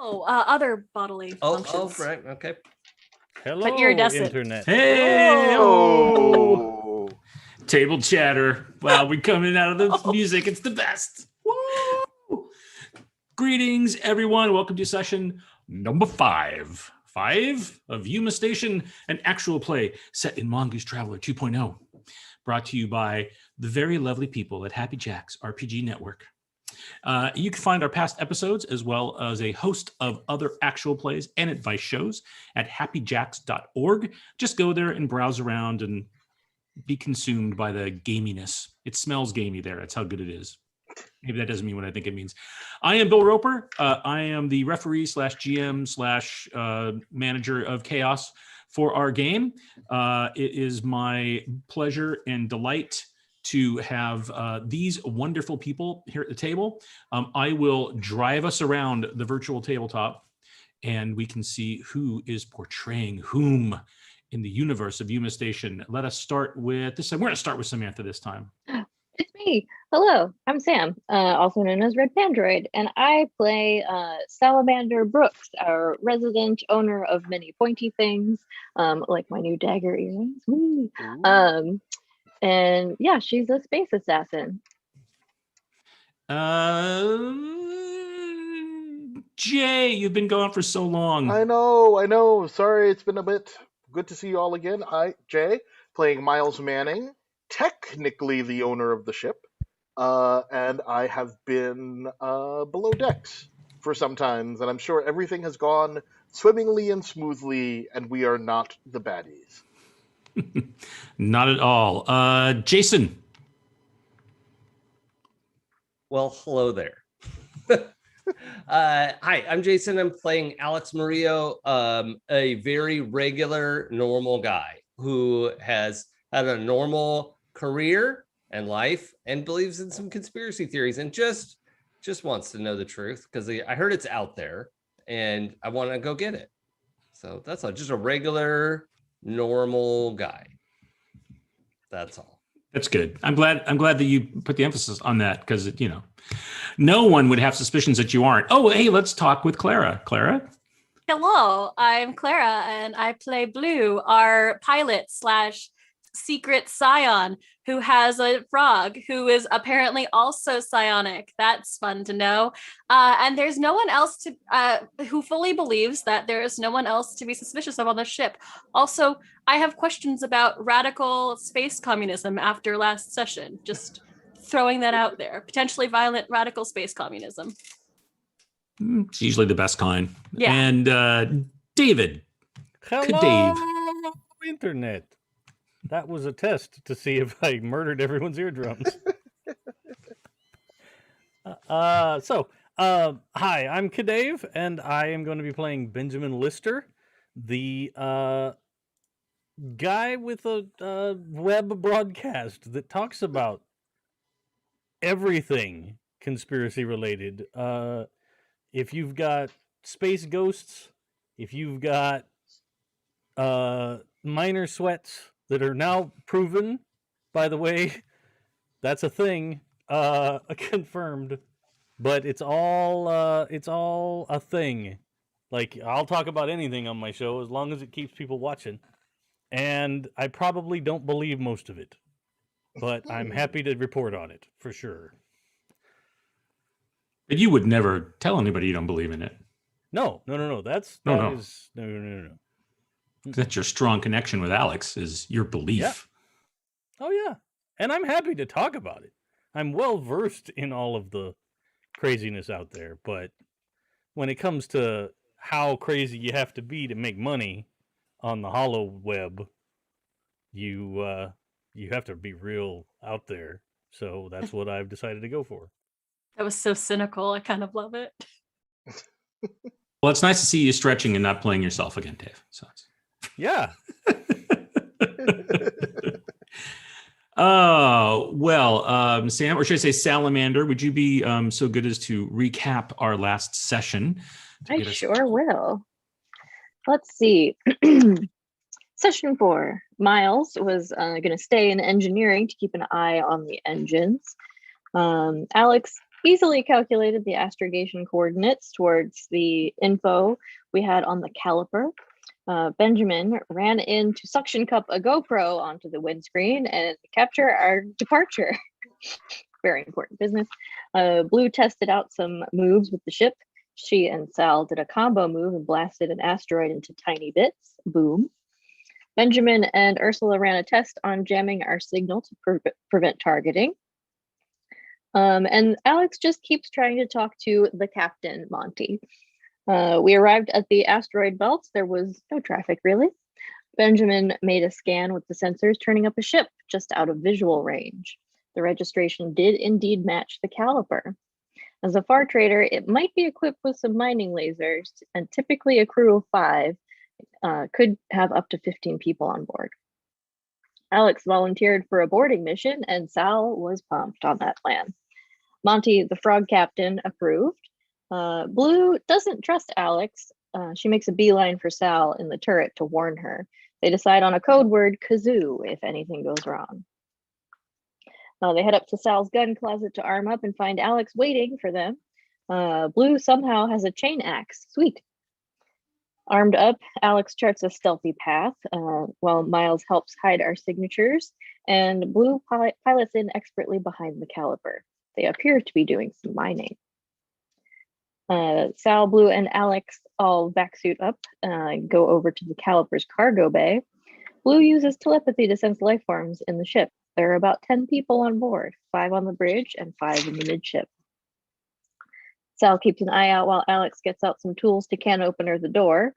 Other bodily functions. Right, okay. Hello, But iridescent. internet. Hey, Oh. table chatter. Wow, we're coming out of the music. It's the best. Woo! Greetings, everyone. Welcome to session number 5. 5 of Yuma Station, an actual play set in Mongoose Traveler 2.0. Brought to you by the very lovely people at Happy Jacks RPG Network. You can find our past episodes as well as a host of other actual plays and advice shows at happyjacks.org. Just go there and browse around and be consumed by the gaminess. It smells gamey there. That's how good it is. Maybe that doesn't mean what I think it means. I am Bill Roper. I am the referee / GM / manager of chaos for our game. It is my pleasure and delight to have these wonderful people here at the table. I will drive us around the virtual tabletop and we can see who is portraying whom in the universe of Yuma Station. Let us start with this time. We're going to start with Samantha this time. It's me. Hello, I'm Sam, also known as Red Pandroid, and I play Salamander Brooks, our resident owner of many pointy things, like my new dagger earrings. Woo. And yeah, she's a space assassin. Jay, you've been gone for so long. I know. Sorry, it's been a bit. Good to see you all again. Jay, playing Miles Manning, technically the owner of the ship, and I have been below decks for some time, and I'm sure everything has gone swimmingly and smoothly, and we are not the baddies. Not at all. Jason. Well, hello there. Hi, I'm Jason. I'm playing Alex Murillo, a very regular, normal guy who has had a normal career and life and believes in some conspiracy theories and just wants to know the truth because I heard it's out there and I want to go get it. So that's all. Just a regular, normal guy. That's all. That's good. I'm glad that you put the emphasis on that because no one would have suspicions that you aren't. Oh, hey, let's talk with Clara. Clara? Hello, I'm Clara, and I play Blue, our pilot / secret scion, who has a frog who is apparently also psionic. That's fun to know. And there's no one else who fully believes that there is no one else to be suspicious of on the ship. Also, I have questions about radical space communism after last session. Just throwing that out there. Potentially violent radical space communism. It's usually the best kind. Yeah. And David. Hello, CADave. internet. That was a test to see if I murdered everyone's eardrums. Hi, I'm CADave, and I am going to be playing Benjamin Lister, the guy with a web broadcast that talks about everything conspiracy related. If you've got space ghosts, if you've got minor sweats that are now proven, by the way, that's a thing, confirmed, but it's all a thing. Like, I'll talk about anything on my show as long as it keeps people watching, and I probably don't believe most of it, but I'm happy to report on it for sure. But you would never tell anybody you don't believe in it. No. That's no. That's your strong connection with Alex is your belief. Yeah. Oh yeah, and I'm happy to talk about it. I'm well versed in all of the craziness out there, but when it comes to how crazy you have to be to make money on the hollow web, you have to be real out there. So that's what I've decided to go for. That was so cynical. I kind of love it. Well, it's nice to see you stretching and not playing yourself again, Dave. So yeah. Oh, well, Sam, or should I say Salamander, would you be so good as to recap our last session? I sure will. Let's see. Session 4. Miles was going to stay in engineering to keep an eye on the engines. Alex easily calculated the astrogation coordinates towards the info we had on the caliper. Benjamin ran in to suction cup a GoPro onto the windscreen and capture our departure. Very important business. Blue tested out some moves with the ship. She and Sal did a combo move and blasted an asteroid into tiny bits. Boom. Benjamin and Ursula ran a test on jamming our signal to prevent targeting. And Alex just keeps trying to talk to the captain, Monty. We arrived at the asteroid belt. There was no traffic, really. Benjamin made a scan with the sensors, turning up a ship just out of visual range. The registration did indeed match the caliper. As a far trader, it might be equipped with some mining lasers, and typically a crew of 5 could have up to 15 people on board. Alex volunteered for a boarding mission, and Sal was pumped on that plan. Monty, the frog captain, approved. Blue doesn't trust Alex. She makes a beeline for Sal in the turret to warn her. They decide on a code word, kazoo, if anything goes wrong. They head up to Sal's gun closet to arm up and find Alex waiting for them. Blue somehow has a chain axe. Sweet. Armed up, Alex charts a stealthy path while Miles helps hide our signatures, and Blue pilots in expertly behind the caliper. They appear to be doing some mining. Sal, Blue, and Alex all vac-suit up, go over to the caliper's cargo bay. Blue uses telepathy to sense life forms in the ship. There are about 10 people on board, 5 on the bridge and 5 in the midship. Sal keeps an eye out while Alex gets out some tools to can opener the door.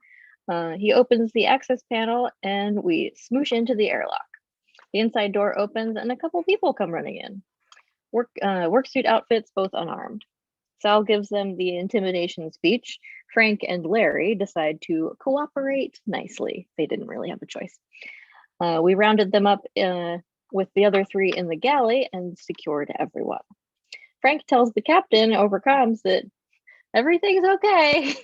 He opens the access panel and we smoosh into the airlock. The inside door opens and a couple people come running in. Worksuit outfits, both unarmed. Sal gives them the intimidation speech. Frank and Larry decide to cooperate nicely. They didn't really have a choice. We rounded them up with the other 3 in the galley and secured everyone. Frank tells the captain over comms that everything's okay.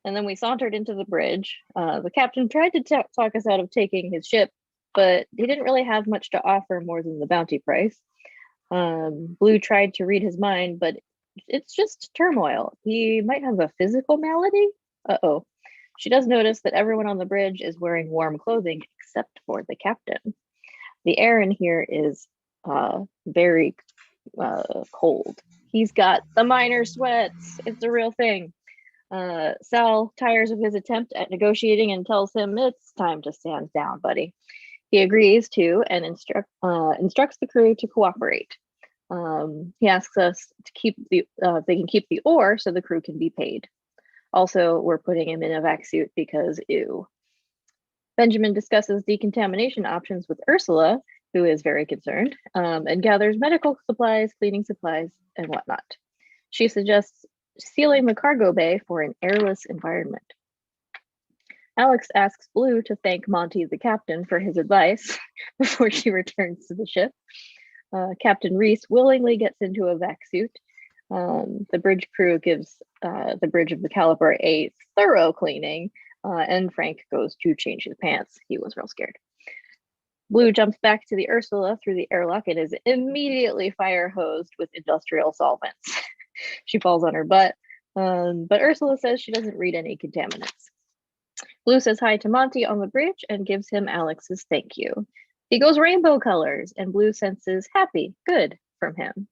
And then we sauntered into the bridge. The captain tried to talk us out of taking his ship, but he didn't really have much to offer more than the bounty price. Blue tried to read his mind, but it's just turmoil. He might have a physical malady. Uh-oh. She does notice that everyone on the bridge is wearing warm clothing except for the captain. The air in here is very cold. He's got the minor sweats. It's a real thing. Sal tires of his attempt at negotiating and tells him it's time to stand down, buddy. He agrees to and instructs the crew to cooperate. He asks us to keep if they can keep the ore so the crew can be paid. Also, we're putting him in a vac suit because ew. Benjamin discusses decontamination options with Ursula, who is very concerned, and gathers medical supplies, cleaning supplies, and whatnot. She suggests sealing the cargo bay for an airless environment. Alex asks Blue to thank Monty, the captain, for his advice before she returns to the ship. Captain Reese willingly gets into a vac suit. The bridge crew gives the bridge of the caliper a thorough cleaning, and Frank goes to change his pants. He was real scared. Blue jumps back to the Ursula through the airlock and is immediately fire hosed with industrial solvents. She falls on her butt, but Ursula says she doesn't read any contaminants. Blue says hi to Monty on the bridge and gives him Alex's thank you. He goes rainbow colors, and Blue senses happy, good from him.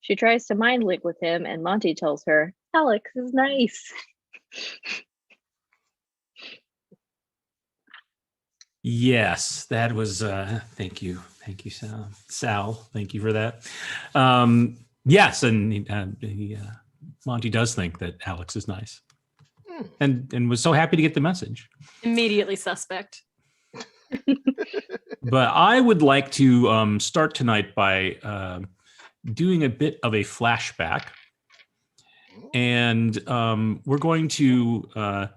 She tries to mind link with him, and Monty tells her, Alex is nice. Yes, that was, thank you. Thank you, Sal. Sal, thank you for that. Yes, and Monty does think that Alex is nice. And was so happy to get the message. Immediately suspect. But I would like to start tonight by doing a bit of a flashback. And we're going to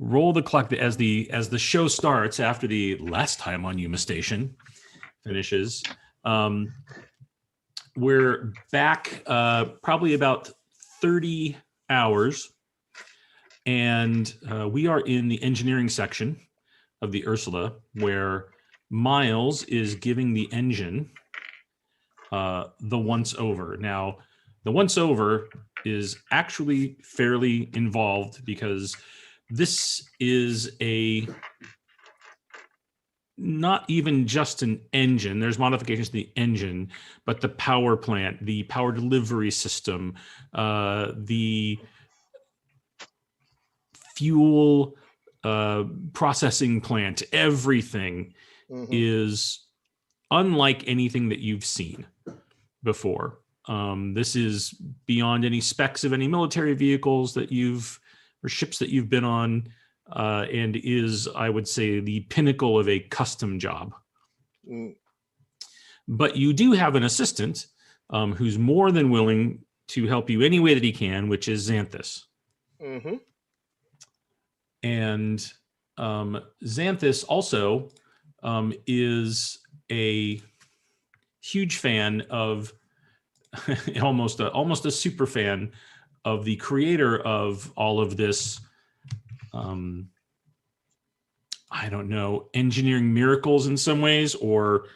roll the clock as the show starts after the last time on Yuma Station finishes. We're back probably about 30 hours. And we are in the engineering section of the Ursula, where Miles is giving the engine the once over. Now, The once over is actually fairly involved because this is not even just an engine. There's modifications to the engine, but the power plant, the power delivery system, the fuel processing plant, everything is unlike anything that you've seen before. This is beyond any specs of any military vehicles that or ships that you've been on, and is, I would say, the pinnacle of a custom job. But you do have an assistant who's more than willing to help you any way that he can, which is Xanthus. And Xanthus also is a huge fan of almost a super fan of the creator of all of this. I don't know, engineering miracles in some ways, or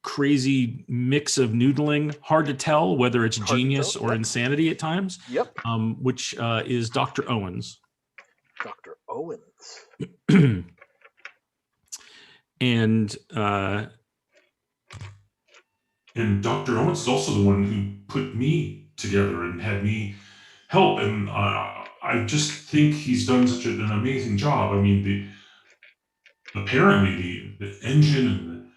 crazy mix of noodling. Hard to tell whether it's genius or insanity at times. Yep. Which is Dr. Owens. Dr. Owens. And Dr. Owens is also the one who put me together and had me help. And I just think he's done such an amazing job. I mean, apparently the engine and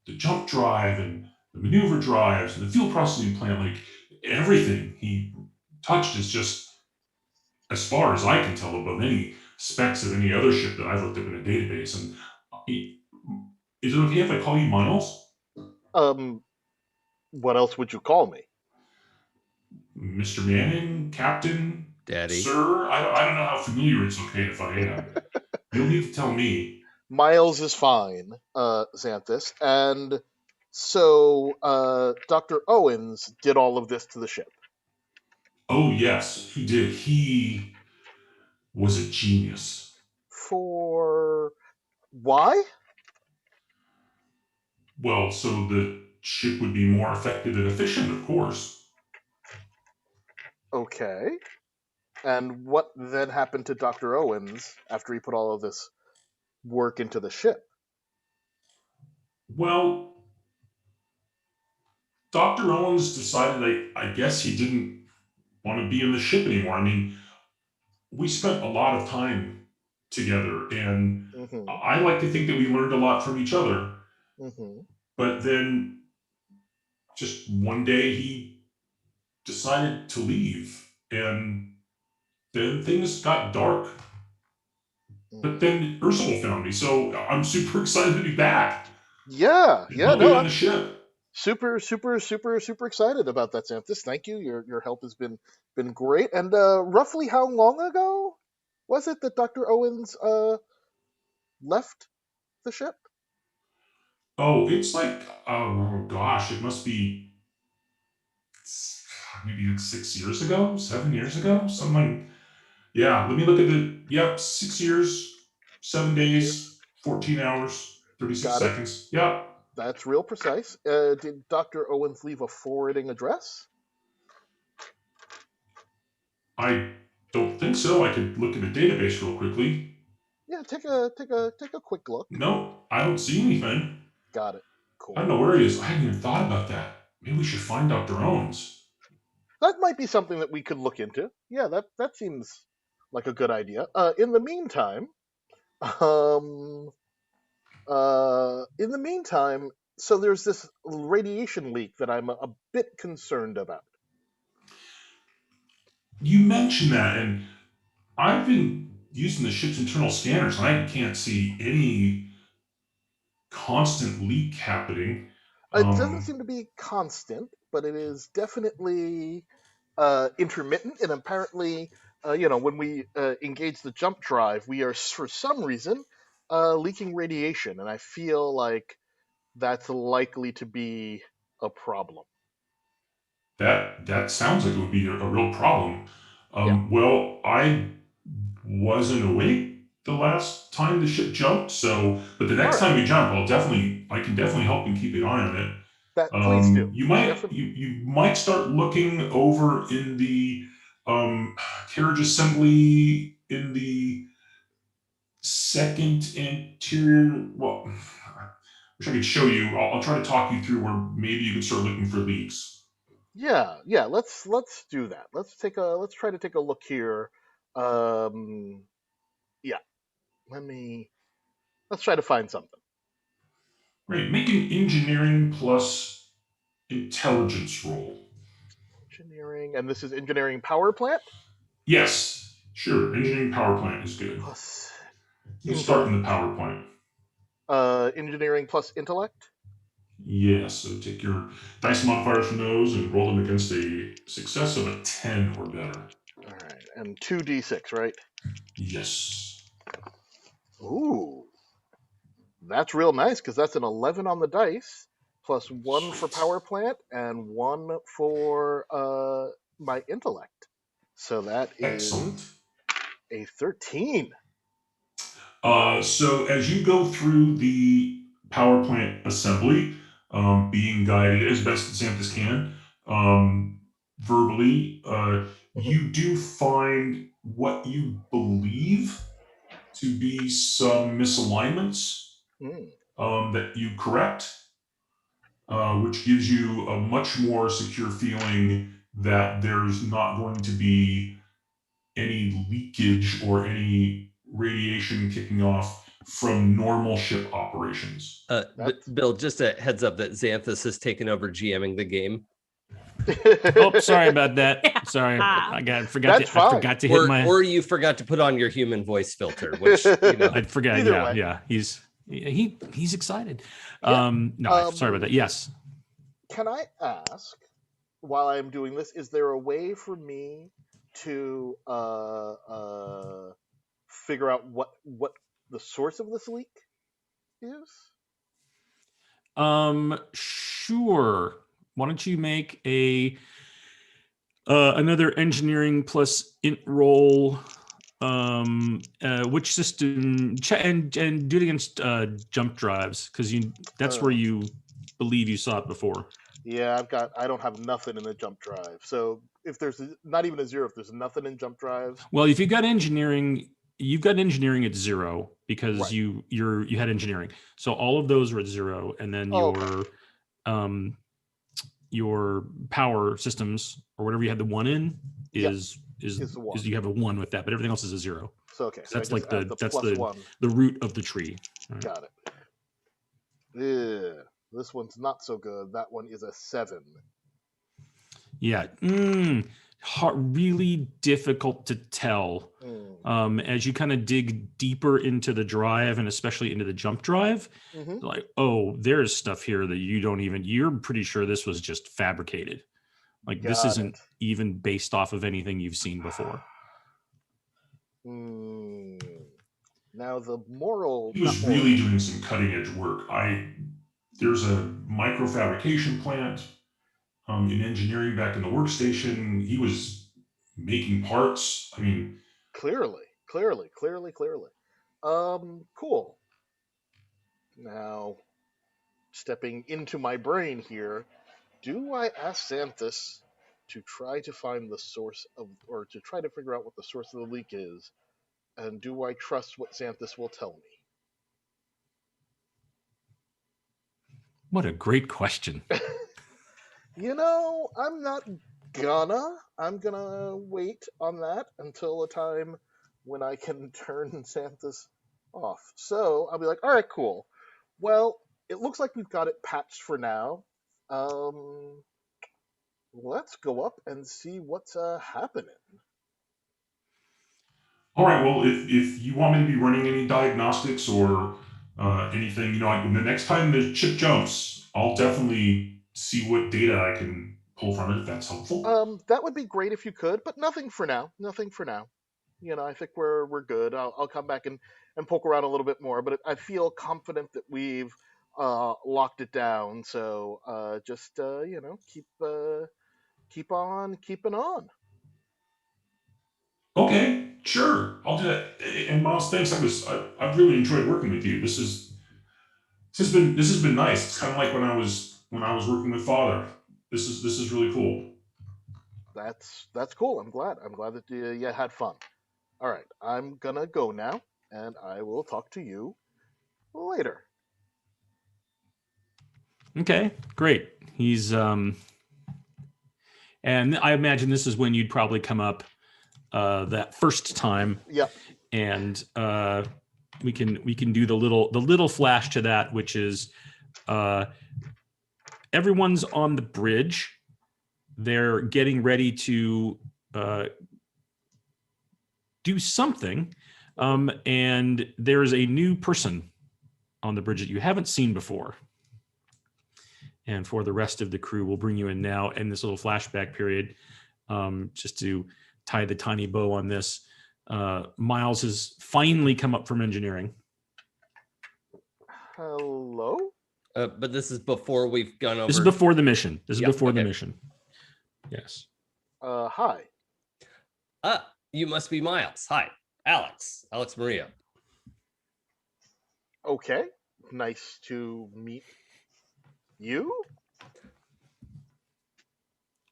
the jump drive and the maneuver drives and the fuel processing plant, like everything he touched is just, as far as I can tell, above any specs of any other ship that I've looked up in a database. And is it okay if I call you Miles? What else would you call me? Mr. Manning, Captain, Daddy. Sir? I don't know how familiar it's okay if I am. You'll need to tell me. Miles is fine, Xanthus. And so Dr. Owens did all of this to the ship. Oh, yes, he did. He was a genius. For why? Well, so the ship would be more effective and efficient, of course. Okay. And what then happened to Dr. Owens after he put all of this work into the ship? Well, Dr. Owens decided, I guess he didn't want to be in the ship anymore. I mean, we spent a lot of time together, and I like to think that we learned a lot from each other. But then just one day he decided to leave, and then things got dark. But then Ursula found me, so I'm super excited to be back. Yeah, On the ship. Super excited about that, Xanthus. Thank you. Your help has been great. And roughly how long ago was it that Dr. Owens left the ship? Oh, it's like, oh gosh, it must be maybe like 6 years ago, 7 years ago, something. Yeah, let me look at 6 years, 7 days, 14 hours, 36 seconds. Yeah. That's real precise. Did Dr. Owens leave a forwarding address? I don't think so. I could look at the database real quickly. Yeah, take a quick look. No, I don't see anything. Got it. Cool. I don't know where he is. I hadn't even thought about that. Maybe we should find Dr. Owens. That might be something that we could look into. Yeah, that seems like a good idea. In the meantime, so there's this radiation leak that I'm a bit concerned about. You mentioned that, and I've been using the ship's internal scanners, and I can't see any constant leak happening. It doesn't seem to be constant, but it is definitely intermittent, and apparently, when we engage the jump drive, we are, for some reason, leaking radiation, and I feel like that's likely to be a problem. That sounds like it would be a real problem. Well, I wasn't awake the last time the ship jumped, but the next time we jump, I can definitely help and keep an eye on it. That please do. You might Definitely. you might start looking over in the carriage assembly in the second anterior. Well, I wish I could show you. I'll try to talk you through where maybe you can start looking for leaks. Yeah, yeah. Let's do that. Let's try to take a look here. Yeah. Let's try to find something. Great. Make an engineering plus intelligence roll. Engineering, and this is engineering power plant Yes, sure. Engineering power plant is good. plus We'll start in intellect. the power plant. Engineering plus intellect. Yes, so take your dice modifiers from those and roll them against a success of a 10 or better. All right, and 2d6, right? Yes. Ooh, that's real nice because that's an 11 on the dice, plus 1 for power plant and 1 for my intellect. So that is Excellent. a 13. So as you go through the power plant assembly, being guided as best as Samantha can, verbally, you do find what you believe to be some misalignments that you correct, which gives you a much more secure feeling that there's not going to be any leakage or any radiation kicking off from normal ship operations. Bill, just a heads up that Xanthus has taken over GMing the game. Oh, sorry about that. Sorry, I forgot to hit my. Or you forgot to put on your human voice filter, which I forgot. Either Yeah, way. yeah. He's excited. Yeah. No, sorry about that. Yes. Can I ask, while I'm doing this, is there a way for me to figure out what the source of this leak is? Sure. Why don't you make a another engineering plus int roll? Which system? And do it against jump drives because that's where you believe you saw it before. Yeah, I don't have nothing in the jump drive. So if there's not even a 0, if there's nothing in jump drive. Well, if you've got engineering at 0 because Right. you had engineering. So all of those are at 0, and then your power systems or whatever you had the 1 in is the 1. you have a 1 with that, but everything else is a 0. So okay, So that's I like just add the 1. the root of the tree. Right. Got it. Yeah, this one's not so good. That one is a 7. Yeah. Really difficult to tell. As you kind of dig deeper into the drive and especially into the jump drive, like, oh, there's stuff here that you're pretty sure this was just fabricated. Like this isn't even based off of anything you've seen before. Now the moral. He was really doing some cutting edge work. There's a microfabrication plant in engineering back in the workstation. He was making parts. I mean, clearly. Cool. Now, stepping into my brain here, do I ask Xanthus to try to find the source of, or to try to figure out what the source of the leak is, and do I trust what Xanthus will tell me? What a great question. I'm not I'm gonna wait on that until a time when I can turn Xanthus off. So I'll be like, all right, cool. Well, it looks like we've got it patched for now. Let's go up and see what's happening. all right, well, if you want me to be running any diagnostics or anything, the next time the ship jumps, I'll definitely see what data I can pull from it if that's helpful. That would be great if you could, but nothing for now. I think we're good. I'll come back and poke around a little bit more, but I feel confident that we've locked it down. So just keep on keeping on. Okay, sure, I'll do that. And Miles, thanks. I've really enjoyed working with you. This has been nice. It's kind of like when when I was working with Father. This is really cool. That's cool. I'm glad. I'm glad that you had fun. All right, I'm gonna go now, and I will talk to you later. Okay, great. He's and I imagine this is when you'd probably come up that first time. Yep. And we can do the little flash to that, which is everyone's on the bridge. They're getting ready to do something, and there is a new person on the bridge that you haven't seen before. And for the rest of the crew, we'll bring you in now in this little flashback period, just to tie the tiny bow on this. Miles has finally come up from engineering. Hello? But this is before we've gone over. This is before the mission. This is Yep, before the okay. mission. Yes. Hi. You must be Miles. Hi, Alex Maria. Okay. Nice to meet you.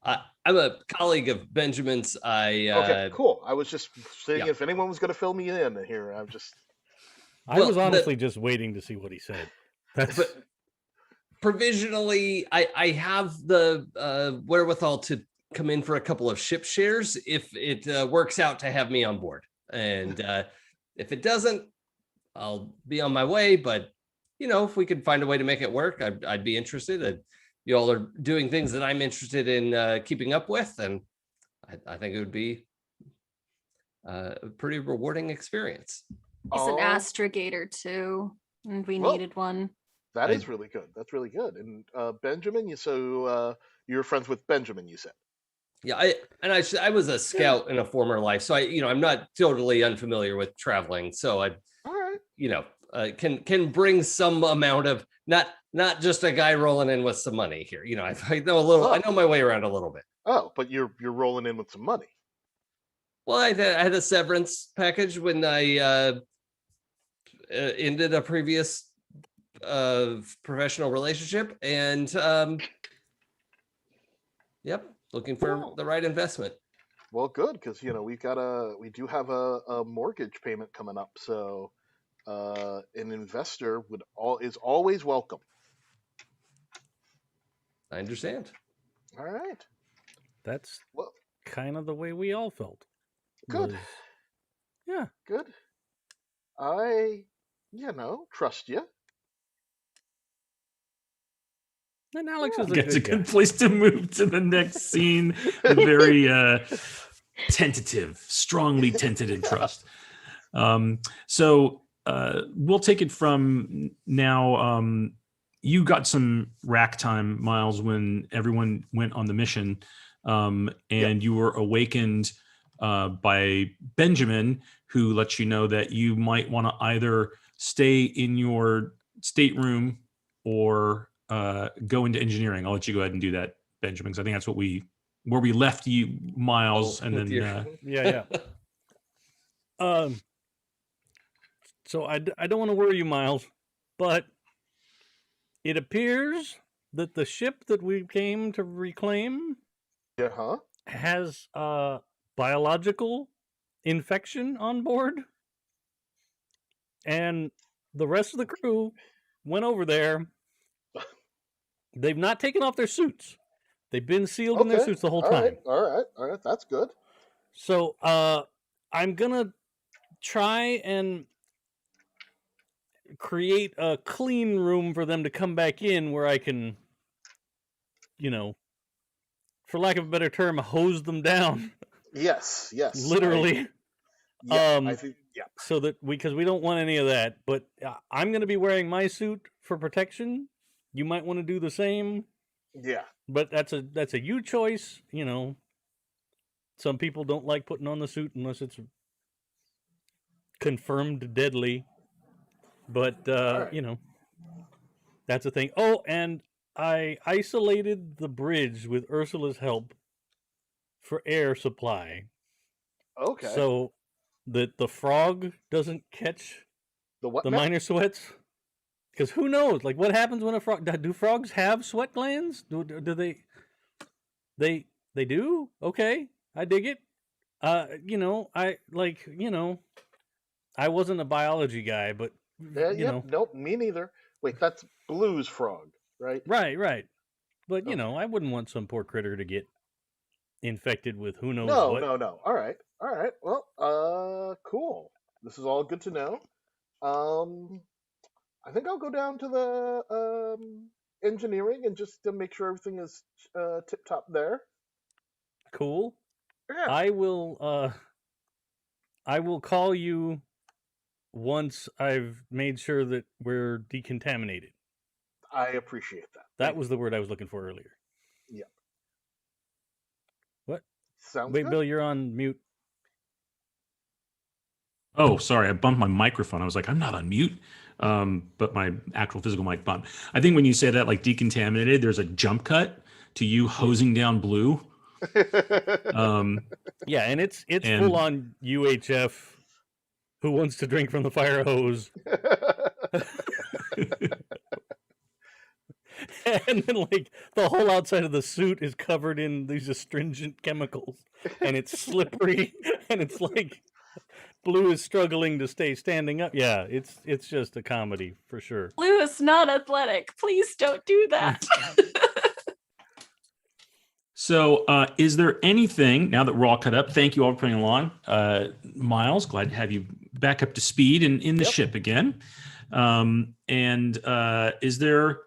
I'm a colleague of Benjamin's. Okay, cool. I was just seeing yeah. if anyone was going to fill me in here. I was honestly just waiting to see what he said. But provisionally, I have the wherewithal to come in for a couple of ship shares if it works out to have me on board. And if it doesn't, I'll be on my way. But, if we could find a way to make it work, I'd be interested. You all are doing things that I'm interested in keeping up with. And I think it would be a pretty rewarding experience. He's an astrogator too, and we needed one. That is really good. That's really good. And Benjamin, you're friends with Benjamin, you said. Yeah, I was a scout in a former life, so I'm not totally unfamiliar with traveling. So all right, can bring some amount of not just a guy rolling in with some money here. I know a little. I know my way around a little bit. Oh, but you're rolling in with some money. Well, I had a severance package when I ended a previous professional relationship, and looking for the right investment. Well, good, because we do have a mortgage payment coming up, so an investor is always welcome. I understand. All right. That's kind of the way we all felt. Good. Yeah. Good. I, trust you. And Alex is a good place to move to the next scene. Very tentative, strongly tentative trust. So we'll take it from now. You got some rack time, Miles, when everyone went on the mission, and you were awakened by Benjamin, who lets you know that you might want to either stay in your stateroom or go into engineering. I'll let you go ahead and do that, Benjamin, because I think that's where we left you, Miles, and then yeah. So I don't want to worry you, Miles, but it appears that the ship that we came to reclaim has biological infection on board, and the rest of the crew went over there. They've not taken off their suits. They've been sealed in their suits the whole time. All right. That's good. So I'm gonna try and create a clean room for them to come back in where I can, for lack of a better term, hose them down. Yes. Literally. I think, so that because we don't want any of that, but I'm going to be wearing my suit for protection. You might want to do the same. Yeah. But that's a you choice, Some people don't like putting on the suit unless it's confirmed deadly. But that's a thing. Oh, and I isolated the bridge with Ursula's help for air supply. Okay. So that the frog doesn't catch the what? The minor sweats. Because who knows? Like, what happens when a frog? Do frogs have sweat glands? Do they? They do. Okay, I dig it. I wasn't a biology guy, but Nope, me neither. Wait, that's Blue's frog, right? right. But Okay. I wouldn't want some poor critter to get infected with who knows No, what. no. All right. Well, cool. This is all good to know. I think I'll go down to the engineering and just to make sure everything is tip top there. Cool. Yeah. I will call you once I've made sure that we're decontaminated. I appreciate that. That was the word I was looking for earlier. Yeah. What? Sounds Wait, good. Bill, you're on mute. Oh, sorry, I bumped my microphone. I was like, I'm not on mute, but my actual physical mic bumped. I think when you say that, like decontaminated, there's a jump cut to you hosing down Blue. Yeah, and it's full on UHF. Who wants to drink from the fire hose? And then, like, the whole outside of the suit is covered in these astringent chemicals, and it's slippery, and it's like Blue is struggling to stay standing up. Yeah, it's just a comedy for sure. Blue is not athletic. Please don't do that. So, is there anything, now that we're all cut up, thank you all for playing along. Miles, glad to have you back up to speed in the ship again. Is there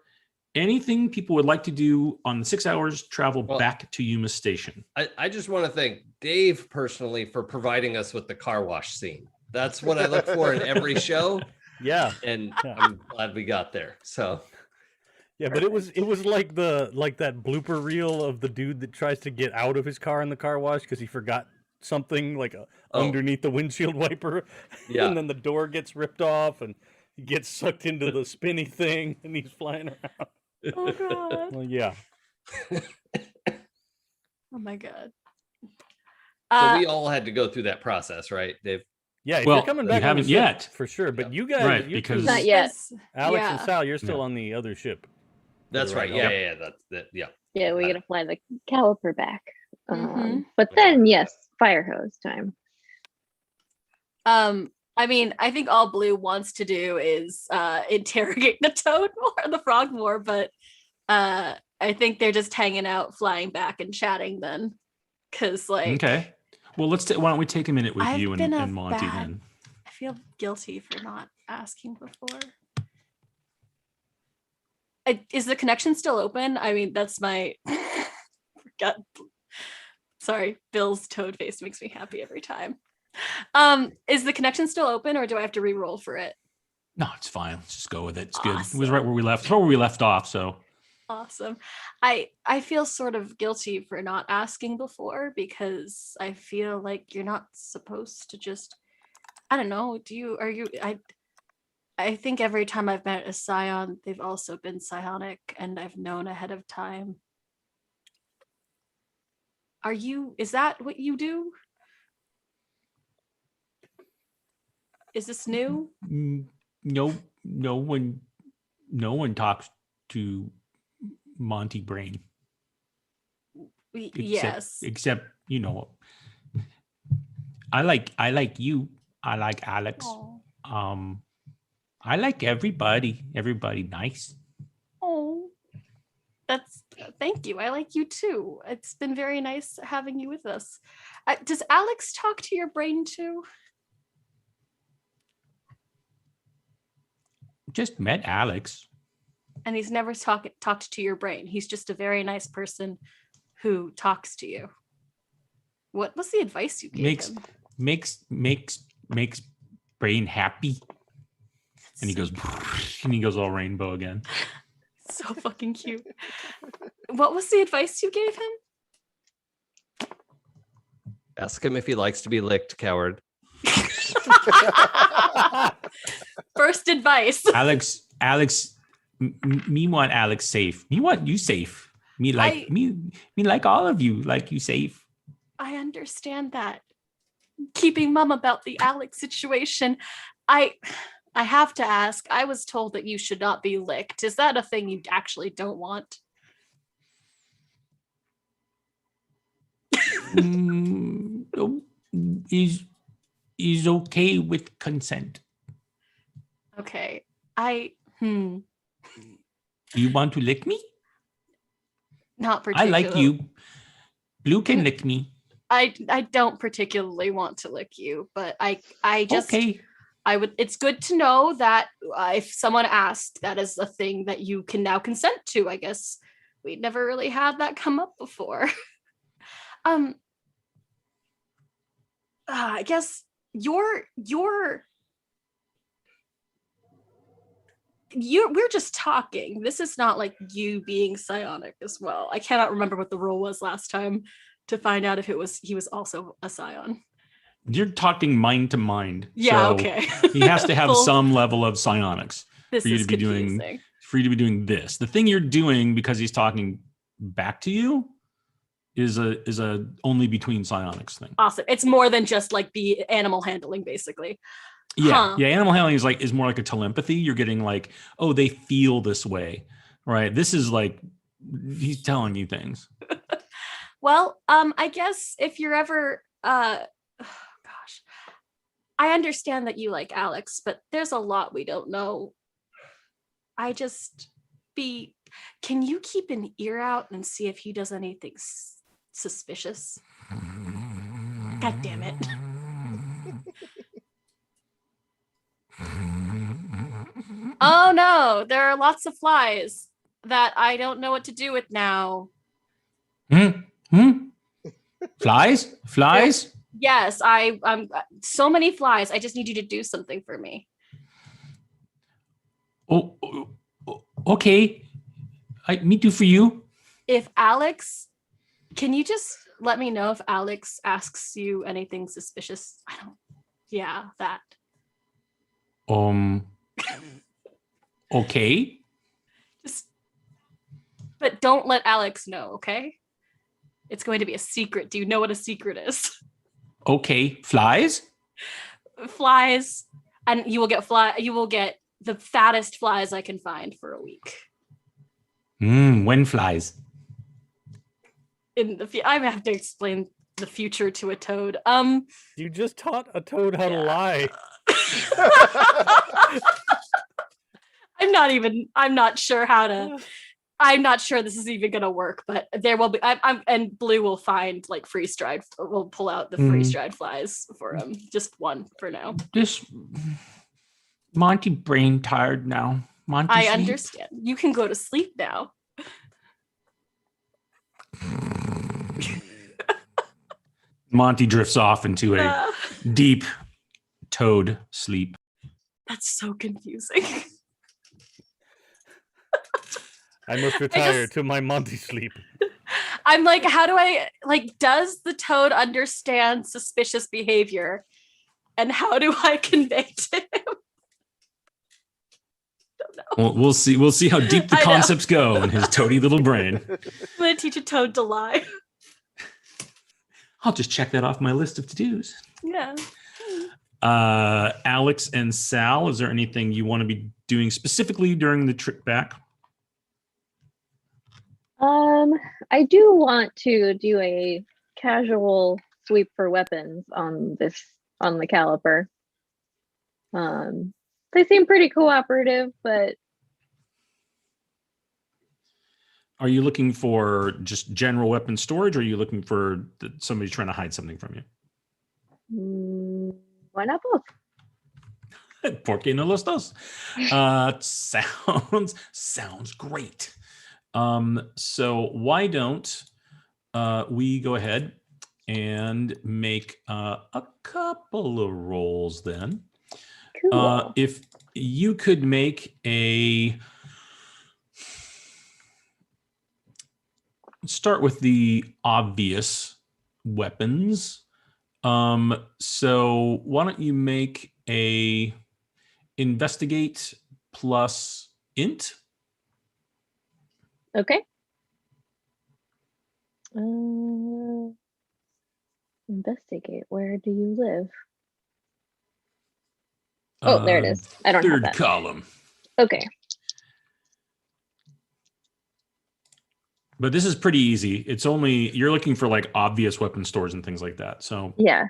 anything people would like to do on the 6 hours travel back to Yuma Station? I just want to thank Dave personally for providing us with the car wash scene. That's what I look for in every show. Yeah. And I'm glad we got there. So yeah, but it was like that blooper reel of the dude that tries to get out of his car in the car wash because he forgot something like underneath the windshield wiper. Yeah. And then the door gets ripped off and he gets sucked into the spinny thing and he's flying around. Oh god. Well, yeah. Oh my god. So we all had to go through that process, right, Dave? Yeah, if Well, you're coming back you on the haven't ship, yet. for sure. But you guys, Right, you because- two, Not yet. Alex Yeah. and Sal, you're still on the other ship. That's right. Right. Yeah. That's that. Yeah. Yeah, we gotta fly the caliper back. Mhm. But then, yes, fire hose time. I mean, I think all Blue wants to do is interrogate the toad more, the frog more, but I think they're just hanging out, flying back and chatting then. Cause like Okay. Well, why don't we take a minute with I've you been a and Monty bad- then? I feel guilty for not asking before. Is the connection still open? I mean, that's my forgot. Sorry, Bill's toad face makes me happy every time. Is the connection still open, or do I have to re-roll for it? No, it's fine. Let's just go with it. It's good. It was right where we left. It's where we left off. So Awesome. I feel sort of guilty for not asking before because I feel like you're not supposed to just. I don't know. I think every time I've met a scion, they've also been psionic, and I've known ahead of time. Is that what you do? Is this new? no one talks to Monty Brain. Yes. Except I like you. I like Alex. Aw. I like everybody. Everybody nice. Oh, thank you. I like you too. It's been very nice having you with us. Does Alex talk to your brain too? Just met Alex. And he's never talked to your brain. He's just a very nice person who talks to you. What's the advice you gave him? Makes Brain happy. And he goes all rainbow again. So fucking cute. What was the advice you gave him? Ask him if he likes to be licked, coward. First advice. Alex, me want Alex safe. Me want you safe. Me like all of you, like you safe. I understand that. Keeping mum about the Alex situation. I have to ask, I was told that you should not be licked. Is that a thing you actually don't want? Oh, is okay with consent. Okay. Do you want to lick me? Not I particularly. like you. Blue can lick me. I don't particularly want to lick you, but I just Okay. It's good to know that if someone asked, that is a thing that you can now consent to. I guess we'd never really had that come up before. I guess we're just talking. This is not like you being psionic as well. I cannot remember what the rule was last time to find out if he was also a scion. You're talking mind to mind. Yeah, so okay. He has to have Full- some level of psionics This for you is to be confusing. doing this. The thing you're doing because he's talking back to you is a only between psionics thing. Awesome. It's more than just like the animal handling, basically. Yeah, Huh. yeah. Animal handling is more like a telepathy. You're getting like, oh, they feel this way, right? This is like he's telling you things. Well, I guess if you're ever gosh, I understand that you like Alex, but there's a lot we don't know. Can you keep an ear out and see if he does anything suspicious? God damn it. Oh no, there are lots of flies that I don't know what to do with now. Flies? Yes, I'm so many flies. I just need you to do something for me. Oh, okay. Me too for you. If Alex, can you just let me know if Alex asks you anything suspicious? That. Okay. But don't let Alex know, okay? It's going to be a secret. Do you know what a secret is? Okay. Flies? Flies, and you will get the fattest flies I can find for a week. When flies? I have to explain the future to a toad. You just taught a toad how to lie. I'm not sure this is even gonna work, but there will be. And Blue will find like freeze-dried. We'll pull out the freeze-dried flies for him. Just one for now. This Monty brain tired now. Monty, I understand. You can go to sleep now. Monty drifts off into a deep toad sleep. That's so confusing. I must retire to my Monty sleep. I'm like, how do I does the toad understand suspicious behavior? And how do I convey to him? Don't know. Well, we'll see. We'll see how deep the concepts go in his toady little brain. I'm gonna teach a toad to lie. I'll just check that off my list of to-dos. Yeah. Alex and Sal, is there anything you want to be doing specifically during the trip back? I do want to do a casual sweep for weapons on the caliper. They seem pretty cooperative, but Are you looking for just general weapon storage, or are you looking for somebody trying to hide something from you? Why not both? ¿Por qué no los dos? Sounds great. So why don't we go ahead and make a couple of rolls then? Cool. If you could make start with the obvious weapons. So why don't you make a investigate plus int? Okay. Investigate. Where do you live? Oh, there it is. I don't have Third that. column. Okay. But this is pretty easy. It's only you're looking for like obvious weapon stores and things like that. So Yeah.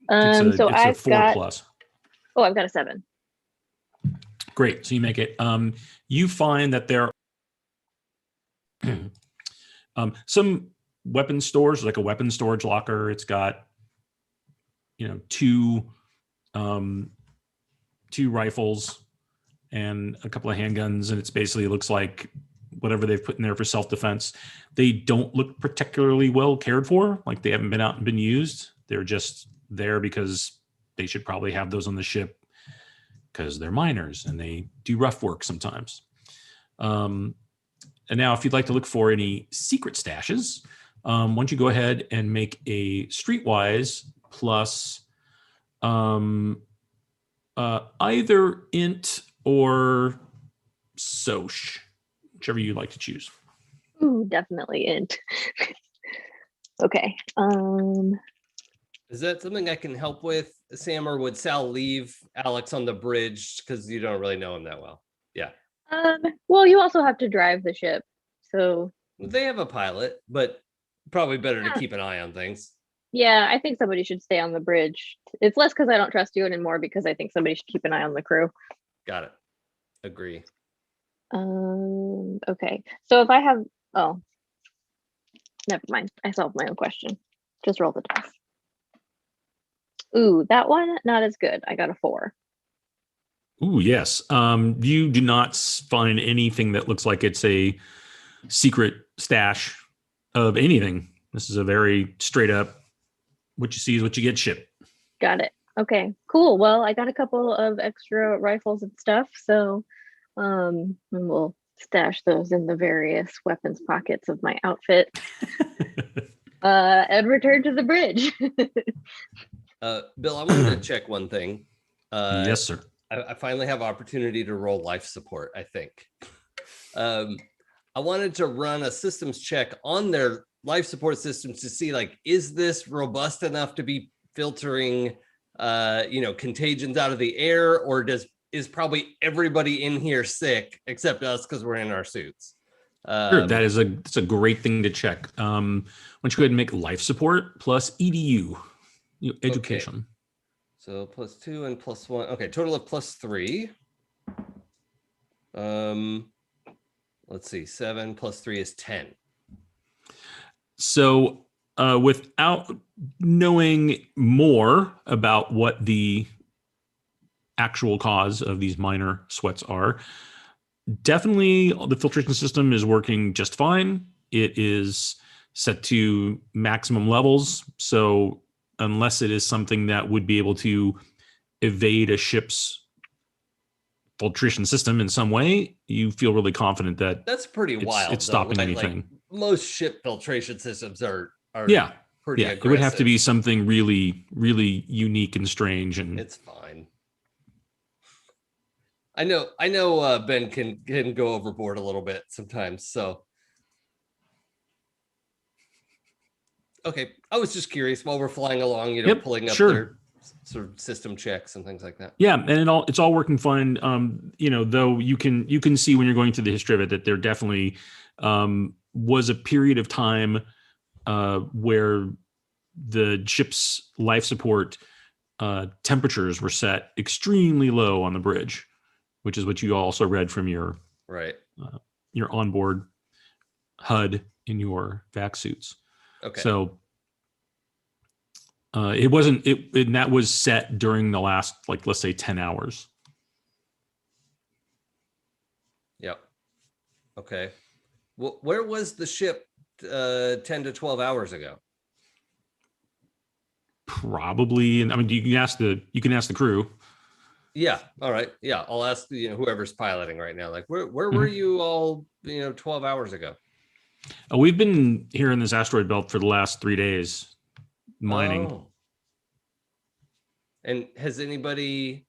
it's So a I've 4 got. plus. Oh, I've got a 7. Great. So you make it. You find that there some weapon stores, like a weapon storage locker. It's got, two rifles and a couple of handguns, and it looks like whatever they've put in there for self-defense. They don't look particularly well cared for, like they haven't been out and been used. They're just there because they should probably have those on the ship because they're miners and they do rough work sometimes. And now if you'd like to look for any secret stashes, why don't you go ahead and make a streetwise plus either int or soch, whichever you'd like to choose. Ooh, definitely int. Okay. Is that something I can help with, Sam, or would Sal leave Alex on the bridge because you don't really know him that well? Yeah. Well, you also have to drive the ship, so They have a pilot, but probably better to keep an eye on things. yeah, I think somebody should stay on the bridge. It's less because I don't trust you and more because I think somebody should keep an eye on the crew. Got it. Agree. Okay. So if I have, oh, never mind. I solved my own question. Just roll the dice. Ooh, that one, not as good. I got a 4. Ooh, yes. You do not find anything that looks like it's a secret stash of anything. This is a very straight up, what you see is what you get shipped. Got it. Okay, cool. Well, I got a couple of extra rifles and stuff, so and we'll stash those in the various weapons pockets of my outfit. And return to the bridge. Bill, I wanted to check one thing. Yes, sir. I finally have opportunity to roll life support, I think. I wanted to run a systems check on their life support systems to see, like, is this robust enough to be filtering, contagions out of the air, or is probably everybody in here sick except us because we're in our suits? Sure, that's a great thing to check. Why don't you go ahead and make life support plus EDU, education. Okay. So +2 and +1. Okay, total of +3. Let's see, 7 + 3 is 10. So without knowing more about what the actual cause of these minor sweats are, definitely the filtration system is working just fine. It is set to maximum levels. So unless it is something that would be able to evade a ship's filtration system in some way, you feel really confident that that's pretty wild. It's stopping anything. Like most ship filtration systems are pretty aggressive. It would have to be something really, really unique and strange, and it's fine. I know Ben can go overboard a little bit sometimes, so okay. I was just curious while we're flying along, pulling up their sort of system checks and things like that. Yeah, and it's all working fine. Though you can see when you're going through the history of it that there definitely was a period of time where the ship's life support temperatures were set extremely low on the bridge, which is what you also read from your onboard HUD in your vac suits. Okay. So it wasn't and that was set during the last, like, let's say 10 hours. Yep. Okay. Well, where was the ship 10 to 12 hours ago? Probably, and I mean, you can ask the crew. Yeah. All right. Yeah. I'll ask whoever's piloting right now. Like, where were you all 12 hours ago? We've been here in this asteroid belt for the last 3 days mining. Oh. And has anybody?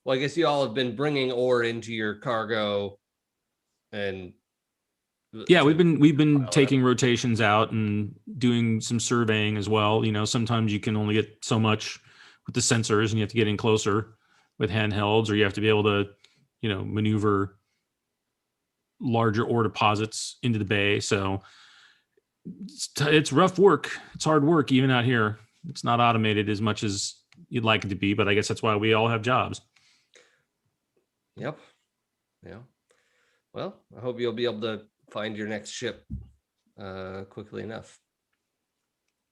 Well, I guess you all have been bringing ore into your cargo, and yeah, we've been taking rotations out and doing some surveying as well. Sometimes you can only get so much with the sensors, and you have to get in closer. with handhelds, or you have to be able to, maneuver larger ore deposits into the bay. So it's rough work. It's hard work even out here. It's not automated as much as you'd like it to be, but I guess that's why we all have jobs. Yep. Yeah. Well, I hope you'll be able to find your next ship quickly enough.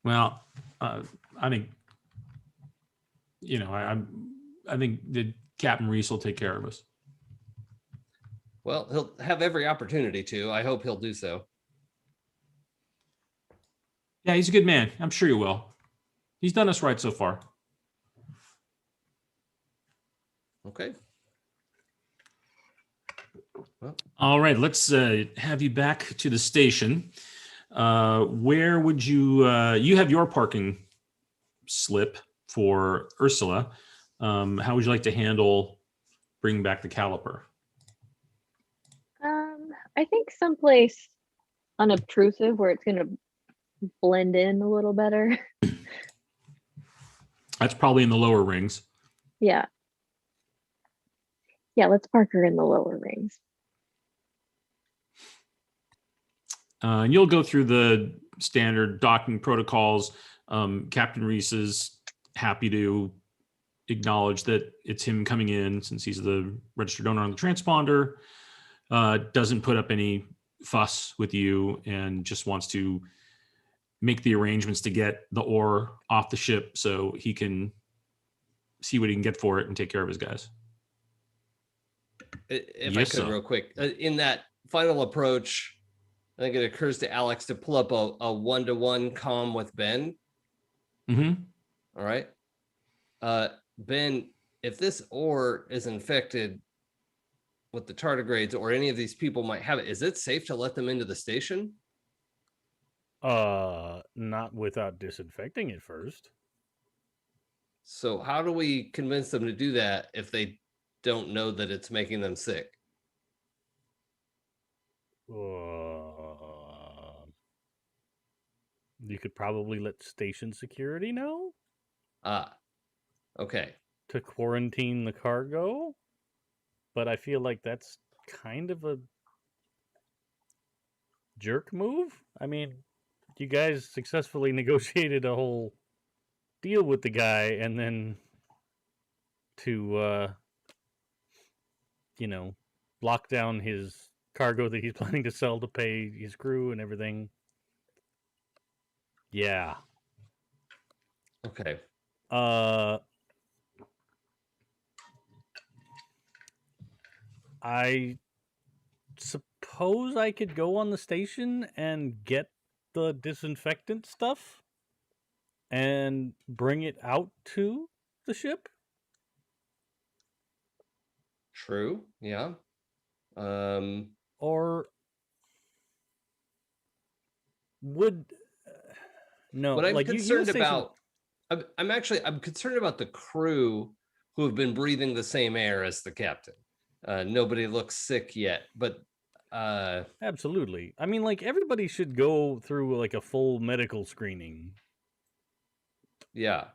Well, I think, I think the Captain Reese will take care of us. Well, he'll have every opportunity to. I hope he'll do so. Yeah, he's a good man. I'm sure he will. He's done us right so far. Okay. Well, all right, let's have you back to the station. Where would you have your parking slip for Ursula. How would you like to handle bringing back the caliper? I think someplace unobtrusive where it's going to blend in a little better. That's probably in the lower rings. Yeah. Yeah, let's park her in the lower rings. And you'll go through the standard docking protocols. Captain Reese is happy to acknowledge that it's him coming in since he's the registered owner on the transponder. Doesn't put up any fuss with you and just wants to make the arrangements to get the ore off the ship so he can see what he can get for it and take care of his guys. If I could, real quick, in that final approach, I think it occurs to Alex to pull up a one-to-one comm with Ben. Mm-hmm. All right. Ben, if this ore is infected with the tardigrades or any of these people might have it, is it safe to let them into the station? Not without disinfecting it first. So how do we convince them to do that if they don't know that it's making them sick? You could probably let station security know. Okay. To quarantine the cargo, but I feel like that's kind of a jerk move. I mean, you guys successfully negotiated a whole deal with the guy, and then to lock down his cargo that he's planning to sell to pay his crew and everything. Yeah. Okay. I suppose I could go on the station and get the disinfectant stuff and bring it out to the ship. True. Yeah. Or would no? What I'm like concerned station... about, I'm concerned about the crew who have been breathing the same air as the captain. Nobody looks sick yet, but absolutely. I mean, like, everybody should go through like a full medical screening. Yeah.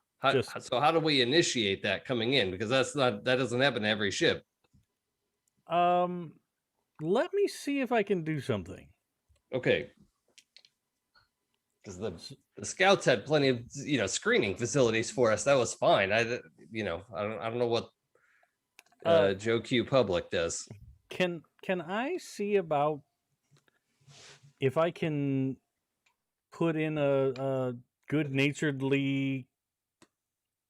So how do we initiate that coming in? Because that doesn't happen to every ship. Let me see if I can do something. Okay. Because the scouts had plenty of screening facilities for us. That was fine. I don't know what Joe Q Public does. Can I see about if I can put in a good-naturedly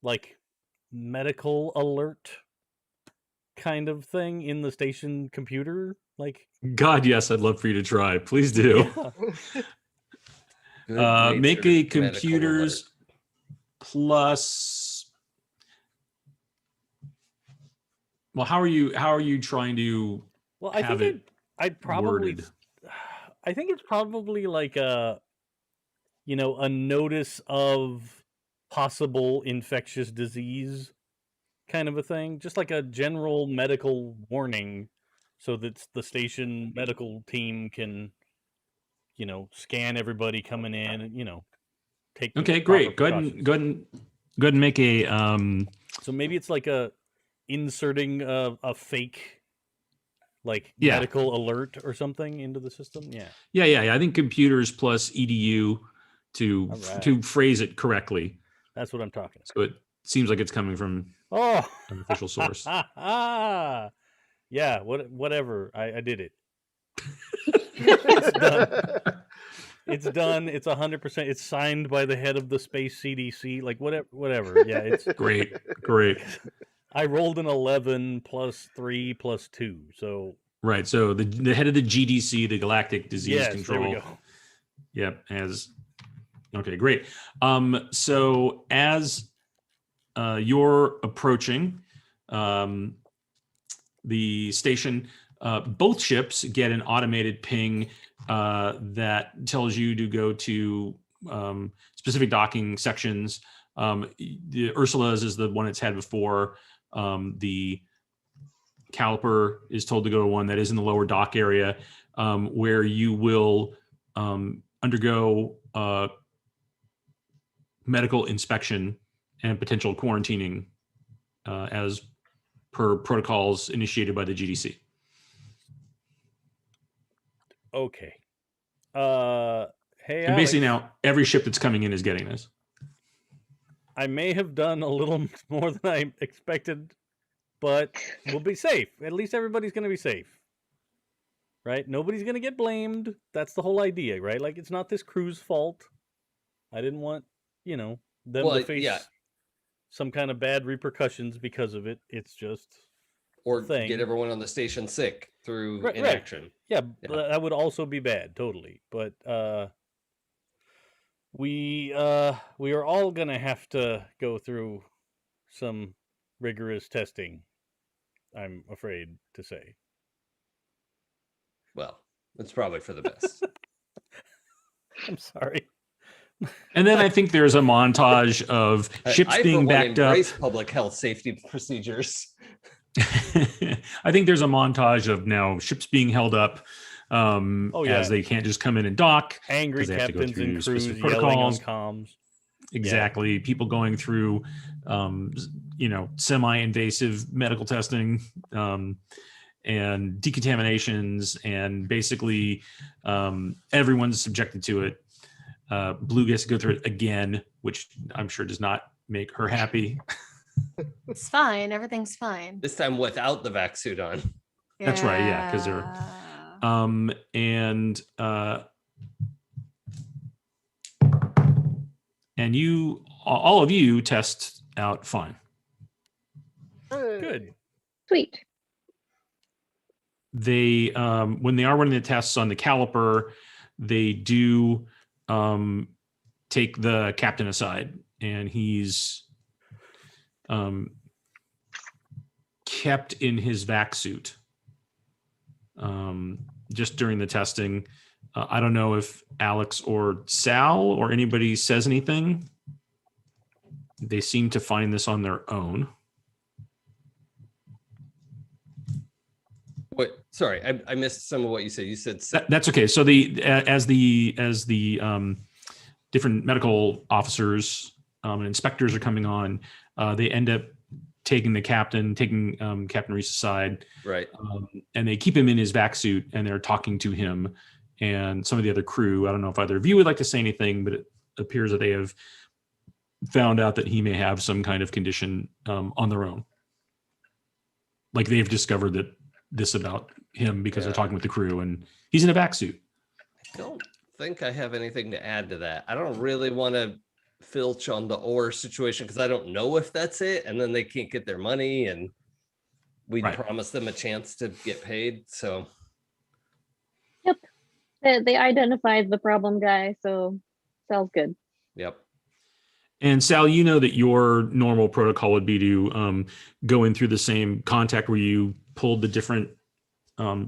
like medical alert kind of thing in the station computer? Like, God, yes, I'd love for you to try. Please do. Yeah. Make a computers plus. Well, how are you trying to? Well, I think I'd probably. Worded? I think it's probably like a notice of possible infectious disease kind of a thing, just like a general medical warning, so that the station medical team can, scan everybody coming in and take. Okay, great. Go ahead and make a. So maybe it's like a inserting a fake like Yeah. medical alert or something into the system. Yeah. Yeah. I think computers plus EDU to All right. to phrase it correctly. That's what I'm talking So it seems like it's coming from about. an official source. Yeah, whatever. I did it. It's done. It's 100%. It's signed by the head of the space CDC. Like whatever. Yeah, it's Great. I rolled an 11 plus 3 plus 2. So Right. So the head of the GDC, the Galactic Disease yes, Control. there we go. Yep. Okay, great. So as you're approaching the station, both ships get an automated ping that tells you to go to specific docking sections. The Ursula's is the one it's had before. The Caliper is told to go to one that is in the lower dock area, where you will undergo medical inspection and potential quarantining as per protocols initiated by the GDC. Okay. Hey, And basically Alex, now every ship that's coming in is getting this. I may have done a little more than I expected, but we'll be safe. At least everybody's going to be safe. Right? Nobody's going to get blamed. That's the whole idea, right? Like, it's not this crew's fault. I didn't want, them to face some kind of bad repercussions because of it. It's just Or thing. get everyone on the station sick through Right. inaction. Yeah, that would also be bad, totally. But we are all gonna have to go through some rigorous testing, I'm afraid to say. Well, it's probably for the best. I'm sorry. And then I think there's a montage of ships I, being for one, backed up. embrace public health safety procedures. I think there's a montage of now ships being held up as they can't just come in and dock. Angry 'cause they have to go captains through and crews specific yelling on protocols. comms. Exactly. People going through, semi-invasive medical testing and decontaminations, and basically everyone's subjected to it. Blue gets to go through it again, which I'm sure does not make her happy. It's fine. Everything's fine. This time without the vac suit on. That's right. Yeah, because they're and you, all of you, test out fine. Good. Sweet. They when they are running the tests on the Caliper, they do take the captain aside, and he's kept in his vac suit just during the testing. I don't know if Alex or Sal or anybody says anything. They seem to find this on their own. Wait, sorry, I missed some of what you said. You said That's okay. So as the different medical officers and inspectors are coming on, they end up taking Captain Reese aside, right, and they keep him in his vac suit, and they're talking to him and some of the other crew. I don't know if either of you would like to say anything, but it appears that they have found out that he may have some kind of condition on their own. Like they've discovered that this about him because they're talking with the crew, and he's in a vac suit. I don't think I have anything to add to that. I don't really want to filch on the ore situation because I don't know if that's it, and then they can't get their money, and we promised them a chance to get paid. So, yep, they identified the problem guy, so sounds good. Yep. And Sal, you know that your normal protocol would be to go in through the same contact where you pulled the different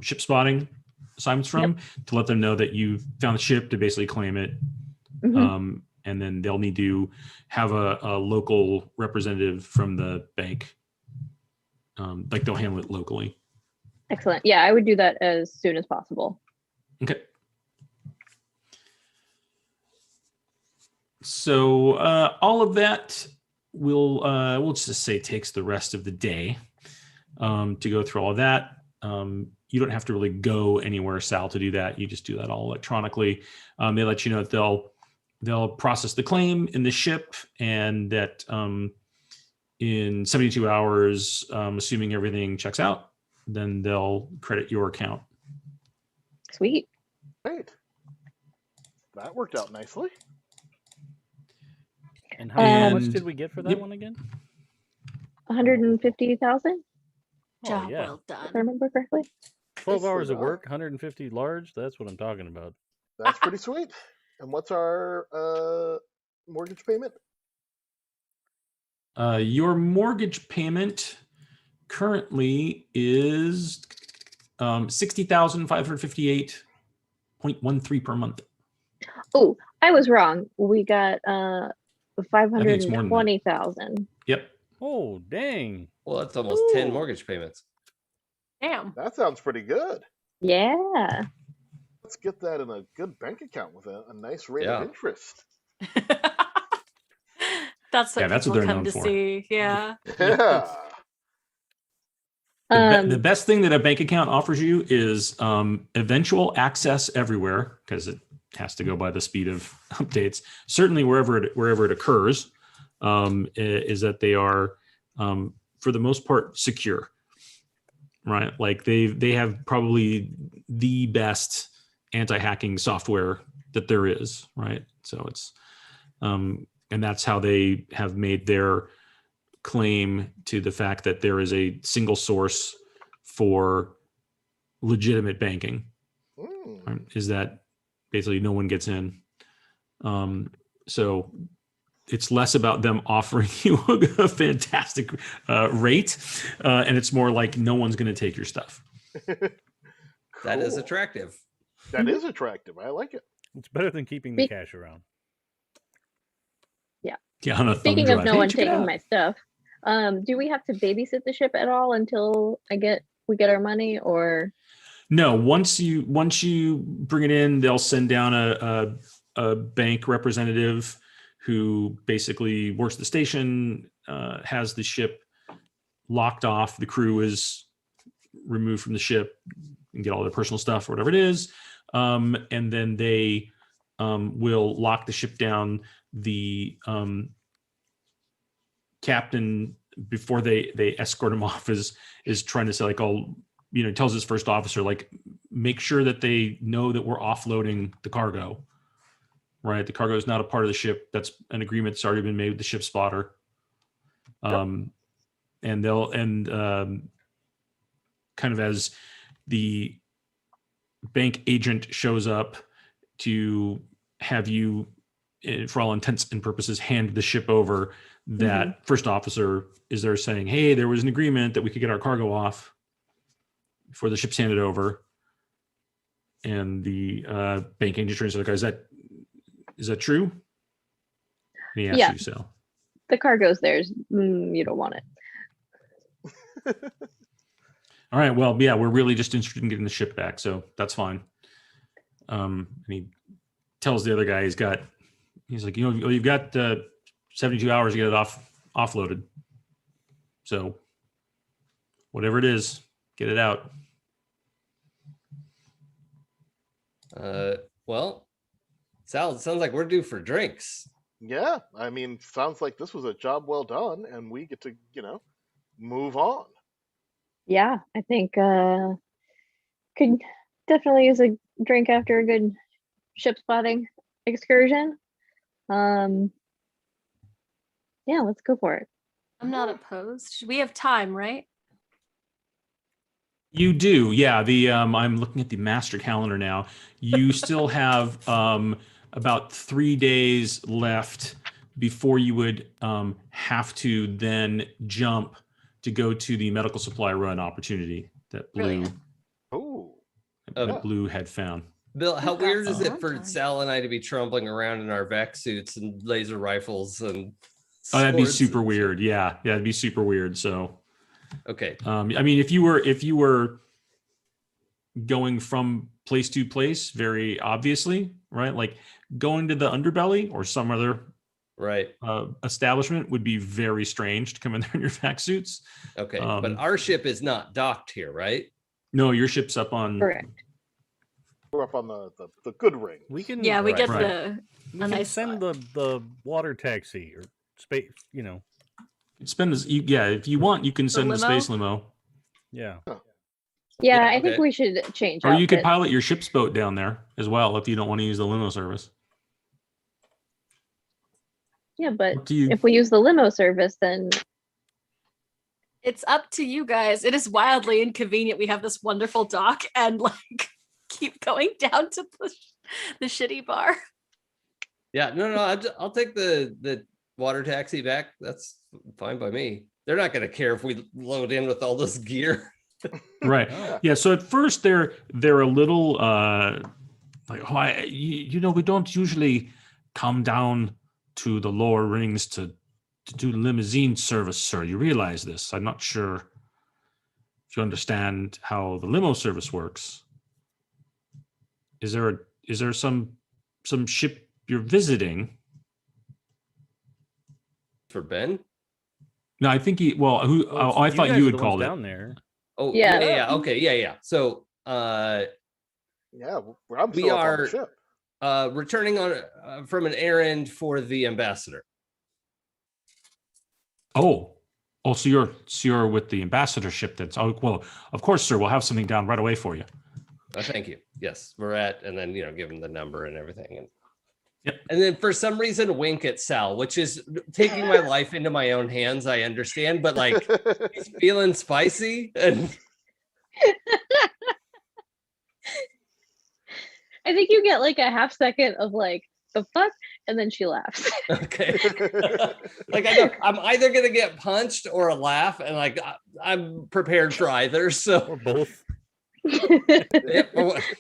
ship spotting assignments from, to let them know that you found the ship, to basically claim it. Mm-hmm. And then they'll need to have a local representative from the bank. Like they'll handle it locally. Excellent. Yeah, I would do that as soon as possible. Okay. So all of that we'll just say takes the rest of the day. to go through all of that. You don't have to really go anywhere, Sal, to do that. You just do that all electronically. They let you know that they'll process the claim in the ship, and that in 72 hours, assuming everything checks out, then they'll credit your account. Sweet. Great. That worked out nicely. And how much And- did we get for that yep. one again? 150,000, Job Oh, yeah. well if I done. remember correctly. 12 Nicely hours of done. work, 150 large. That's what I'm talking about. That's pretty sweet. And what's our mortgage payment? Your mortgage payment currently is 60,558.13 per month. Oh, I was wrong. We got it's more than that. 520,000. Yep. Oh, dang. Well, that's almost 10 Ooh. mortgage payments. Damn. That sounds pretty good. Yeah. Let's get that in a good bank account with a nice rate Yeah. of interest. That's what Yeah, that's what people they're come known to for. see. Yeah. Yeah. The best thing that a bank account offers you is eventual access everywhere, because it has to go by the speed of updates. Certainly wherever it occurs, is that they are for the most part secure, right? Like they have probably the best anti-hacking software that there is, right? So it's and that's how they have made their claim to the fact that there is a single source for legitimate banking, Mm. right? Is that basically no one gets in. So it's less about them offering you a fantastic rate, and it's more like no one's going to take your stuff. That is Cool. attractive. That is attractive. I like it. It's better than keeping the cash around. Yeah, on a thumb Speaking drive. of no Hey, one check it taking out. my stuff, do we have to babysit the ship at all until we get our money, or? No, once you bring it in, they'll send down a bank representative who basically works the station, has the ship locked off. The crew is removed from the ship and get all their personal stuff or whatever it is, and then they will lock the ship down. The captain, before they escort him off, is trying to say, like, oh, tells his first officer, like, make sure that they know that we're offloading the cargo, right? The cargo is not a part of the ship. That's an agreement that's already been made with the ship spotter. And they'll kind of as the bank agent shows up to have you, for all intents and purposes, hand the ship over, that first officer is there saying, hey, there was an agreement that we could get our cargo off before the ship's handed over. And the bank agent turns to the guy, is that true? And he asks Yeah. you, so. The cargo's theirs. You don't want it. All right, well, yeah, we're really just interested in getting the ship back, so that's fine. And he tells the other guy he's like, you've got 72 hours to get it offloaded. So whatever it is, get it out. Well, Sal, it sounds like we're due for drinks. Yeah. I mean, sounds like this was a job well done, and we get to, move on. Yeah, I think could definitely use a drink after a good ship spotting excursion. Yeah, let's go for it. I'm not opposed. We have time, right? You do, yeah. I'm looking at the master calendar now. You still have about 3 days left before you would have to then jump to go to the medical supply run opportunity that Brilliant. Blue had found. Bill, how We've got weird is some it for time. Sal and I to be trumpling around in our vac suits and laser rifles and Oh, that'd be swords super and shit? weird. Yeah, it'd be super weird. So, Okay. I mean, if you were going from place to place, very obviously, right? Like going to the underbelly or some other Right. establishment would be very strange to come in there in your vac suits. Okay. But our ship is not docked here, right? No, your ship's up on. Correct. We're up on the good ring. We can Yeah, we get Right. we a can nice send the water taxi or space. Spend this. Yeah, if you want, you can send the limo? space limo, Yeah. Yeah, Yeah, I think okay. we should change. or you could outfits. pilot your ship's boat down there as well if you don't want to use the limo service. Yeah, but Up to you. if we use the limo service, then It's up to you guys. It is wildly inconvenient. We have this wonderful dock and like keep going down to the shitty bar. Yeah. No. I'll take the water taxi back. That's fine by me. They're not going to care if we load in with all this gear. Right. Oh. Yeah. So at first they're a little like, oh, we don't usually come down to the lower rings to do limousine service, sir. You realize this? I'm not sure if you understand how the limo service works. Is there some ship you're visiting? For Ben? No, I think I thought guys you are had the called ones it. down there. Oh, Yeah. yeah. Okay. Yeah. So Yeah, I'm We still up on are- the ship. returning on from an errand for the ambassador. Oh, so you're with the ambassadorship. Well, of course, sir. We'll have something down right away for you. Thank you. Yes, we're at, and then give him the number and everything, and Yep. and then for some reason wink at Sal, which is taking my life into my own hands. I understand, but like he's feeling spicy, and I think you get like a half second of like the fuck, and then she laughs. okay, like I know I'm either gonna get punched or a laugh, and like I'm prepared for either. So Or both. yeah,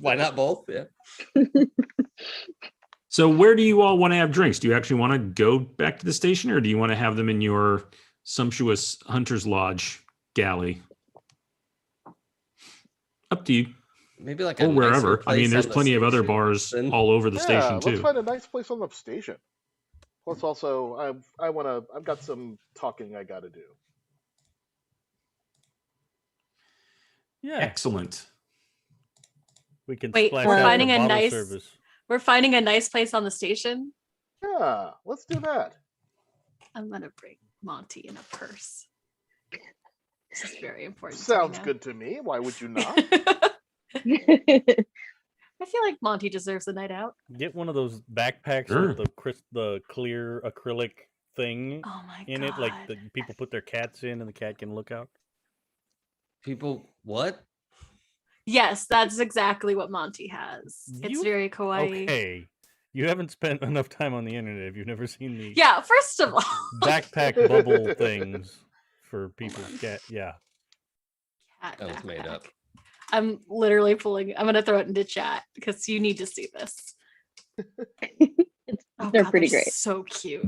why not both? Yeah. So where do you all want to have drinks? Do you actually want to go back to the station, or do you want to have them in your sumptuous Hunter's Lodge galley? Up to you. Maybe like Or a nicer wherever. I mean, place there's on the plenty of other station bars than- all over the Yeah, station let's too. find a nice place on the station. Plus, also, I've got some talking I got to do. Yeah. Excellent. We can Wait, splash we're out finding the a bottle nice- service. We're finding a nice place on the station. Yeah, let's do that. I'm gonna bring Monty in a purse. This is very important. Sounds to me good to me. Why would you not? now. I feel like Monty deserves a night out. Get one of those backpacks Sure. with the clear acrylic thing Oh my in god. it, like the people put their cats in, and the cat can look out. People, what? Yes, that's exactly what Monty has. It's You- very kawaii. Okay, you haven't spent enough time on the internet if you've never seen the Yeah, first of all. backpack bubble things for people's cat. Yeah, Cat That was made up. backpack. I'm literally pulling. I'm gonna throw it into chat because you need to see this. Oh, They're God, pretty great. So cute.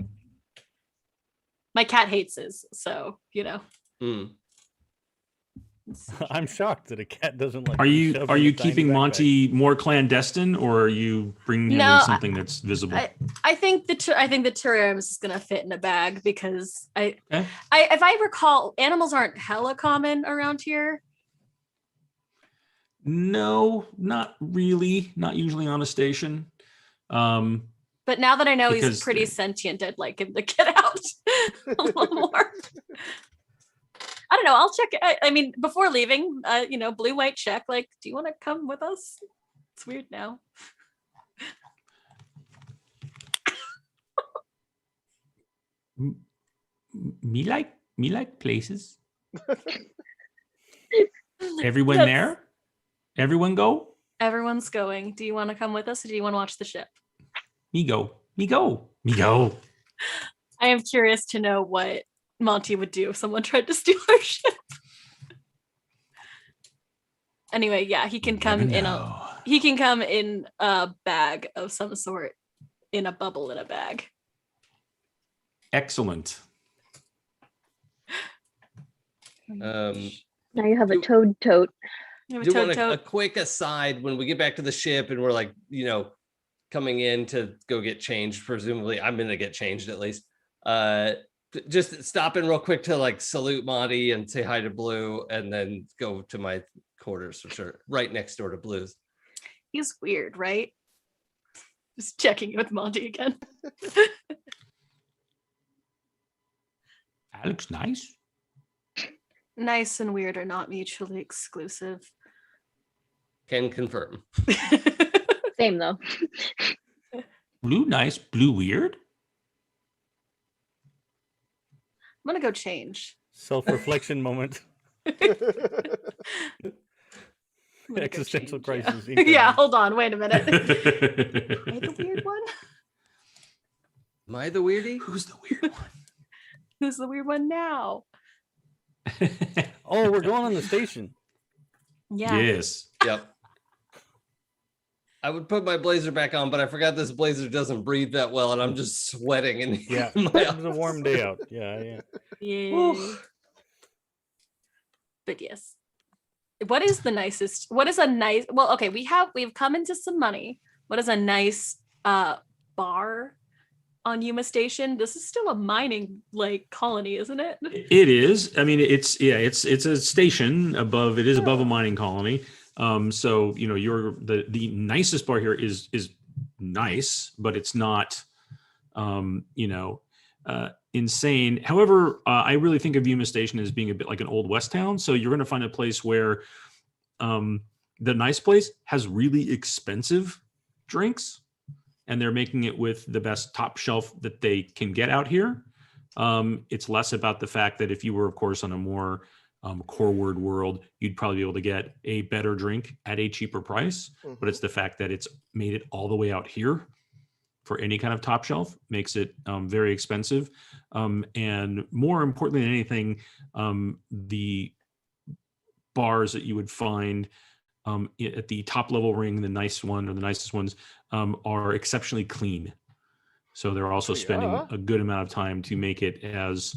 My cat hates his, so Mm. it's- I'm shocked that a cat doesn't like. Are to you shove are in you a tiny keeping backpack. Monty more clandestine, or are you bringing him No, in something that's visible? I think the terrarium is gonna fit in a bag because Okay. if I recall, animals aren't hella common around here. No, not really. Not usually on a station. But now that I know he's Because pretty they- sentient, I'd like him to get out a little more. I don't know. I'll check. I mean, before leaving, blue white check. Like, do you want to come with us? It's weird now. Me like places. Everyone Yes. there? Everyone go? Everyone's going. Do you want to come with us, or do you want to watch the ship? Me go. Me go. Me go. I am curious to know what Monty would do if someone tried to steal our ship. Anyway, yeah, he can come in he can come in a bag of some sort, in a bubble in a bag. Excellent. Now you have a Do- toad tote. You have a Do toad want a tote. quick aside when we get back to the ship and we're like, coming in to go get changed. Presumably, I'm gonna get changed at least. Just stop in real quick to like salute Monty and say hi to Blue, and then go to my quarters, which are right next door to Blue's. He's weird, right? Just checking with Monty again. That looks nice. Nice and weird are not mutually exclusive. Can confirm. Same though. Blue nice, blue weird. I'm gonna go change. Self-reflection moment. I'm gonna go Existential change, crisis. Yeah. Yeah, hold on, wait a minute. Am I the weird one? Am I the weirdy? Who's the weird one? Who's the weird one now? Oh, we're going on the station. Yeah. Yes. Yep. I would put my blazer back on, but I forgot this blazer doesn't breathe that well, and I'm just sweating. And Yeah, my it was a warm day out. Yeah. Yeah. But yes. What is the nicest? What is a nice? Well, okay, we've come into some money. What is a nice bar on Yuma Station? This is still a mining like colony, isn't it? It is. I mean, it's a station above. It is above a mining colony. So you're the nicest bar here is nice, but it's not insane. However, I really think of Yuma Station as being a bit like an old West town. So you're going to find a place where the nice place has really expensive drinks, and they're making it with the best top shelf that they can get out here. It's less about the fact that if you were, of course, on a more core word world, you'd probably be able to get a better drink at a cheaper price. But it's the fact that it's made it all the way out here for any kind of top shelf makes it very expensive. And more importantly than anything, the bars that you would find at the top level ring, the nice one or the nicest ones, are exceptionally clean. So they're also spending a good amount of time to make it as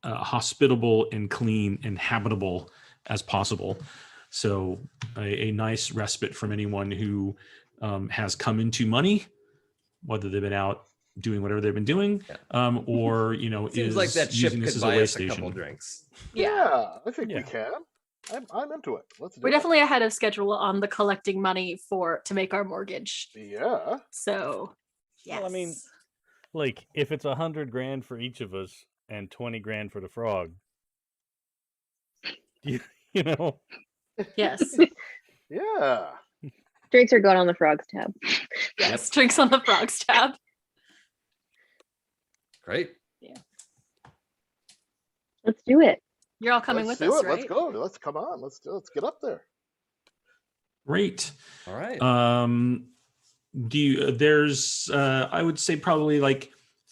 hospitable and clean and habitable as possible. So a nice respite from anyone who has come into money, whether they've been out doing whatever they've been doing, or Seems is like that ship using could this as a buy way us a station. couple drinks. Yeah, I think Yeah. we can. I'm into it. Let's do We're it. definitely ahead of schedule on the collecting money to make our mortgage. Yeah. So, yes. Well, I mean, like if it's $100,000 for each of us and 20 grand for the frog, you know. yes, Yeah. Drinks are going on the frogs tab. yes. Drinks on the frogs tab. Great. Let's do it. You're all coming Let's with do us, it. right? Let's go. Let's come on. Let's get up there. Great. All right. There's I would say probably like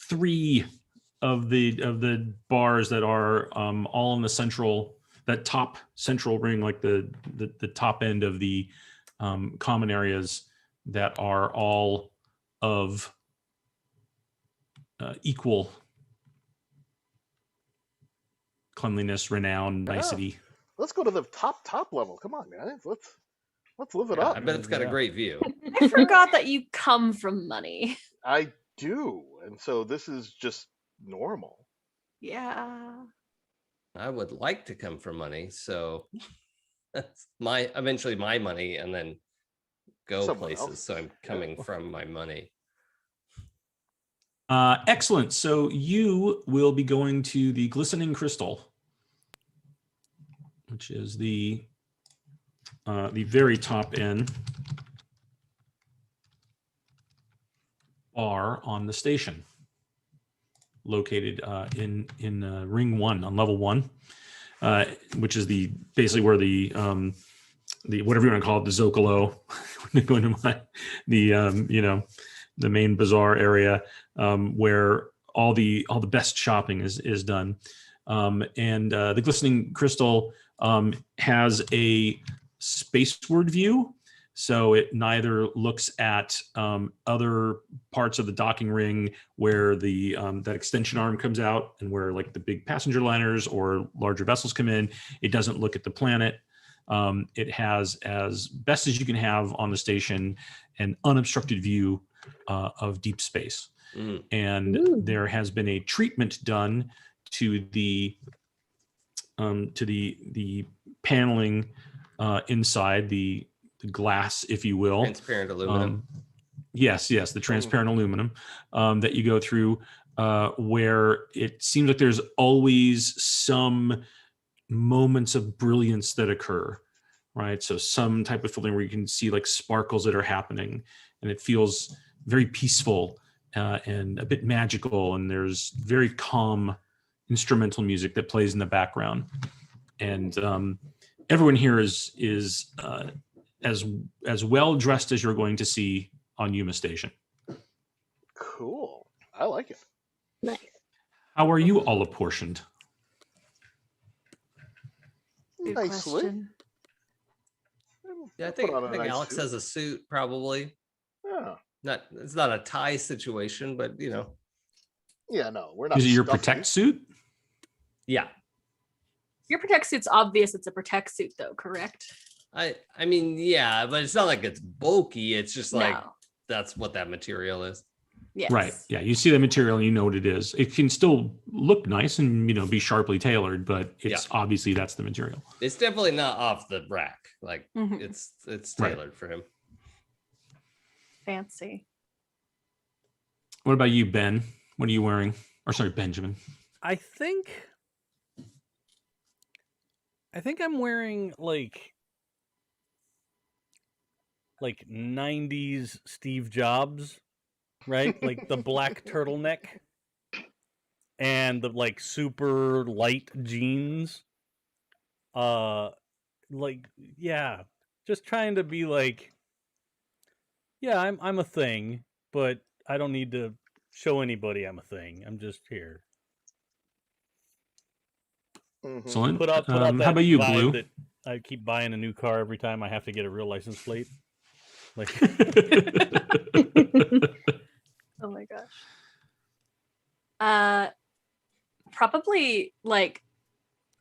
3 of the bars that are all in that top central ring, like the top end of the common areas, that are all of equal cleanliness, renown, nicety. Let's go to the top level. Come on, guys. Let's live it I up. bet it's got a great view. I forgot that you come from money. I do, and so this is just normal. Yeah. I would like to come from money, so that's eventually my money, and then go Someone places. else. So I'm coming from my money. Excellent. So you will be going to the Glistening Crystal, which is the very top end bar on the station, located in ring 1 on level 1, which is basically where the whatever you want to call it, the Zocalo, going to the main bazaar area, where all the best shopping is done. And the Glistening Crystal has a spaceward view, so it neither looks at other parts of the docking ring where that extension arm comes out and where like the big passenger liners or larger vessels come in. It doesn't look at the planet. It has, as best as you can have on the station, an unobstructed view of deep space. And there has been a treatment done to the paneling inside the glass, if you will. Transparent aluminum. Yes, the transparent aluminum that you go through, where it seems like there's always some moments of brilliance that occur, right? So some type of filtering where you can see like sparkles that are happening, and it feels very peaceful and a bit magical, and there's very calm instrumental music that plays in the background. And everyone here is as well dressed as you're going to see on Yuma Station. Cool. I like it. Nice. How are you all apportioned? Good Nicely. question. Yeah, I Put think, on a I think nice Alex suit. has a suit, probably. Yeah. It's not a tie situation, but you know. Yeah, no, we're not. Is it your stuffy. protect suit? Yeah. Your protect suit's obvious. It's a protect suit, though, correct? I mean, yeah, but it's not like it's bulky. It's just like No. that's what that material is. Yes. Right. Yeah. You see the material and you know what it is. It can still look nice and, be sharply tailored, but it's obviously that's the material. It's definitely not off the rack. Like Mhm. it's Right. tailored for him. Fancy. What about you, Ben? What are you wearing? Or sorry, Benjamin. I think I'm wearing like 90s Steve Jobs, right? Like the black turtleneck and the like super light jeans. Just trying to be like, yeah, I'm a thing, but I don't need to show anybody I'm a thing. I'm just here. Mhm. Excellent. Put out that how about you, vibe Blue? that I keep buying a new car every time I have to get a real license plate. Like, Oh my gosh. Probably like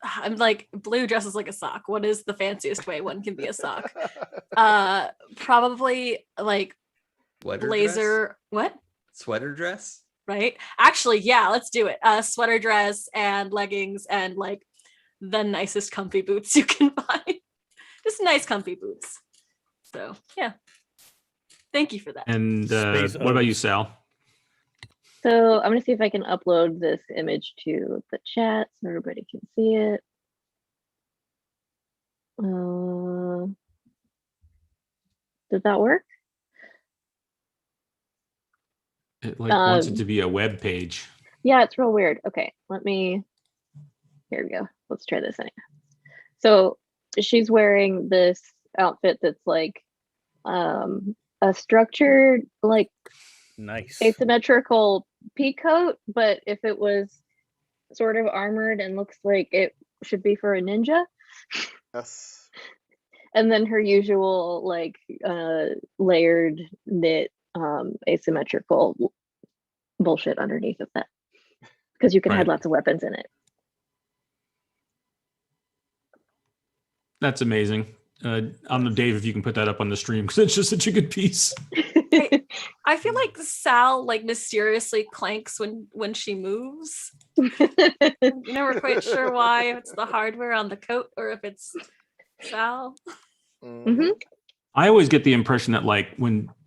I'm like blue dresses like a sock. What is the fanciest way one can be a sock? Probably like Sweater blazer. dress? What? Sweater dress? Right? Actually, yeah, let's do it. Sweater dress and leggings and like the nicest comfy boots you can find. Just nice comfy boots. So yeah. Thank you for that. And Space what about you, O's. Sal? So I'm gonna see if I can upload this image to the chat so everybody can see it. Did that work? It wants it to be a web page. Yeah, it's real weird. Okay, here we go. Let's try this anyway. So she's wearing this outfit that's like a structured, like nice. asymmetrical pea coat, but if it was sort of armored and looks like it should be for a ninja. Yes. And then her usual like layered knit asymmetrical bullshit underneath of that, because you can hide Right. lots of weapons in it. That's amazing. I don't know, Dave, if you can put that up on the stream because it's just such a good piece. I feel like Sal like mysteriously clanks when she moves. You're never quite sure why, if it's the hardware on the coat or if it's Sal. Mhm. I always get the impression that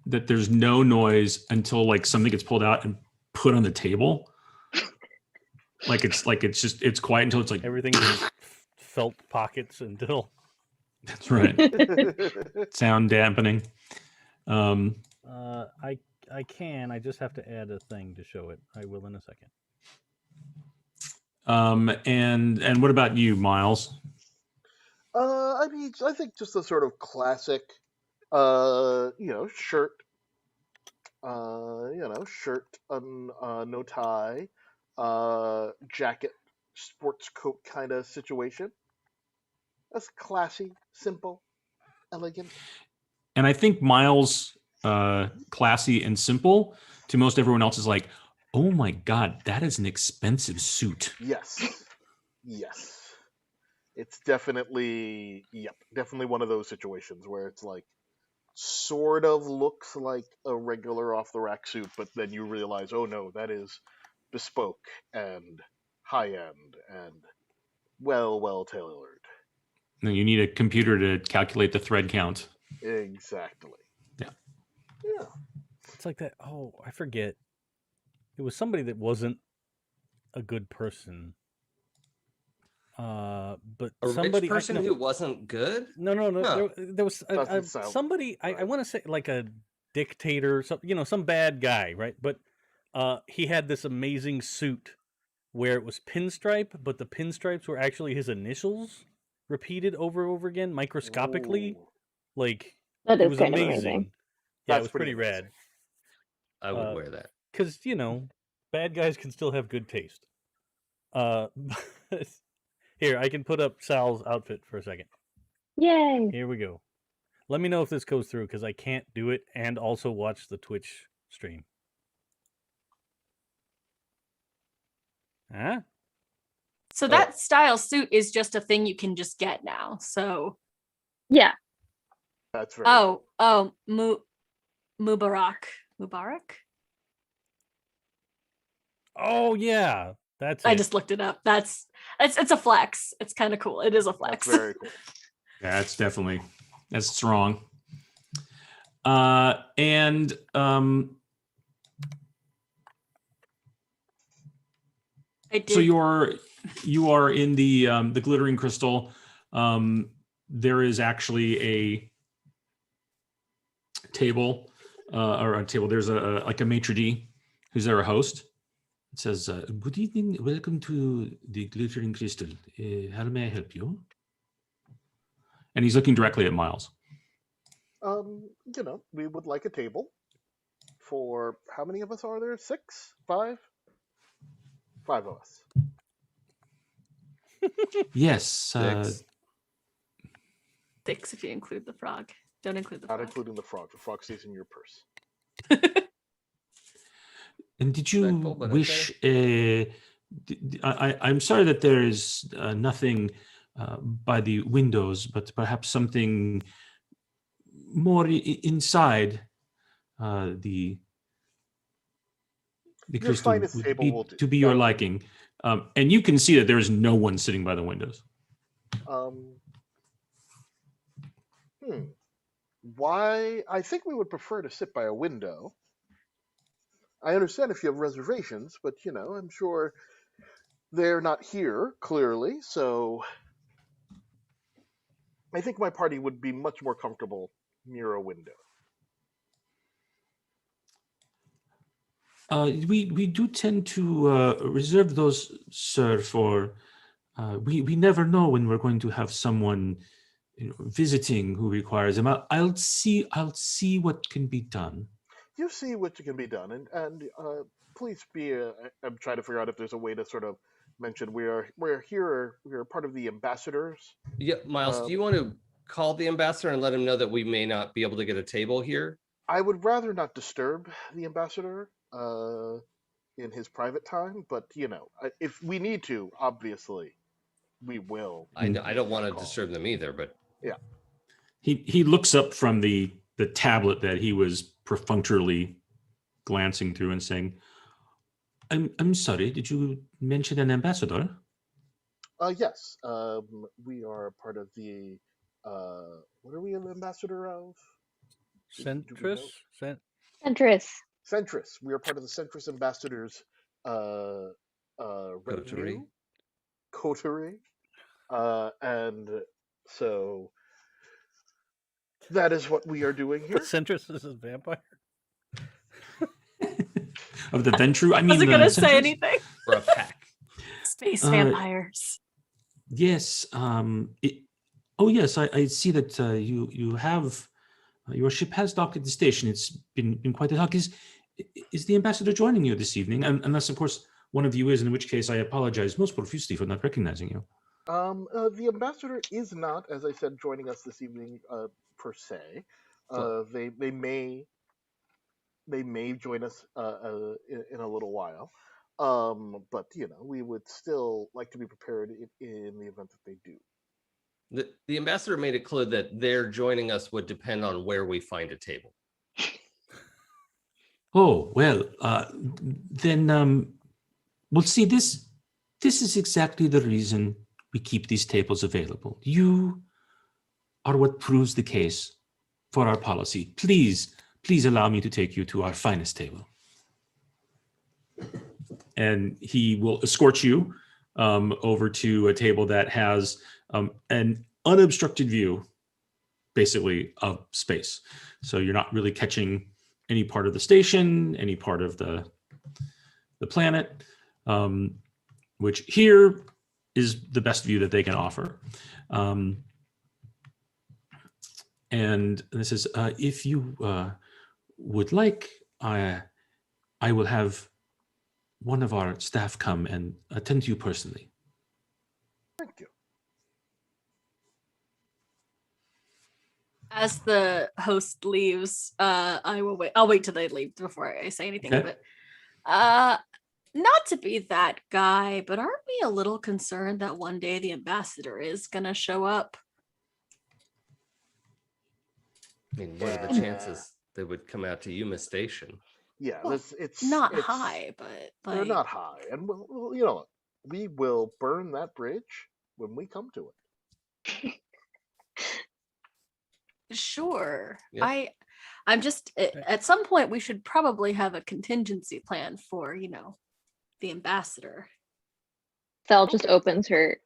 that there's no noise until like something gets pulled out and put on the table. It's quiet until it's like Everything's in felt pockets until. That's right. Sound dampening. I can. I just have to add a thing to show it. I will in a second. And what about you, Miles? I mean, I think just a sort of classic, shirt, shirt, no tie, jacket, sports coat kind of situation. That's classy, simple, elegant. And I think Miles, classy and simple to most everyone else is like, oh my God, that is an expensive suit. Yes. Yes. It's definitely one of those situations where it's like sort of looks like a regular off the rack suit, but then you realize, oh no, that is bespoke and high end and well tailored. No, you need a computer to calculate the thread count. Exactly. Yeah. Yeah. It's like that. Oh, I forget. It was somebody that wasn't a good person. But A somebody rich person who wasn't good? No. No. There was Doesn't sound somebody. I right. want to say like a dictator, some bad guy, right? But he had this amazing suit where it was pinstripe, but the pinstripes were actually his initials repeated over and over again, microscopically. Ooh, Like That it is was kind of amazing. amazing. Yeah, it That's was pretty pretty amazing. rad. I would wear that. Because bad guys can still have good taste. Here, I can put up Sal's outfit for a second. Yay! Here we go. Let me know if this goes through because I can't do it and also watch the Twitch stream. Huh? So that style suit is just a thing you can just get now. So Yeah. That's very Mubarak. Oh yeah, that's I it. just looked it up. It's a flex. It's kind of cool. It is a flex. That's very cool. That's strong. And I did. so you are in the glittering crystal. There is actually a table or a table. There's like a maitre d' who's there, a host. It says, "Good evening, welcome to the glittering crystal. How may I help you?" And he's looking directly at Miles. We would like a table for how many of us are there? 6? 5? 5 of us. Yes. 6. 6 if you include the frog. Don't include the Not frog. including the frog. The frog stays in your purse. And did you wish? I'm sorry that there is nothing by the windows, but perhaps something more inside the Your crystal finest would table be will do. to be your liking. And you can see that there is no one sitting by the windows. Why? I think we would prefer to sit by a window. I understand if you have reservations, but I'm sure they're not here clearly, so I think my party would be much more comfortable near a window. We do tend to reserve those, sir, for we never know when we're going to have someone visiting who requires them. I'll see what can be done. You see what can be done, and please be. I'm trying to figure out if there's a way to sort of mention we're here. We're part of the ambassadors. Yeah, Miles, do you want to call the ambassador and let him know that we may not be able to get a table here? I would rather not disturb the ambassador in his private time, but if we need to, obviously, we will. I don't want to disturb them either, but yeah. He looks up from the tablet that he was perfunctorily glancing through and saying, I'm sorry, did you mention an ambassador? Yes. We are part of the what are we an ambassador of? Centris? Centris. Centris. We are part of the Centris ambassadors coterie. And so that is what we are doing here. Centris is a vampire? Of the Ventru? I mean, wasn't going to say anything. We're a pack. Space vampires. Yes. Yes, I see that you have your ship has docked at the station. It's been quite a talk. Is the ambassador joining you this evening? Unless, of course, one of you is, in which case I apologize most profusely for not recognizing you. The ambassador is not, as I said, joining us this evening per se. They may join us in a little while. But we would still like to be prepared in the event that they do. The ambassador made it clear that their joining us would depend on where we find a table. Oh, well, then, well, see, this is exactly the reason we keep these tables available. You are what proves the case for our policy. Please allow me to take you to our finest table. And he will escort you over to a table that has an unobstructed view, basically, of space. So you're not really catching any part of the station, any part of the planet, which here is the best view that they can offer. And this is, if you would like, I will have one of our staff come and attend to you personally. Thank you. As the host leaves, I will wait. I'll wait till they leave before I say anything. Okay. But not to be that guy, but aren't we a little concerned that one day the ambassador is gonna show up? I mean, what are the chances they would come out to Yuma Station? Yeah, Well, it's Not it's- high, but They're like not high, and we will burn that bridge when we come to it. sure. Yeah. I'm just at some point we should probably have a contingency plan for, the ambassador. Sal just opens her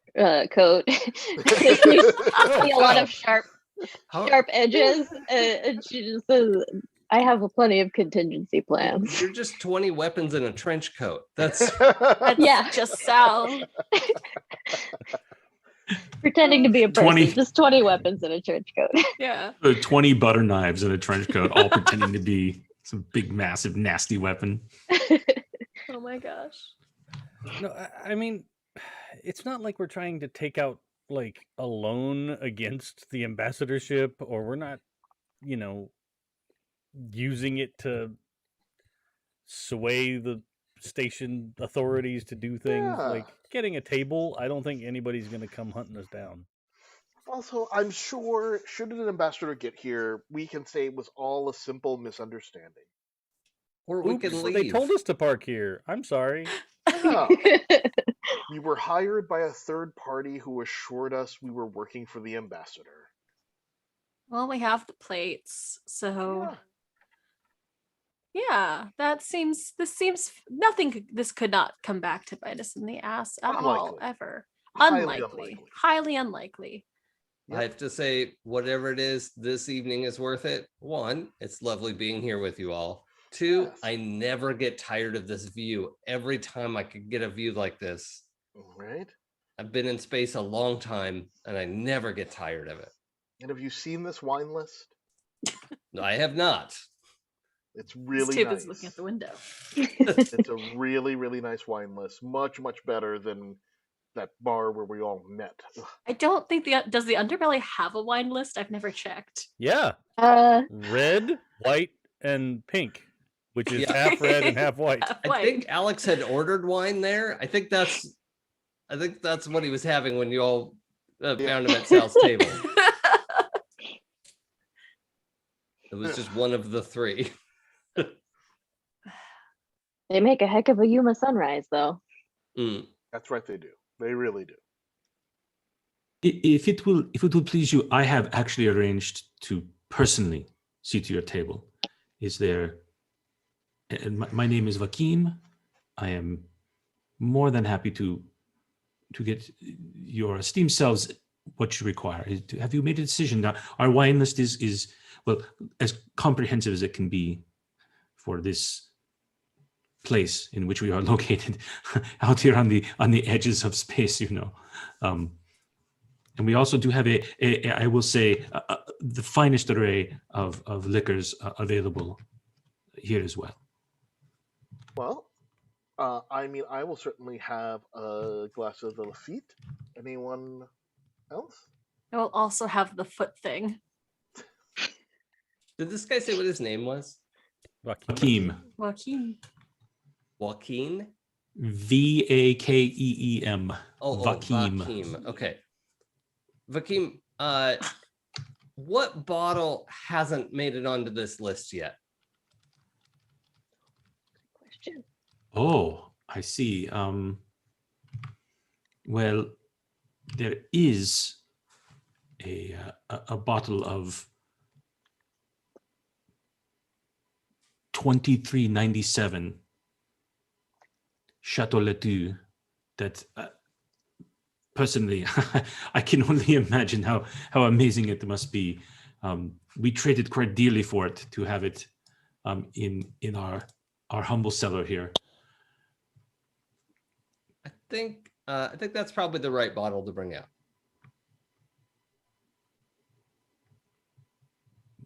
coat. You see a lot of sharp edges, and she just says, "I have plenty of contingency plans." You're just 20 weapons in a trench coat. That's That's Yeah. just Sal. Pretending to be a person, 20 just 20 weapons in a trench coat. Yeah. 20 butter knives in a trench coat, all pretending to be some big, massive, nasty weapon. Oh my gosh. No, I mean, it's not like we're trying to take out like a loan against the ambassadorship, or we're not, using it to sway the station authorities to do things. Yeah. Like getting a table, I don't think anybody's going to come hunting us down. Also, I'm sure, should an ambassador get here, we can say it was all a simple misunderstanding. or we Oops, can leave. they told us to park here. I'm sorry. Yeah. We were hired by a third party who assured us we were working for the ambassador. Well, we have the plates, so Yeah. yeah, this could not come back to bite us in the ass at all, Unlikely. ever. Highly Unlikely. unlikely. Highly unlikely. I have to say, whatever it is, this evening is worth it. One, it's lovely being here with you all. Two, Yes. I never get tired of this view. Every time I could get a view like this, Right? I've been in space a long time and I never get tired of it. And have you seen this wine list? No, I have not. It's He's really too nice. busy looking at the window. It's a really, really nice wine list. Much, much better than that bar where we all met. Ugh. I don't think does the underbelly have a wine list? I've never checked. Yeah, Uh, red, white, and pink, which is Yeah. half red and half white. I think Alex had ordered wine there. I think that's what he was having when you all found him at Sal's table. It was just one of the three. they make a heck of a Yuma sunrise, though. Mm. That's right, they do. They really do. If it will please you, I have actually arranged to personally see to your table. Is there? And my name is Vakim. I am more than happy to get your esteemed selves what you require. Have you made a decision? Now, our wine list is well as comprehensive as it can be for this place in which we are located out here on the edges of space, and we also do have I will say the finest array of liquors available here as well. Well, I mean, I will certainly have a glass of the Lafitte. Anyone else? I will also have the foot thing. Did this guy say what his name was? Vakeem. Joaquin. Joaquin? Vakeem. Oh, Vakeem. Vakeem. Okay. Vakeem, what bottle hasn't made it onto this list yet? Question. Oh, I see. Well, there is a bottle of 2397 Chateau Latu that personally I can only imagine how amazing it must be. We traded quite dearly for it to have it in our humble cellar here. I think that's probably the right bottle to bring out.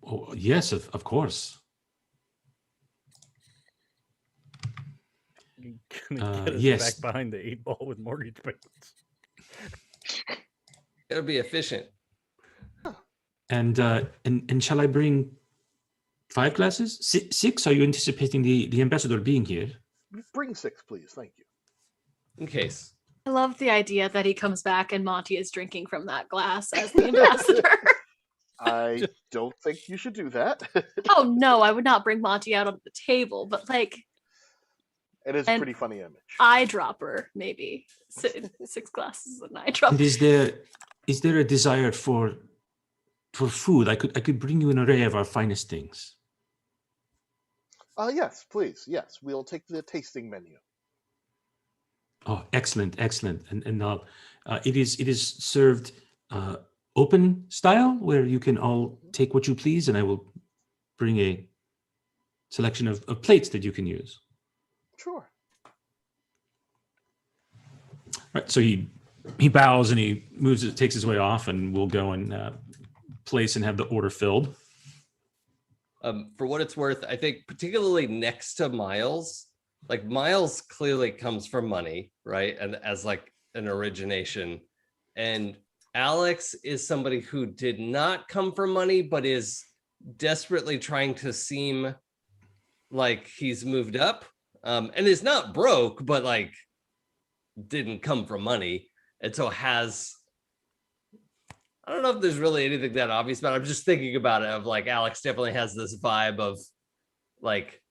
Oh, yes, of course. Gonna get us yes. back behind the 8-ball with mortgage payments. It'll be efficient. And shall I bring 5 glasses? 6? Are you anticipating the ambassador being here? Bring 6, please. Thank you. In case. I love the idea that he comes back and Monty is drinking from that glass as the ambassador. I don't think you should do that. Oh no, I would not bring Monty out on the table, but like It is a pretty funny image. eyedropper, maybe. 6 glasses of an eyedropper. And is there a desire for food? I could bring you an array of our finest things. Yes, please. Yes, we'll take the tasting menu. Oh, excellent. And it is served open style, where you can all take what you please, and I will bring a selection of plates that you can use. Sure. Right. So he bows and he moves it, takes his way off, and we'll go and place and have the order filled. For what it's worth, I think particularly next to Miles, like Miles clearly comes from money, right? And as like an origination. And Alex is somebody who did not come from money, but is desperately trying to seem like he's moved up. And is not broke, but like didn't come from money. And so has, I don't know if there's really anything that obvious, but I'm just thinking about it of like Alex definitely has this vibe of like,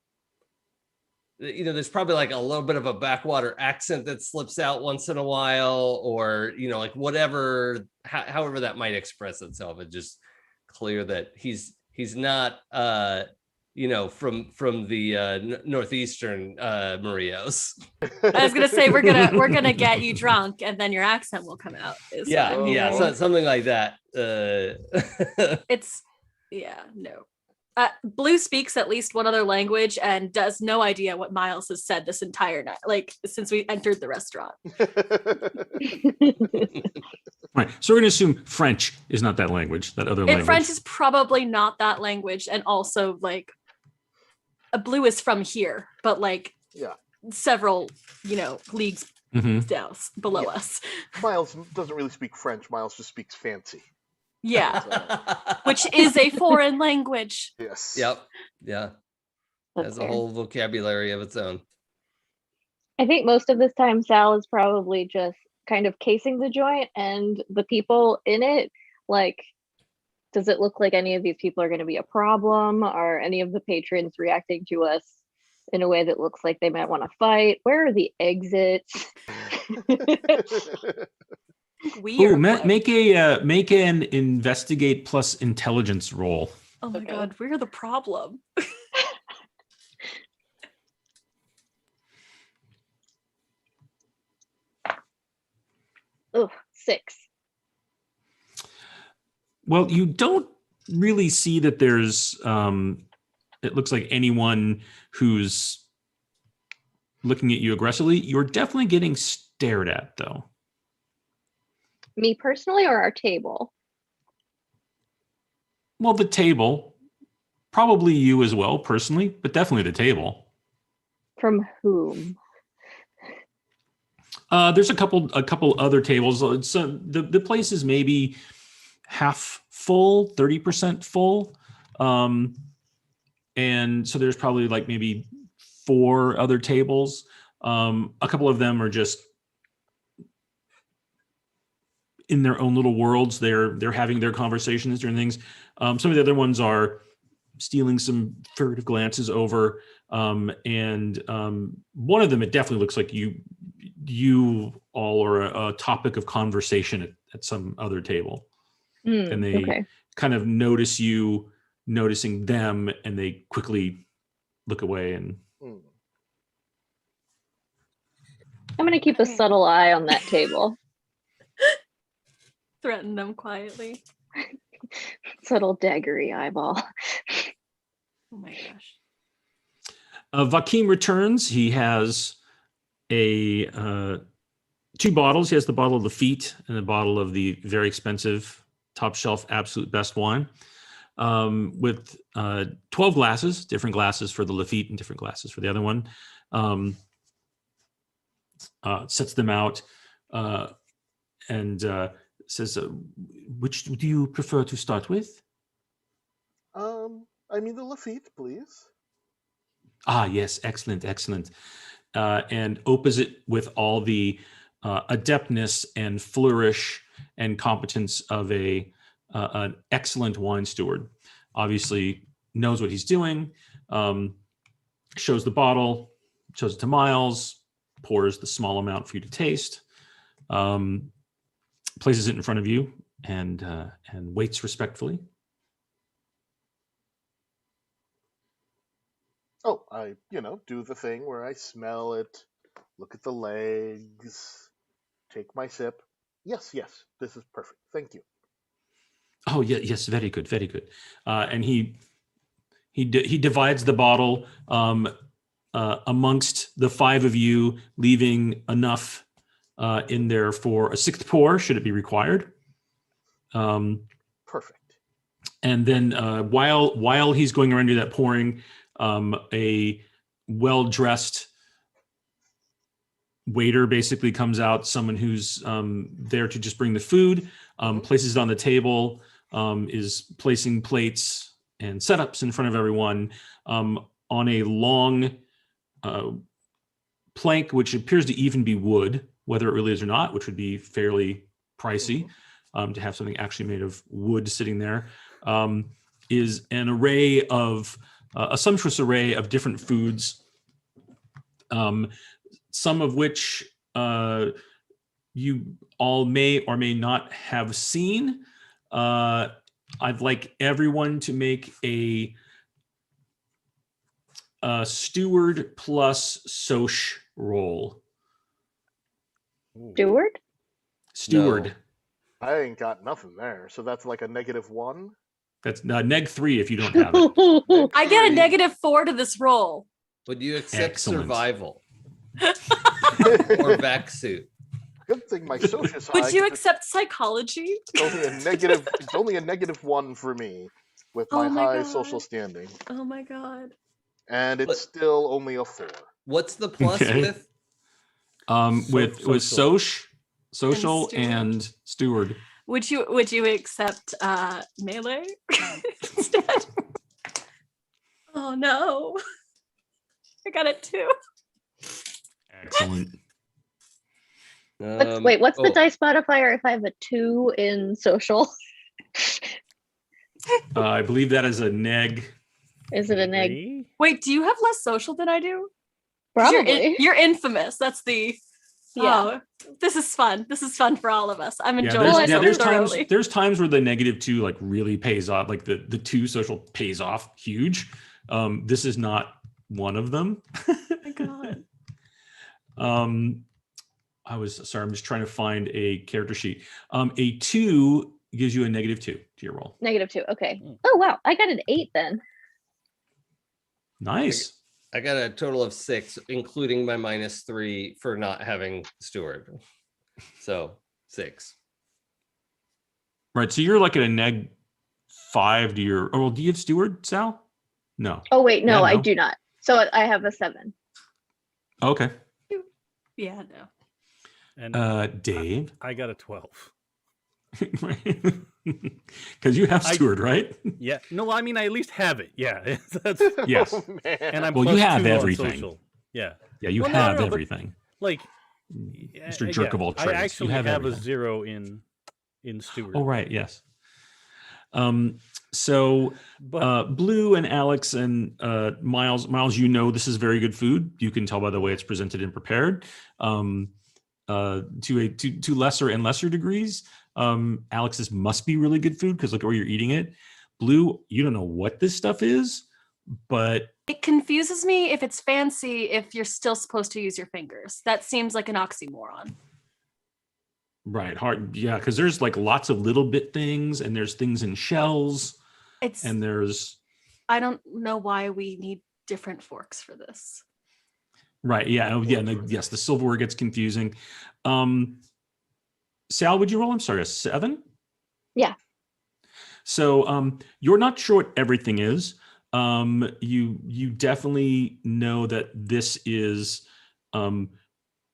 you know, there's probably like a little bit of a backwater accent that slips out once in a while, or, you know, like whatever, however that might express itself. It's just clear that he's not, you know, from the northeastern Marios. I was gonna say we're gonna get you drunk and then your accent will come out. So, something like that. It's no. Blue speaks at least one other language and does no idea what Miles has said this entire night, like since we entered the restaurant. Right. So we're going to assume French is not that language, that other language. French is probably not that language, and also like Blue is from here, but like several, you know, leagues down below us. Miles doesn't really speak French. Miles just speaks fancy. Yeah, which is a foreign language. Yes. Yep. Yeah. Has a whole vocabulary of its own. I think most of this time Sal is probably just kind of casing the joint, and the people in it, like, does it look like any of these people are going to be a problem? Are any of the patrons reacting to us in a way that looks like they might want to fight? Where are the exits? Weird. Make an investigate plus intelligence roll. Oh my god, we're the problem. Oh, 6. Well, you don't really see that there's it looks like anyone who's looking at you aggressively. You're definitely getting stared at, though. Me personally, or our table? Well, the table, probably you as well, personally, but definitely the table. From whom? There's a couple other tables. So the place is maybe half full, 30% full, and so there's probably like maybe 4 other tables. A couple of them are just in their own little worlds. They're having their conversations during things. Some of the other ones are stealing some furtive glances over, and one of them, it definitely looks like you all are a topic of conversation at some other table, and they kind of notice you noticing them, and they quickly look away. And I'm gonna keep a subtle eye on that table. Threaten them quietly. Subtle daggery eyeball. Oh my gosh. Vakeem returns. He has two bottles. He has the bottle of Lafitte and the bottle of the very expensive top shelf absolute best wine, with 12 glasses, different glasses for the Lafitte and different glasses for the other one. Sets them out and says, which do you prefer to start with? I mean the Lafitte, please. Ah, yes, excellent. And opens it with all the adeptness and flourish and competence of an excellent wine steward. Obviously knows what he's doing, shows the bottle, shows it to Miles, pours the small amount for you to taste, places it in front of you, and waits respectfully. Oh, I, do the thing where I smell it, look at the legs, take my sip. Yes, this is perfect. Thank you. Oh, yeah, yes, very good. And he divides the bottle amongst the five of you, leaving enough in there for a sixth pour, should it be required. Perfect. And then while he's going around to do that pouring, a well-dressed waiter basically comes out, someone who's there to just bring the food, places it on the table, is placing plates and setups in front of everyone on a long plank, which appears to even be wood, whether it really is or not, which would be fairly pricey to have something actually made of wood sitting there, is an array of a sumptuous array of different foods, some of which you all may or may not have seen. I'd like everyone to make a steward plus soch roll. Steward? Steward. No. I ain't got nothing there, so that's like a -1. That's neg 3 if you don't have it. I get a -4 to this roll. Would you accept Excellent. survival or vac suit? Good thing my social is high. Would you 'cause accept psychology? It's only a negative. It's only a -1 for me with my Oh my high God. social standing, Oh my god. and it's But- still only a 4. What's the plus Okay. with? With Social. social steward. and steward. Would you accept melee instead? Oh no. I got it too. Excellent. What's the dice modifier if I have a 2 in social? I believe that is a neg. Is it a neg? 3? Wait, do you have less social than I do? 'Cause Probably. You're infamous. That's the Yeah. Oh, this is fun. This is fun for all of us. I'm enjoying there's- myself there's thoroughly. there's times where the -2 like really pays off, like the 2 social pays off huge. This is not one of them. Oh my god. I'm just trying to find a character sheet. A 2 gives you a -2 to your roll. -2. Okay. Oh wow, I got an 8 then. Nice. I got a total of 6, including my -3 for not having steward. So 6. Right. So you're like at a -5 to your. Oh, well, do you have steward, Sal? No. Oh wait, no, Yeah, I no. do not. So I have a 7. Okay. Yeah, no. And Dave. I got a 12. Because you have steward, right? Yeah. No, I mean I at least have it. Yeah. That's, Yes. Oh, man. and I'm Well, you plus have 2 on everything. social. Yeah. Yeah, you Well, no, have no, but- everything. Like Mr. Jerk of all I trades. You actually have have everything. a 0 in in Stewart. Oh, right. Yes. So But Blue and Alex and Miles, this is very good food. You can tell by the way it's presented and prepared. To lesser and lesser degrees, Alex's must be really good food because look at where you're eating it. Blue, you don't know what this stuff is, but it confuses me if it's fancy if you're still supposed to use your fingers. That seems like an oxymoron. Right, hard, yeah, because there's like lots of little bit things, and there's things in shells, and there's. I don't know why we need different forks for this. Right, yeah, yes, the silverware gets confusing. Sal, would you roll? I'm sorry, a 7? Yeah. So you're not sure what everything is. You definitely know that this is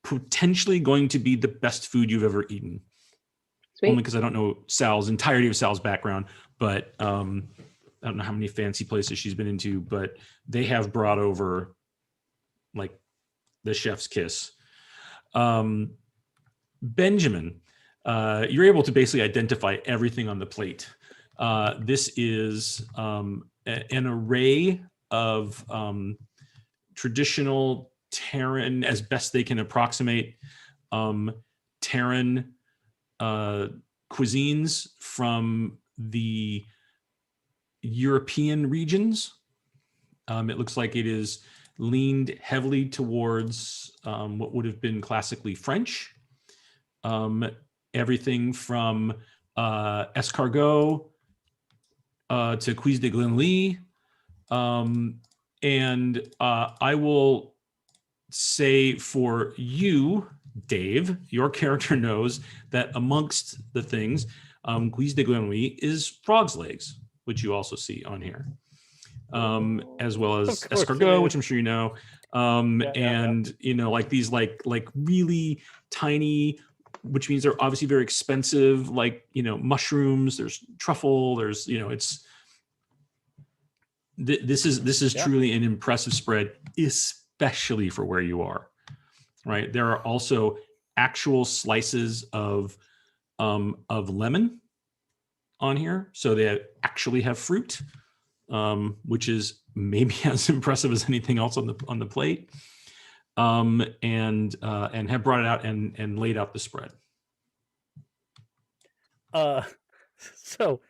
potentially going to be the best food you've ever eaten. Sweet. Only because I don't know entirety of Sal's background, but I don't know how many fancy places she's been into, but they have brought over like the chef's kiss. Benjamin, you're able to basically identify everything on the plate. This is an array of traditional Terran, as best they can approximate, Terran cuisines from the European regions. It looks like it is leaned heavily towards what would have been classically French. Everything from escargot to cuisse de Glenlee. And I will say for you, Dave, your character knows that amongst the things, cuisse de Glenlee is frog's legs, which you also see on here, as well as escargot, which I'm sure you know, and you know, like these like really tiny, which means they're obviously very expensive, like, you know, mushrooms. There's truffle. There's, you know, it's. This is truly an impressive spread, especially for where you are, right? There are also actual slices of lemon on here, so they actually have fruit, which is maybe as impressive as anything else on the plate, and have brought it out and laid out the spread. So,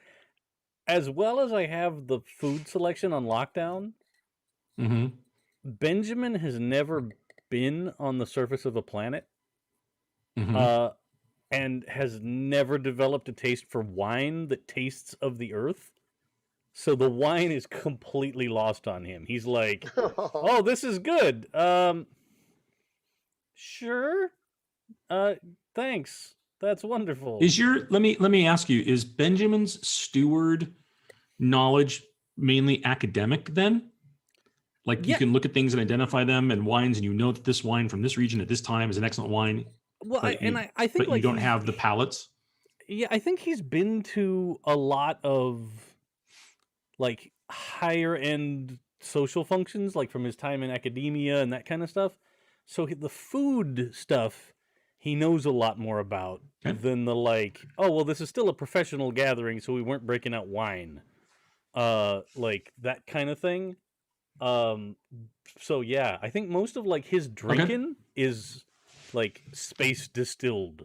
as well as I have the food selection on lockdown, Benjamin has never been on the surface of a planet, and has never developed a taste for wine that tastes of the earth. So the wine is completely lost on him. He's like, "Oh, this is good. Sure. Thanks. That's wonderful." Let me ask you, is Benjamin's steward knowledge mainly academic then? Like you can look at things and identify them and wines, and you know that this wine from this region at this time is an excellent wine. Well, I think but you don't have the palates. Yeah, I think he's been to a lot of like higher end social functions, like from his time in academia and that kind of stuff. So the food stuff he knows a lot more about than the like, oh, well, this is still a professional gathering, so we weren't breaking out wine. Like that kind of thing. So yeah, I think most of like his drinking is like space distilled,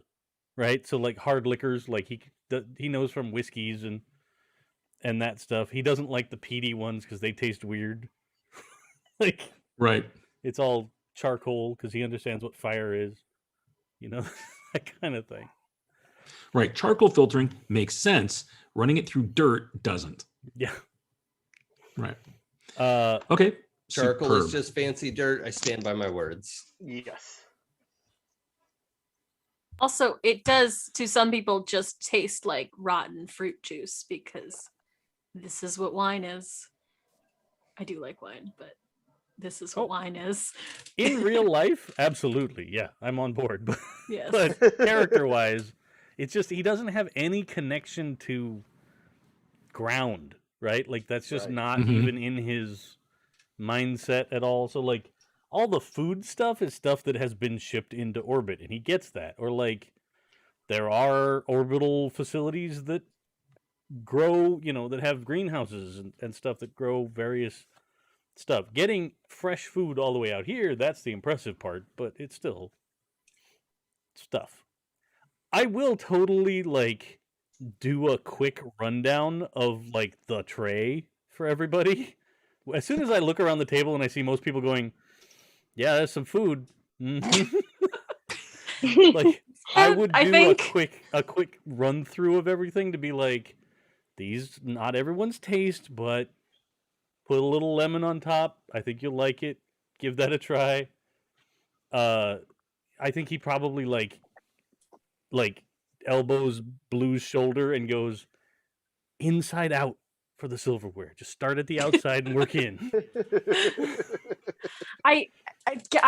right? So like hard liquors, like he knows from whiskeys and that stuff. He doesn't like the peaty ones because they taste weird. Like, right. It's all charcoal because he understands what fire is. You know, that kind of thing. Right. Charcoal filtering makes sense. Running it through dirt doesn't. Yeah. Right. Okay. Charcoal is just fancy dirt. I stand by my words. Yes. Also, it does to some people just taste like rotten fruit juice because this is what wine is. I do like wine, but this is what wine is. In real life, absolutely. Yeah, I'm on board. But, yes. But character-wise, it's just he doesn't have any connection to ground, right? Like that's just not even in his mindset at all. So like all the food stuff is stuff that has been shipped into orbit, and he gets that. Or like There are orbital facilities that grow, that have greenhouses and stuff that grow various stuff. Getting fresh food all the way out here, that's the impressive part, but it's still stuff. I will totally do a quick rundown of the tray for everybody. As soon as I look around the table and I see most people going, yeah, there's some food. Mm-hmm. I would do a quick run through of everything to be these not everyone's taste, but put a little lemon on top. I think you'll like it. Give that a try. I think he probably elbows Blue's shoulder and goes inside out for the silverware. Just start at the outside and work in. I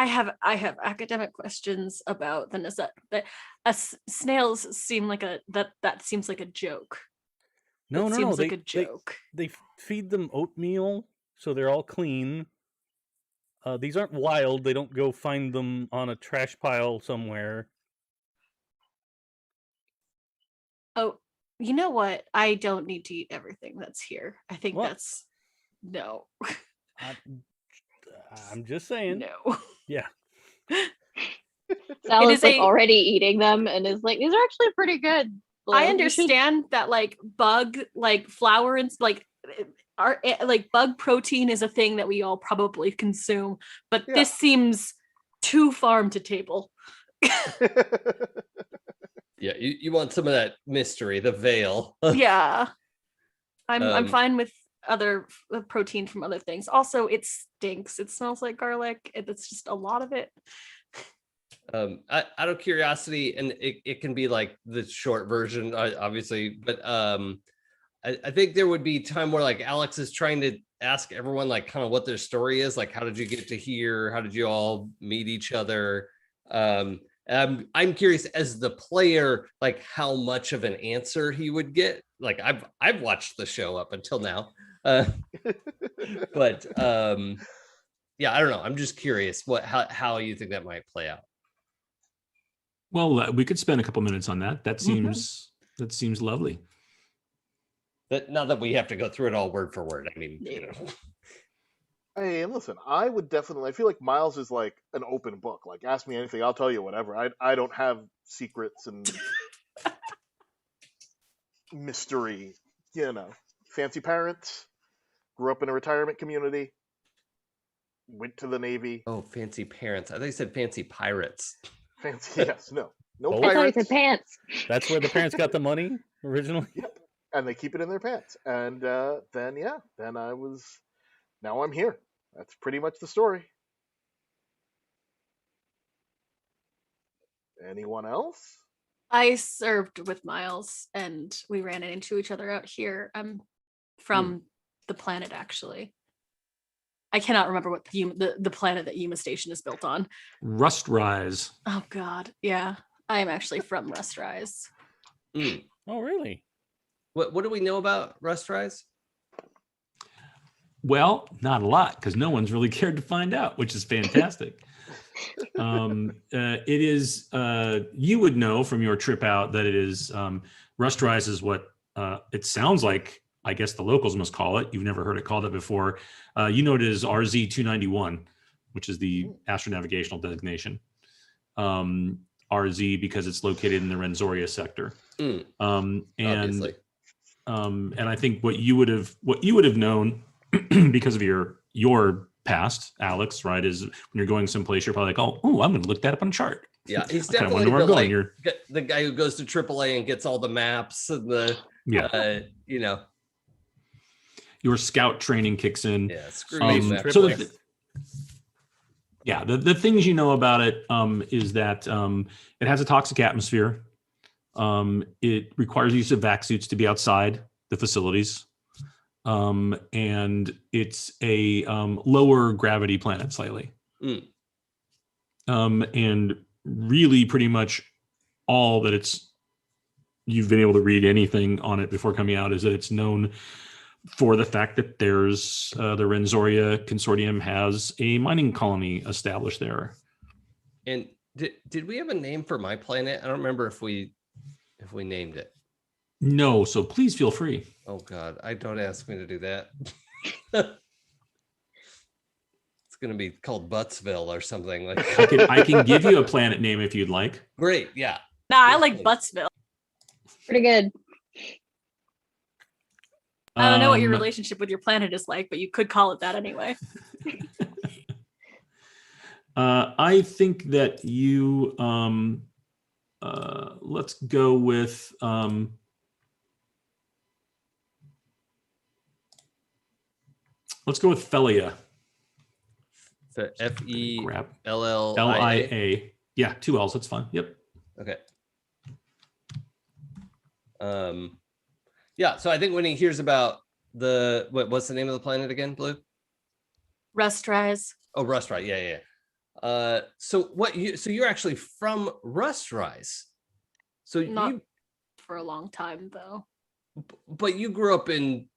have academic questions about snails seem like that seems like a joke. No, seems like a joke. They feed them oatmeal, so they're all clean. These aren't wild. They don't go find them on a trash pile somewhere. Oh, you know what? I don't need to eat everything that's here. I think that's no. I'm just saying. No. Yeah. Sal is already eating them and is these are actually pretty good. I understand that bug flour and bug protein is a thing that we all probably consume, but this seems too farm to table. Yeah, you want some of that mystery, the veil. Yeah. I'm fine with other protein from other things. Also, it stinks. It smells like garlic. It's just a lot of it. Out of curiosity, and it can be the short version, obviously, but I think there would be time where Alex is trying to ask everyone kind of what their story is, how did you get to here? How did you all meet each other? I'm curious as the player, how much of an answer he would get. I've watched the show up until now, but yeah, I don't know. I'm just curious how you think that might play out. Well, we could spend a couple minutes on that. That seems lovely. But not that we have to go through it all word for word. I mean, Hey, and listen, I feel like Miles is an open book. Ask me anything, I'll tell you whatever. I don't have secrets and mystery, Fancy parents, grew up in a retirement community, went to the Navy. Oh, fancy parents. I thought you said fancy pirates. Fancy, yes, no I pirates. thought he said pants. That's where the parents got the money originally? Yep, and they keep it in their pants. And then now I'm here. That's pretty much the story. Anyone else? I served with Miles and we ran into each other out here. I'm from the planet, actually. I cannot remember what the planet that Yuma Station is built on. Rustrise. Oh God, yeah. I am actually from Rustrise. Oh, really? What do we know about Rustrise? Well, not a lot, because no one's really cared to find out, which is fantastic. It is, you would know from your trip out that it is, Rustrise is what it sounds like, I guess the locals must call it. You've never heard it called that before. You know it is RZ-291, which is the astronavigational designation. RZ because it's located in the Renzoria sector. And I think what you would have known because of your past, Alex, right, is when you're going someplace, you're probably I'm going to look that up on a chart. Yeah, he's definitely the guy who goes to AAA and gets all the maps and the your scout training kicks in. Yeah, screw the things you know about it is that it has a toxic atmosphere. It requires use of vac suits to be outside the facilities. And it's a lower gravity planet slightly. And really pretty much all that you've been able to read anything on it before coming out is that it's known for the fact that there's the Renzoria Consortium has a mining colony established there. And did we have a name for my planet? I don't remember if we if we named it? No, so please feel free. Oh God, don't ask me to do that. It's gonna be called Buttsville or something like. I can give you a planet name if you'd like. Great, yeah. Nah, I like Buttsville. Pretty good. I don't know what your relationship with your planet is like, but you could call it that anyway. I think that you let's go with Felia. So Grab. FELLIA. Yeah, 2 L's. That's fine. Yep. Okay. Yeah. So I think when he hears about what's the name of the planet again, Blue? Rustrise. Oh, Rustrise. Yeah. So you're actually from Rustrise. So Not for a long time though. But you grew up in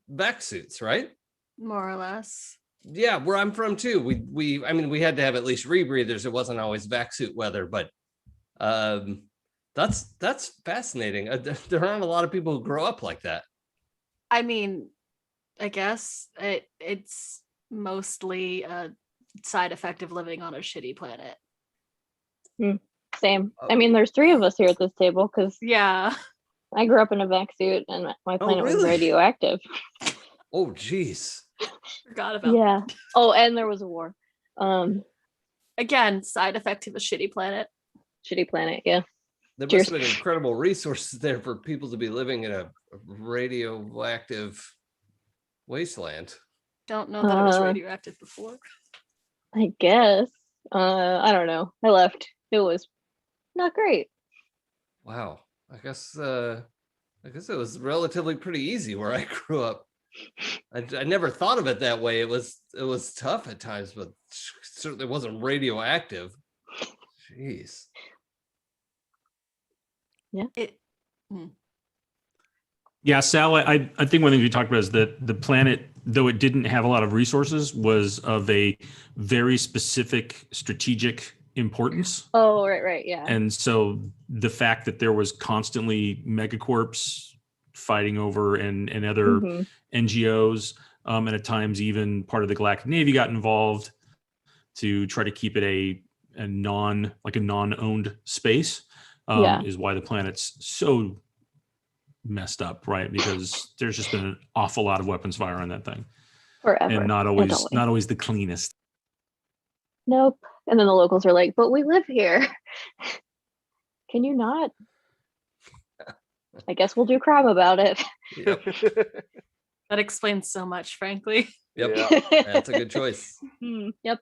vac suits, right? More or less. Yeah, where I'm from too. We had to have at least rebreathers. It wasn't always vac suit weather, but that's fascinating. There aren't a lot of people who grow up like that. I mean, I guess it's mostly a side effect of living on a shitty planet. Same. I mean, there's 3 of us here at this table because Yeah. I grew up in a vac suit and my planet was really? radioactive. Oh, geez. Forgot about Yeah. Oh, and there was a war. Again, side effect of a shitty planet. Shitty planet. Yeah. There Cheers. must have been incredible resources there for people to be living in a radioactive wasteland. Don't know that it was radioactive before. I guess. I don't know. I left. It was not great. Wow. I guess it was relatively pretty easy where I grew up. I never thought of it that way. It was tough at times, but certainly wasn't radioactive. Jeez. Yeah. Yeah, Sal, I think one thing we talked about is that the planet, though it didn't have a lot of resources, was of a very specific strategic importance. Oh, right, yeah. And so the fact that there was constantly megacorps fighting over and other NGOs, and at times even part of the Galactic Navy got involved to try to keep it a non-owned space, is why the planet's so messed up, right? Because there's just been an awful lot of weapons fire on that thing. Forever. And not always the cleanest. Nope. And then the locals are like, but we live here. Can you not? I guess we'll do crime about it. Yep. That explains so much, frankly. Yep. Yeah. That's a good choice. Yep.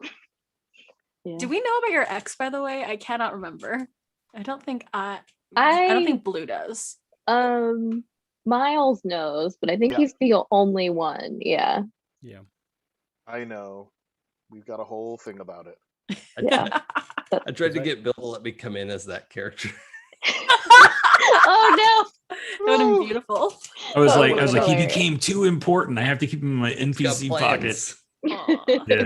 Yeah. Do we know about your ex, by the way? I cannot remember. I don't think I I don't think Blue does. Miles knows, but I think he's the only one. Yeah. Yeah. I know. We've got a whole thing about it. Yeah. I tried to get Bill to let me come in as that character. Oh no. That would have been beautiful. I was like, hilarious. he became too important. I have to keep him in my NPC pocket. Aw. Yeah,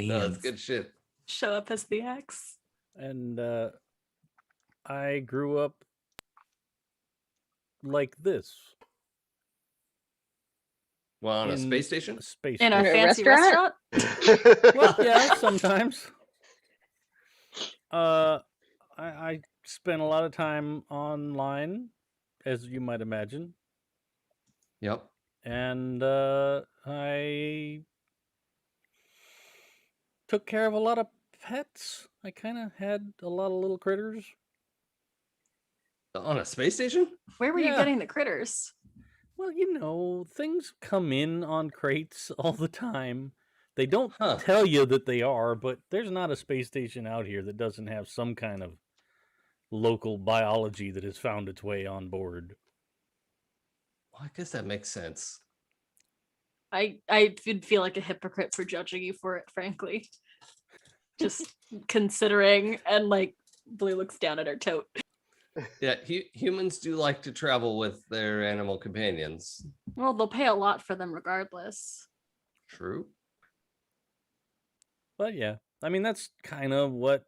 No, that's good shit. Show up as the ex. And I grew up like this. Well, on a in space station? a space In a a fancy restaurant? restaurant? Well, yeah, sometimes. I spent a lot of time online, as you might imagine, Yep. and I took care of a lot of pets. I kind of had a lot of little critters. On a space station? Where were you Yeah. getting the critters? Well, you know, things come in on crates all the time. They don't Huh. tell you that they are, but there's not a space station out here that doesn't have some kind of local biology that has found its way on board. Well, I guess that makes sense. I would feel like a hypocrite for judging you for it, frankly. Just considering, and like Blue looks down at her tote. Yeah, humans do like to travel with their animal companions. Well, they'll pay a lot for them regardless. True. But yeah, I mean, that's kind of what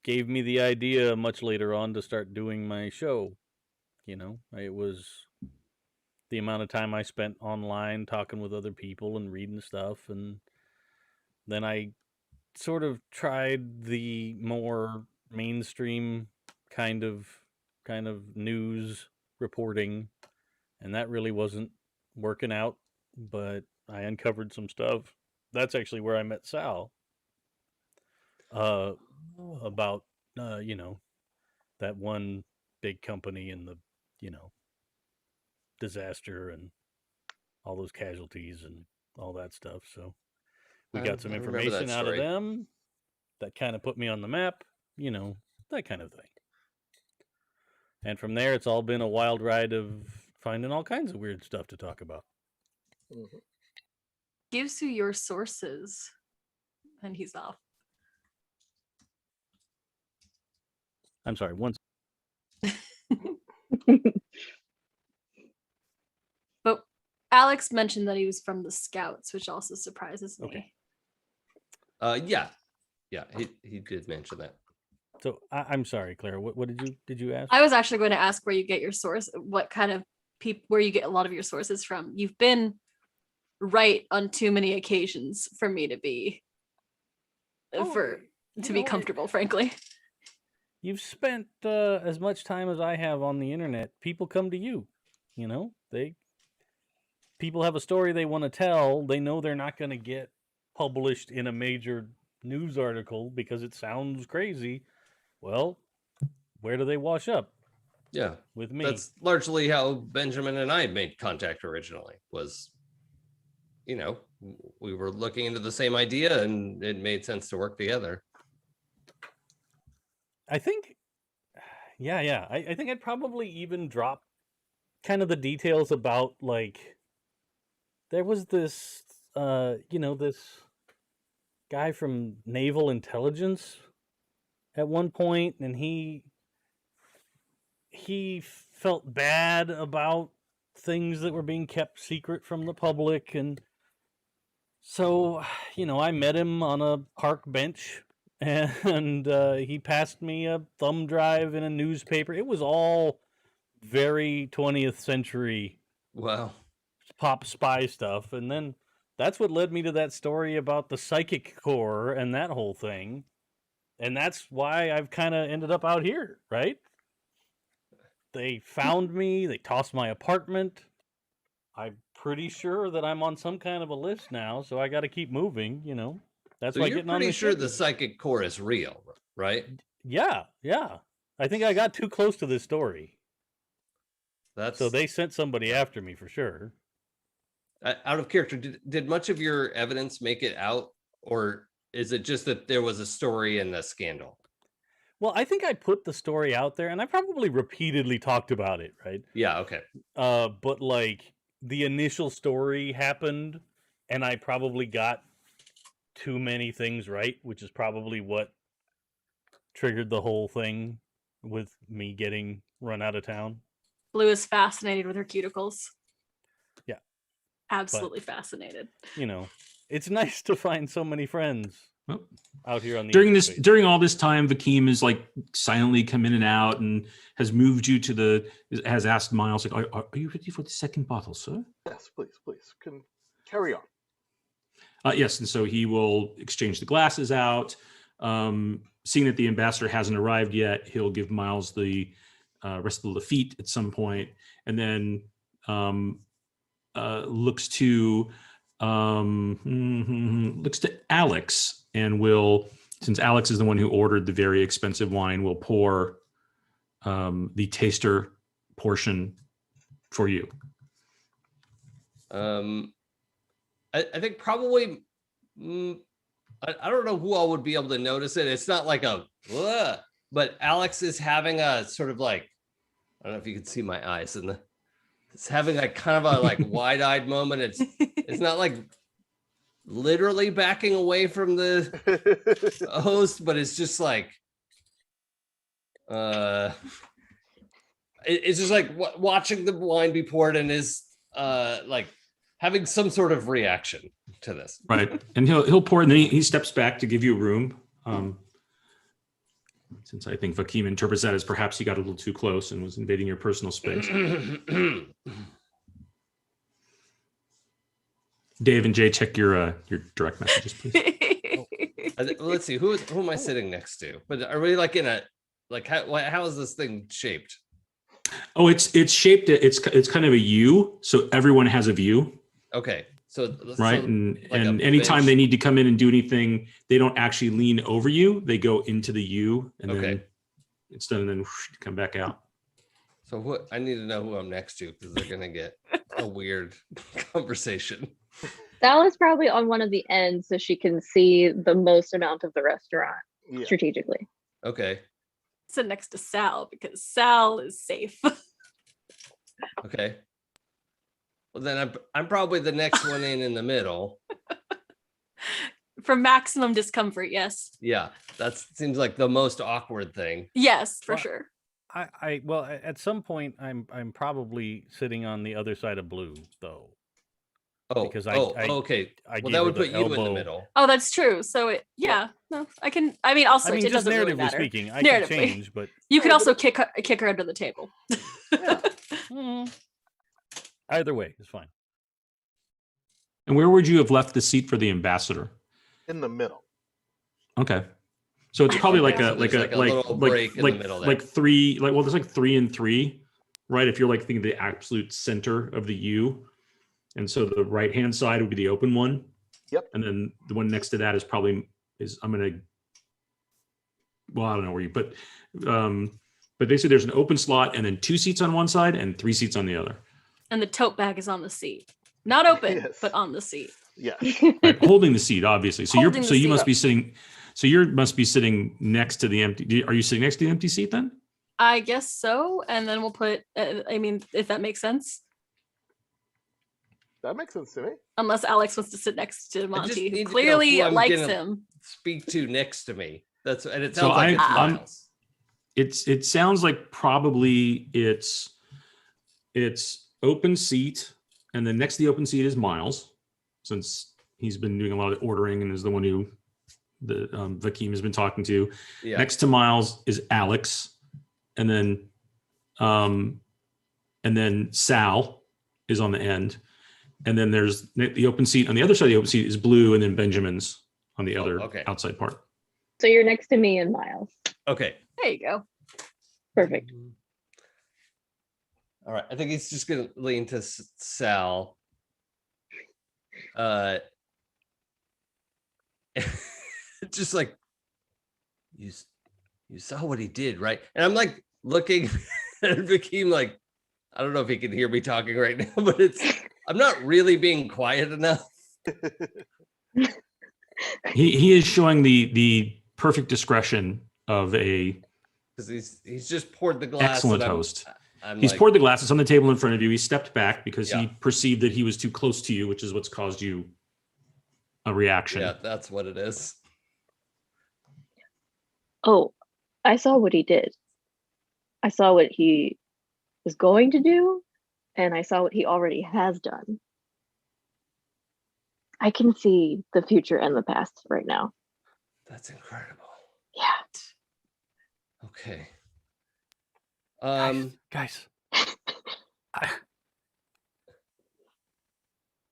gave me the idea much later on to start doing my show. It was the amount of time I spent online talking with other people and reading stuff, and then I sort of tried the more mainstream kind of news reporting, and that really wasn't working out, but I uncovered some stuff. That's actually where I met Sal about that one big company and the disaster and all those casualties and all that stuff. So we got some I remember that information out of story. them that kind of put me on the map, that kind of thing. And from there, it's all been a wild ride of finding all kinds of weird stuff to talk about. Gives you your sources, and he's off. I'm sorry, once. But Alex mentioned that he was from the Scouts, which also surprises me. Okay. Yeah, he did mention that. So I'm sorry, Clara. What did you ask? I was actually going to ask where you get your source, what kind of people, where you get a lot of your sources from. You've been right on too many occasions for me to be be comfortable, frankly. You've spent as much time as I have on the internet. People come to you. People have a story they want to tell. They know they're not going to get published in a major news article because it sounds crazy. Well, where do they wash up? Yeah, with me. That's largely how Benjamin and I made contact originally. Was, we were looking into the same idea, and it made sense to work together. I think, yeah. I think I'd probably even drop kind of the details about, like, there was this, this guy from Naval Intelligence at one point, and he felt bad about things that were being kept secret from the public, and so, I met him on a park bench, and he passed me a thumb drive in a newspaper. It was all very 20th century pop spy stuff, and then that's what led me to that story about the psychic core and that whole thing. And that's why I've kind of ended up out here, right? They found me, they tossed my apartment. I'm pretty sure that I'm on some kind of a list now, so I got to keep moving, That's So why you're getting on pretty the sure ship the psychic core is real, right? Yeah. I think I got too close to this story. So they sent somebody after me for sure. Out of character, did much of your evidence make it out, or is it just that there was a story and a scandal? Well, I think I put the story out there, and I probably repeatedly talked about it, right? Yeah, okay. But like the initial story happened, and I probably got too many things right, which is probably what triggered the whole thing with me getting run out of town. Blue is fascinated with her cuticles. Yeah. Absolutely fascinated. It's nice to find so many friends out here on the during all this time. Vakeem is like silently come in and out and has moved you has asked Miles, like, are you ready for the second bottle, sir? Yes, please. Can carry on. Yes, and so he will exchange the glasses out. Seeing that the ambassador hasn't arrived yet, he'll give Miles the rest of the Lafitte at some point, and then looks to Alex and will, since Alex is the one who ordered the very expensive wine, will pour the taster portion for you. I think probably, I don't know who all would be able to notice it. It's not like but Alex is having a sort of like, I don't know if you can see my eyes it's having a kind of a like wide-eyed moment. It's not like literally backing away from the host, but it's just like, it's just like watching the wine be poured and is like having some sort of reaction to this. Right. And he'll pour, and then he steps back to give you room. Since I think Vakeem interprets that as perhaps he got a little too close and was invading your personal space. Dave and Jay, check your direct messages, please. Let's see, who am I sitting next to? But are we like in a how is this thing shaped? Oh, it's shaped. It's kind of a U, so everyone has a view. Okay, so right, so and like anytime bench. they need to come in and do anything, they don't actually lean over you. They go into the U, and then it's done, and then whoosh, come back out. So what? I need to know who I'm next to because they're gonna get a weird conversation. Sal is probably on one of the ends so she can see the most amount of the restaurant strategically. Okay. Sit next to Sal because Sal is safe. Okay. Well, then I'm probably the next one in the middle. For maximum discomfort, yes. Yeah, that seems like the most awkward thing. Yes, for Well, sure. Well, at some point, I'm probably sitting on the other side of Blue, though. Oh, because okay. I Well, gave that her would the put you in the elbow. middle. Oh, that's true. So no, I can. I mean, also, I mean, it just doesn't really narratively matter. speaking, I can change, but You could also kick her under the table. Either way is fine. And where would you have left the seat for the ambassador? In the middle. Okay. So it's probably like So there's like a little break in the middle there. like three, well, there's like 3 and 3, right? If you're like thinking the absolute center of the U. And so the right-hand side would be the open one. Yep. And then the one next to that is probably, I'm going to, well, I don't know where you, but basically there's an open slot and then 2 seats on one side and 3 seats on the other. And the tote bag is on the seat. Not open, Yes. but on the seat. Yeah. Right, holding the seat, obviously. So Holding the you seat. must be sitting, must be sitting next to the empty, are you sitting next to the empty seat then? I guess so. And then we'll put, I mean, if that makes sense. That makes sense to me. Unless Alex wants to sit next to Monty, need who to know clearly who I'm likes gonna him. Speak to next to me. It sounds So like it's I'm- Miles. It sounds like probably it's open seat, and then next to the open seat is Miles, since he's been doing a lot of ordering and is the one who Vakeem has been talking to. Yeah. Next to Miles is Alex, and then Sal is on the end, and then there's the open seat on the other side of the open seat is Blue, and then Benjamin's on the other outside part. So you're next to me and Miles. Okay. There you go. Perfect. All right. I think he's just gonna lean to Sal. Just like you saw what he did, right? And I'm like looking at Vakeem like, I don't know if he can hear me talking right now, but I'm not really being quiet enough. He is showing the perfect discretion of a Because he's just poured the glass. excellent host. He's poured the glass. It's on the table in front of you. He stepped back because he Yeah. perceived that he was too close to you, which is what's caused you a reaction. Yeah, that's what it is. Oh, I saw what he did. I saw what he was going to do, and I saw what he already has done. I can see the future and the past right now. That's incredible. Yeah. Okay. Guys,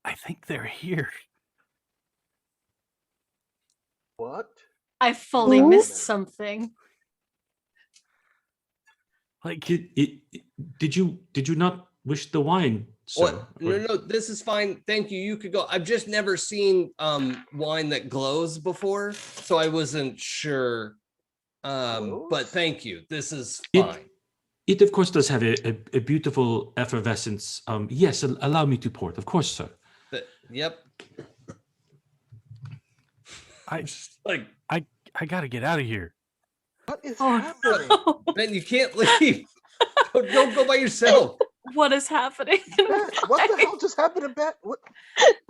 I think they're here. What? I fully Who? missed something. Like, Did you not wish the wine, sir? What? No, this is fine. Thank you. You could go. I've just never seen wine that glows before, so I wasn't sure. But thank you. This is fine. It of course does have a beautiful effervescence. Yes, allow me to pour it. Of course, sir. Yep. I Like, I gotta get out of here. What is Oh, happening? Ben, you can't leave. Don't go by yourself. What is happening? Bet, what the hell just happened to Bet? What?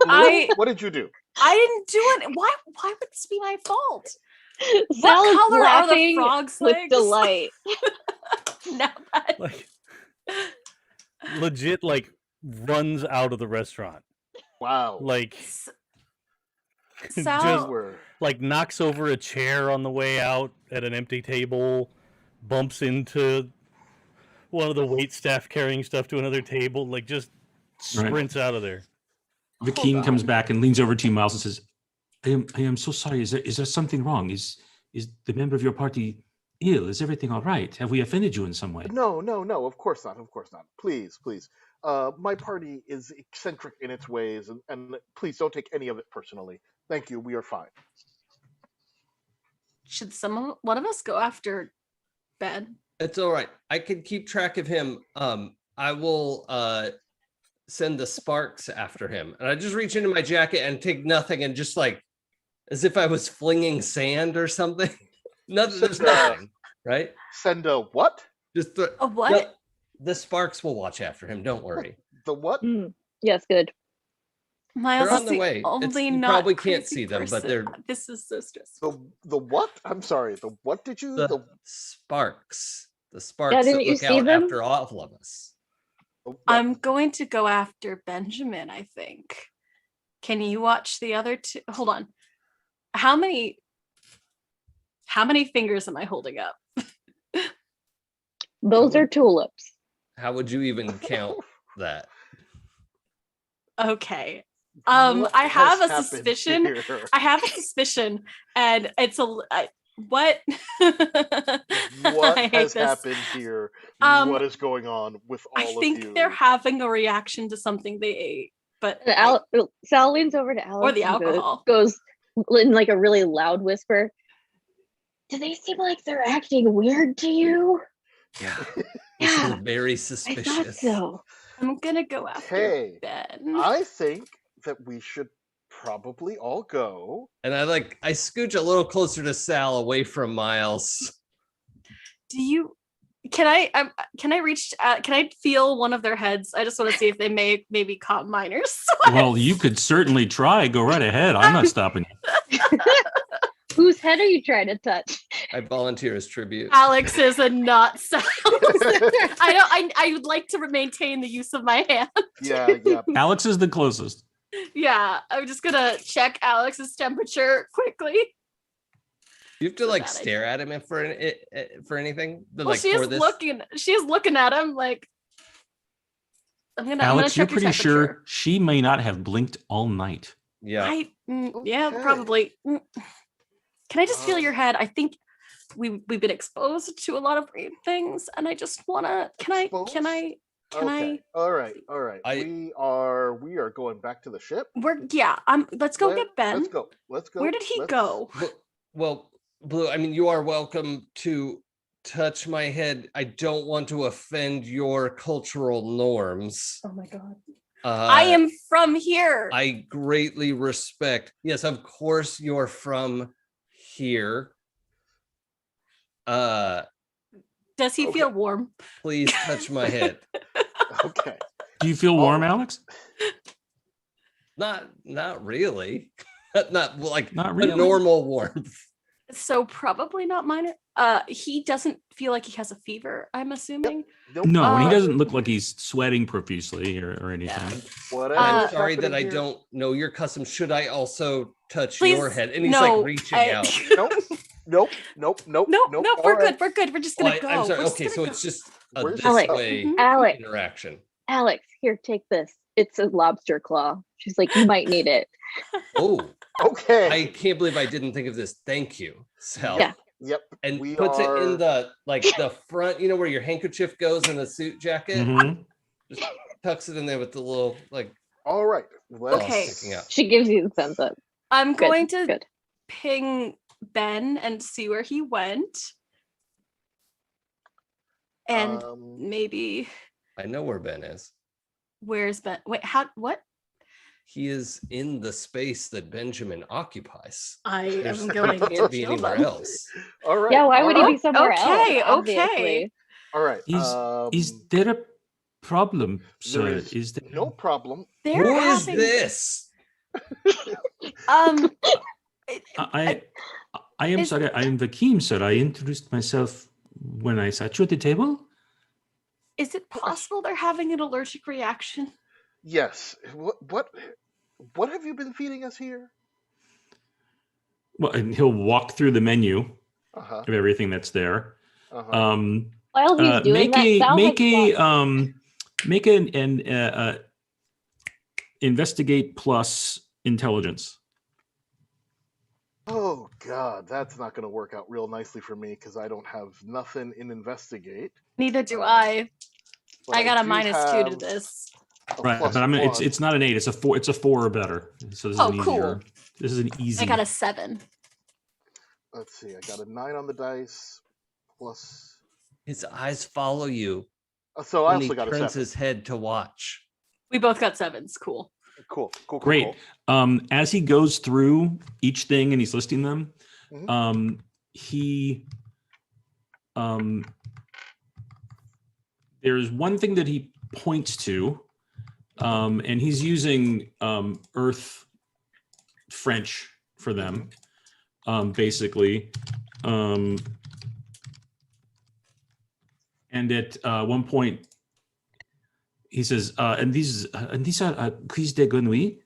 I- What did you do? I didn't do it. Why would this be my fault? Sal is color are the laughing frog's with legs? delight. Now that Like, legit, like runs out of the restaurant. Wow. Like, Sal, Just We're like knocks over a chair on the way out at an empty table, bumps into one of the wait staff carrying stuff to another table, like just sprints out of there. The Hold king comes on. back and leans over to you, Miles, and says, I am so sorry. Is there something wrong? Is the member of your party ill? Is everything all right? Have we offended you in some way? no, of course not, Please. My party is eccentric in its ways, and please don't take any of it personally. Thank you. We are fine. Should one of us go after Ben? It's all right. I can keep track of him. I will send the sparks after him. And I just reach into my jacket and take nothing and just like as if I was flinging sand or something. Nothing, there's nothing, right? Send a what? Just A what? the sparks will watch after him. Don't worry. The what? Yes, good. Miles They're is on the the way. only You not probably can't crazy see them, but person. they're This is so stressful. The what? I'm sorry. The what did you? the sparks. The sparks didn't that you look see out them? after all of us. I'm going to go after Benjamin, I think. Can you watch the other two? Hold on. How many fingers am I holding up? Those are tulips. How would you even count that? Okay. What I have has a happened suspicion. here? I have a suspicion, and it's what? What I hate has this. happened here? Um, What is going on with all I of think you? they're having a reaction to something they ate, but Sal leans over to Alex or the and alcohol. goes in like a really loud whisper. Do they seem like they're acting weird to you? Yeah. This is Yeah, very I suspicious. thought so. I'm gonna go after Okay. Ben. I think that we should probably all go. And I scooch a little closer to Sal, away from Miles. Can I reach? Can I feel one of their heads? I just want to see if they maybe caught minors. Well, you could certainly try. Go right ahead. I'm not stopping you. Whose head are you trying to touch? I volunteer as tribute. Alex is a not Sal. I would like to maintain the use of my hand. Yeah. Alex is the closest. Yeah, I'm just gonna check Alex's temperature quickly. You have to So like bad stare at him for anything. Well, Like she for is this. looking at him like. Alex, you're check your pretty sure temperature. she may not have blinked all night. Yeah. Yeah, Okay. probably. Can I just feel your head? I think we've been exposed to a lot of weird things, and I just wanna. Can I? Okay. All right. I- We are going back to the ship. Let's go get Ben. Let's go. Where did he go? Well, Blue, I mean, you are welcome to touch my head. I don't want to offend your cultural norms. Oh my god. I I am from here. I greatly respect. Yes, of course you're from here. Does he feel warm? Please touch my head. Okay. Do you feel warm, Alex? Not really. Not like Not a really. normal warmth. So probably not minor. He doesn't feel like he has a fever, I'm assuming. Nope. No, and he Uh, doesn't look like he's sweating profusely or anything. Whatever I'm is sorry that happening I here- don't know your custom. Should I also touch Please, your head? And he's no, like reaching I- out. Nope. No, All we're right. good. We're good. We're just gonna Well, go. I'm sorry. We're just Okay, gonna so go. it's just a Where's this Alex? way Mhm. Alex, interaction. Alex, here, take this. It's a lobster claw. She's like, you might need it. Oh, Okay. I can't believe I didn't think of this. Thank you, Sal. Yeah. Yep. And We puts it are- in the the front, where your handkerchief goes in the suit jacket. Mhm. Just tucks it in there with the little All right. Let's Okay. sticking out. She gives you the thumbs up. I'm Good, going to good. ping Ben and see where he went. And maybe I know where Ben is. where's Ben? Wait, what? He is in the space that Benjamin occupies. I There's- am going he can't to be kill anywhere them. else. All right. Yeah, why would he all be right, somewhere okay, else? okay. Obviously. All right. Is there a problem, sir? there is there no problem. They're Who is having, this? Um, I am Is- sorry. I am Vakeem, sir. I introduced myself when I sat you at the table. is it possible they're having an allergic reaction? Yes. What have you been feeding us here? Well, and he'll walk through the menu Uh-huh. of everything that's there. Uh-huh. While he's doing that, Sal make an investigate plus intelligence. Oh God, that's not going to work out real nicely for me because I don't have nothing in investigate. Neither do I. But I got a do -2 to have this. a Right, but I mean, +1. it's not an 8. It's a 4. It's a 4 or better. So this is Oh, an cool. easier. This is an easy. I got a 7. Let's see. I got a 9 on the dice plus. His eyes follow you So I when he also got a turns 7. his head to watch. We both got 7s. Cool. Cool. Great. As he goes through each thing and he's listing them, Mhm. he there's one thing that he points to, and he's using Earth French for them, basically. And at one point, he says, and these are crises de grenouille.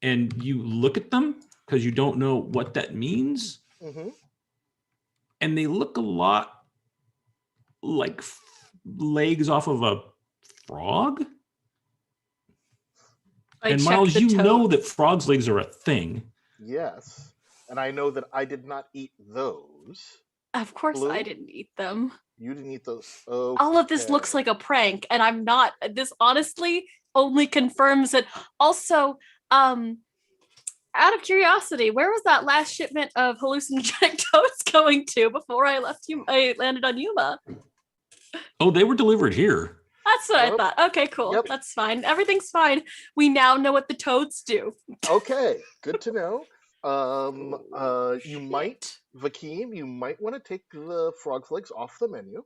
And you look at them because you don't know what that means. Mhm. And they look a lot like legs off of a frog. I And checked Miles, the you know toads. that frogs' legs are a thing. Yes, and I know that I did not eat those. Of course, Blue? I didn't eat them. You didn't eat those. Oh. All of this looks like a prank, and I'm not. This honestly only confirms it. Also, out of curiosity, where was that last shipment of hallucinogenic toads going to before I left you? I landed on Yuma. Oh, they were delivered here. That's what I Yep. thought. Okay, cool. Yep. That's fine. Everything's fine. We now know what the toads do. Okay, good to know. You might, Shit. Vakeem, you might want to take the frog's legs off the menu.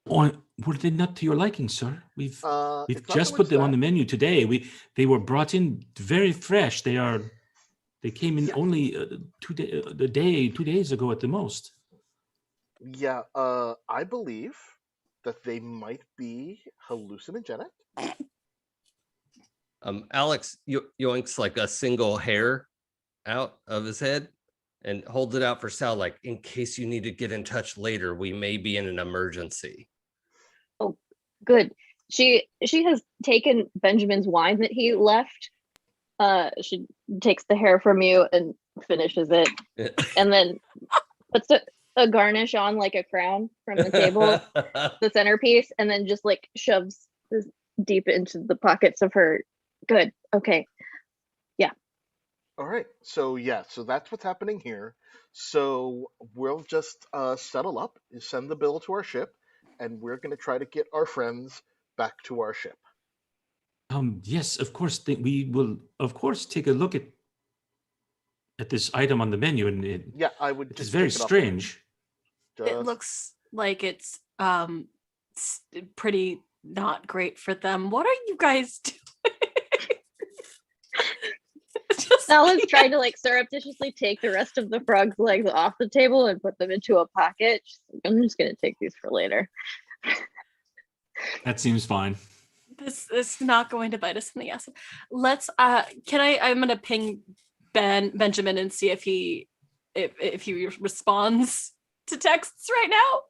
Or were they not to your liking, sir? We've It's not just so put much them on that. the menu today. They were brought in very fresh. They came in Yeah. only 2 days ago at the most. Yeah, I believe that they might be hallucinogenic. Alex yoinks like a single hair out of his head and holds it out for Sal, like, in case you need to get in touch later, we may be in an emergency. Oh, good. She has taken Benjamin's wine that he left. She takes the hair from you and finishes it, and then puts a garnish on like a crown from the table, the centerpiece, and then just like shoves this deep into the pockets of her. Good. Okay. All right, so that's what's happening here. So we'll just settle up, send the bill to our ship, and we're going to try to get our friends back to our ship. Yes, of course. We will, of course, take a look at this item on the menu, and Yeah, I would it just is very take it off the menu. strange. It Just- looks like it's pretty not great for them. What are you guys doing? Just Sal is trying to like surreptitiously take the rest of the frog's legs off the table and put them into a pocket. She's like, I'm just gonna take these for later. That seems fine. This is not going to bite us in the ass. Let's I'm gonna ping Benjamin and see if he responds to texts right now.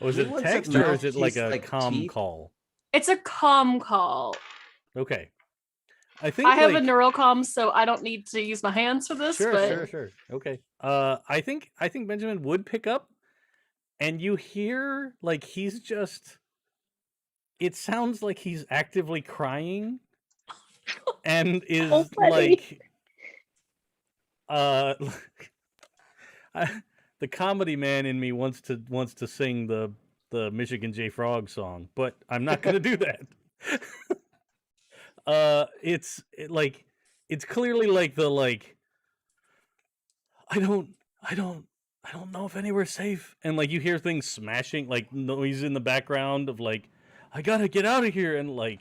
Oh, is it Who wants text a or is it like mouthpiece a like comm teeth? call? It's a comm call. Okay. I think I have like, a neural comm, so I don't need to use my hands for this. but Sure. Okay. I think Benjamin would pick up, and you hear like he's just. It sounds like he's actively crying, and is Oh, buddy. like, the comedy man in me wants to sing the Michigan J Frog song, but I'm not gonna do that. It's clearly like the like I don't know if anywhere's safe, and like you hear things smashing, like noise in the background of like I gotta get out of here, and like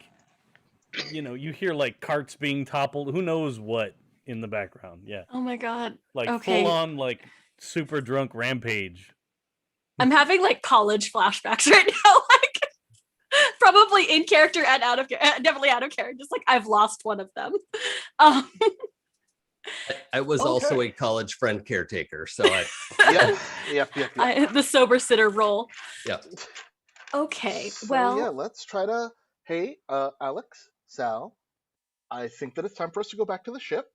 you hear like carts being toppled, who knows what in the background. Yeah, oh my god. like Okay. full on like super drunk rampage. I'm having like college flashbacks right now, like probably in character and out of definitely out of character. Just like I've lost one of them. I was also a college friend caretaker, so I Yep. The sober sitter role. yeah. Okay, So, well, yeah, let's try to. Hey, Alex, Sal, I think that it's time for us to go back to the ship.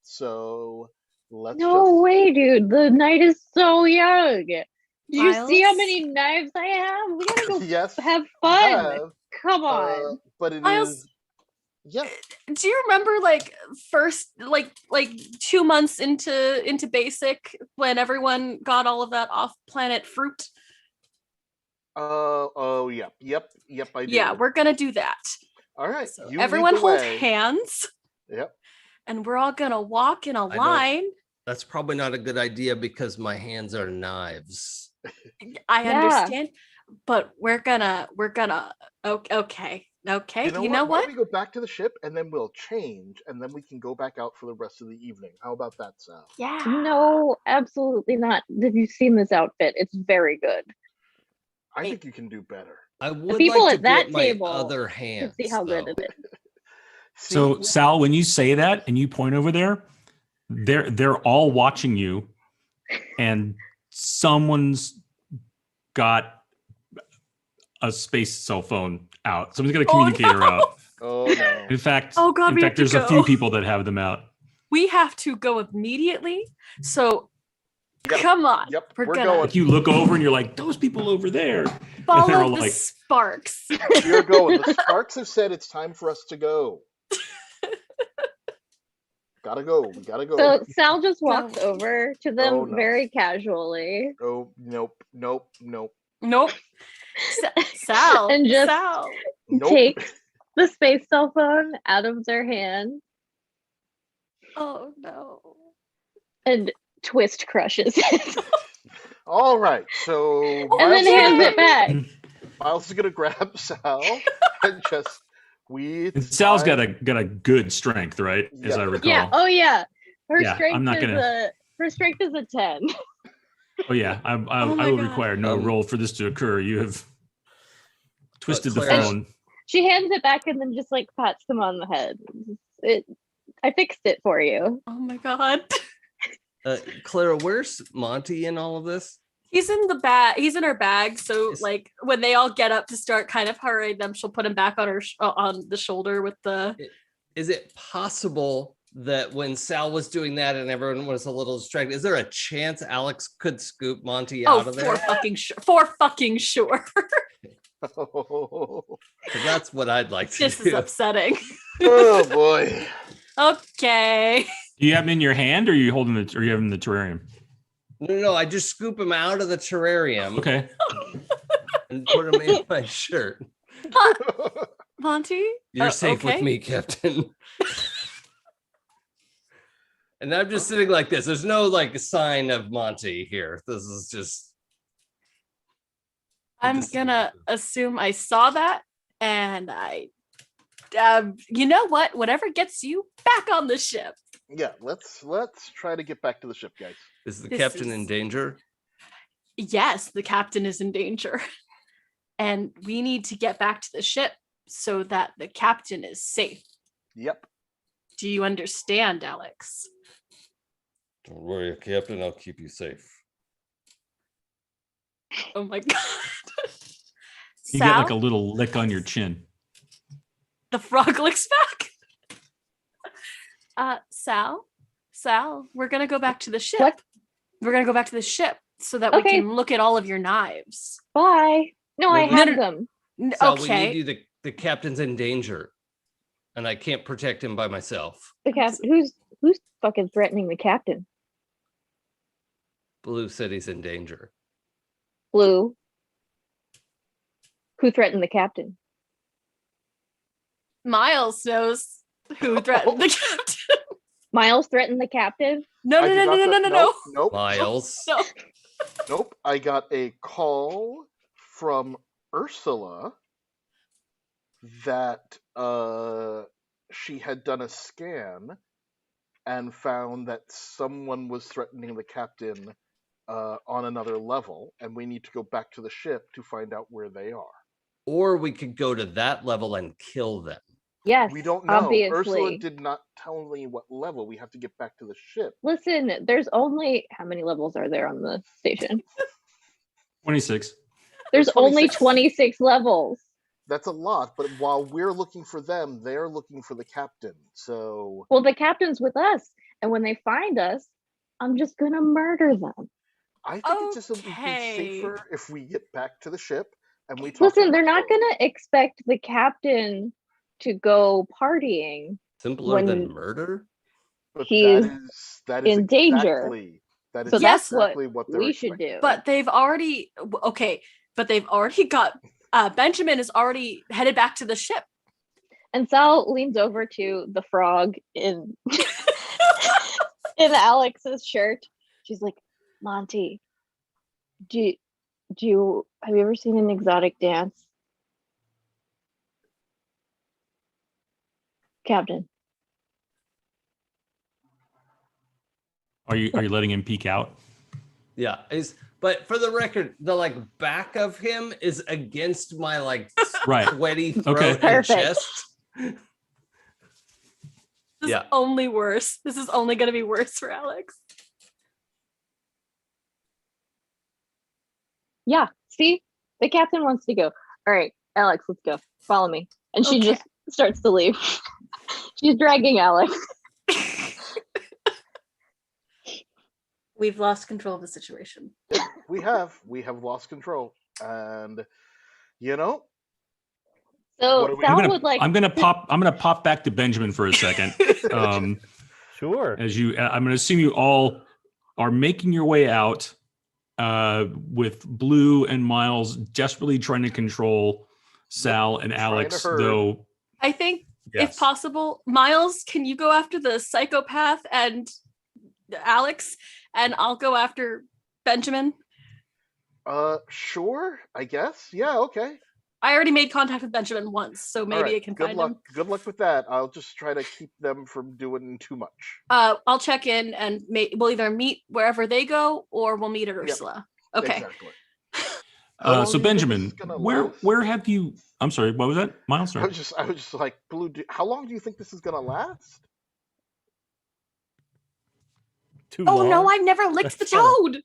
So let's No way, dude. The night is so young. Do you see how Miles? many knives I have? We gotta go Yes, have you fun. have, Come on. but it Miles- is. Yeah. do you remember like first like 2 months into basic when everyone got all of that off-planet fruit? Oh, yep, I do. Yeah, we're gonna do that. All right. So You everyone lead the hold way. hands Yep. and we're all gonna walk in a don't- line. That's probably not a good idea because my hands are knives. I Yeah. understand, but we're gonna okay. You know Why what? don't we go back to the ship and then we'll change and then we can go back out for the rest of the evening. How about that, Sal? Yeah. No, absolutely not. Have you seen this outfit? It's very good. I think you can do better. I would people like to at that do it my table other You hands. can see how good though. it is. So Sal, when you say that and you point over there, they're all watching you, and someone's got a space cell phone out. Someone's got a Oh, communicator no. out. Oh no. In fact, Oh, God, we have to there's a go. few people that have them out. We have to go immediately. So Yep, come on. yep, We're we're gonna going. Like you look over and you're like, those people over there. they're follow all the like- sparks. You're going. The Sparks have said it's time for us to go. Gotta go. We gotta go. So Sal just No. walks over to them Oh, no. very casually Oh, nope. Nope. Sal. And just- Sal. Nope. takes the space cell phone out of their hand Oh no. and twist crushes it All right. So and then Miles, hands it back. Miles is gonna grab Sal and just we. And Sal's got a good strength, right? As Yeah. I recall. Yeah. Oh yeah. Her Yeah, strength I'm not is gonna- her strength is a 10. Oh yeah. I my will God. require no roll for this to occur. You have twisted the Clara- phone. She hands it back and then just like pats them on the head. I fixed it for you. Oh my god. Clara, where's Monty in all of this? He's in the bag. He's in her bag. So Is- like when they all get up to start kind of hurrying them, she'll put him back on her on the shoulder with the. Is it possible that when Sal was doing that and everyone was a little distracted, is there a chance Alex could scoop Monty Oh, out of for there? fucking sure. 'Cause that's what I'd like to This is do. upsetting. Oh boy. Okay. Do you have him in your hand or are you holding it or you have him in the terrarium? No, I just scoop him out of the terrarium Okay. and put him in my shirt. Monty? You're safe okay. with me, Captain. And I'm just sitting like this. There's no like sign of Monty here. This is just. I'm This is gonna ridiculous. assume I saw that and I you know what? Whatever gets you back on the ship. Yeah. Let's try to get back to the ship, guys. Is the This captain in is- danger? Yes, the captain is in danger. And we need to get back to the ship so that the captain is safe. Yep. Do you understand, Alex? Don't worry, Captain. I'll keep you safe. Oh my god. You Sal, get like a little lick on your chin. the frog licks back. Sal, we're gonna go back to the ship. What? We're gonna go back to the ship so that Okay. we can look at all of your knives. Bye. No, I No, have no. them. Sal, we Okay. need you. The captain's in danger, and I can't protect him by myself. The captain. Who's fucking threatening the captain? Blue said he's in danger. Blue. Who threatened the captain? Miles knows who threatened the captain. Miles threatened the captain. No. Nope. Miles. No. Nope. I got a call from Ursula that she had done a scan and found that someone was threatening the captain on another level, and we need to go back to the ship to find out where they are. Or we could go to that level and kill them. Yes, We don't know. obviously. Ursula did not tell me what level. We have to get back to the ship. Listen, there's only how many levels are there on the station? 26. There's only 26. 26 levels. That's a lot, but while we're looking for them, they're looking for the captain. So Well, the captain's with us, and when they find us, I'm just gonna murder them. I think it's just a bit Okay. safer if we get back to the ship and we talk. Listen, to they're not Ursula. gonna expect the captain to go partying. Simpler When than murder? But He's that is in danger. exactly, that is So that's exactly what they're we should expecting. do. But they've already got Benjamin is already headed back to the ship. And Sal leans over to the frog in in Alex's shirt. She's like, Monty, have you ever seen an exotic dance? Captain. Are you letting him peek out? Yeah. But for the record, the back of him is against my Right. sweaty throat Okay. and Perfect. chest. This Yeah. is only worse. This is only going to be worse for Alex. Yeah, see? The captain wants to go. All right, Alex, let's go. Follow me. And she Okay. just starts to leave. She's dragging Alex. We've lost control of the situation. We have lost control, and So What are we- Sal would like I'm gonna pop back to Benjamin for a second. Sure. I'm gonna assume you all are making your way out with Blue and Miles desperately trying to control Sal and Trying to Alex, herd. though. I think Yes. if possible, Miles, can you go after the psychopath and Alex, and I'll go after Benjamin? sure, I guess. Yeah, okay. I already made contact with Benjamin once, so maybe All right. I can Good find luck. him. Good luck with that. I'll just try to keep them from doing too much. I'll check in and we'll either meet wherever they go or we'll meet at Ursula. Okay. Exactly. How long So do you think this Benjamin, is gonna where last? have you? I'm sorry. What was that, Miles? I was just like, Blue. How long do you think this is gonna last? Too Oh long. no, I've never licked the That's fine. toad.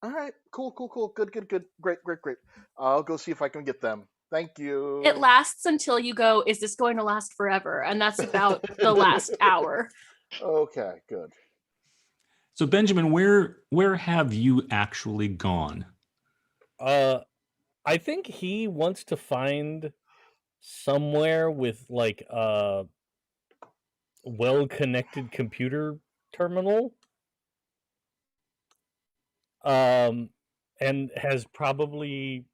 All right. Cool. Good. Great. I'll go see if I can get them. Thank you. It lasts until you go, is this going to last forever? And that's about the last hour. Okay. Good. So Benjamin, where have you actually gone? I think he wants to find somewhere with a well-connected computer terminal. And has probably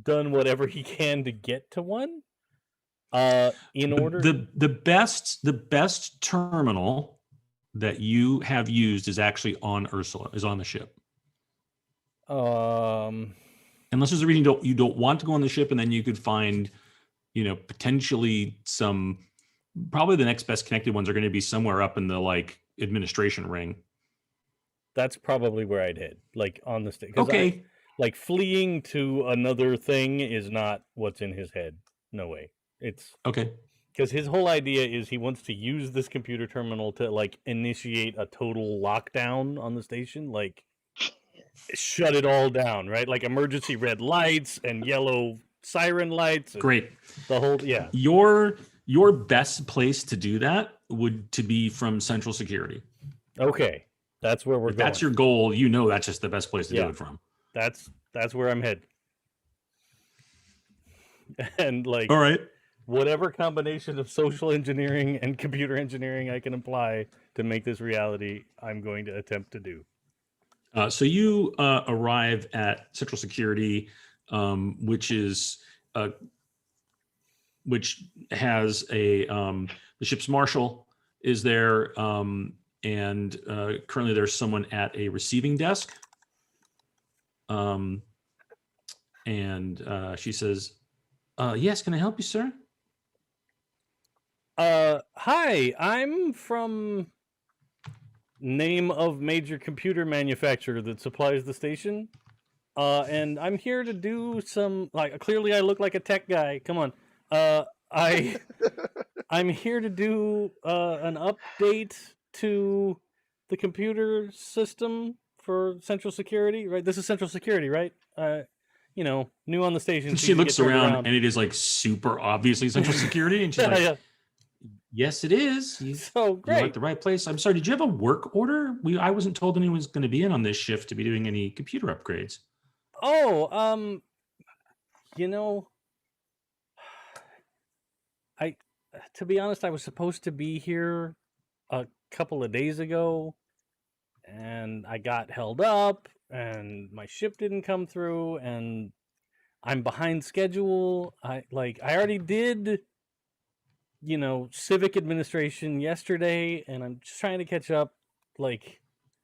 done whatever he can to get to one. In order The best terminal that you have used is actually on Ursula, is on the ship. Unless there's a reason you don't want to go on the ship, and then you could find, potentially probably the next best connected ones are going to be somewhere up in the administration ring. that's probably where I'd head, on the stage. Okay. Fleeing to another thing is not what's in his head. No way. It's Okay. because his whole idea is he wants to use this computer terminal to initiate a total lockdown on the station, shut it all down, right? Emergency red lights and yellow siren lights. Great. The whole yeah. Your best place to do that would to be from Central Security. Okay, that's where we're If going. that's your goal, that's just the best place to do it from. That's where I'm headed. And All right. whatever combination of social engineering and computer engineering I can apply to make this reality, I'm going to attempt to do. So you arrive at Central Security, which has the ship's marshal is there, and currently there's someone at a receiving desk. And she says, "Yes, can I help you, sir?" Hi, I'm from name of major computer manufacturer that supplies the station. And I'm here to do some clearly I look like a tech guy. Come on. I'm here to do an update to the computer system for Central Security, right? This is Central Security, right? New on the station. She looks around and it is like super obviously Central Security, and she's like, yeah. Yes, it is. So great. You're at the right place. I'm sorry, did you have a work order? I wasn't told anyone was going to be in on this shift to be doing any computer upgrades. Oh, to be honest, I was supposed to be here a couple of days ago, and I got held up, and my ship didn't come through, and I'm behind schedule. I already did, civic administration yesterday, and I'm just trying to catch up. Like,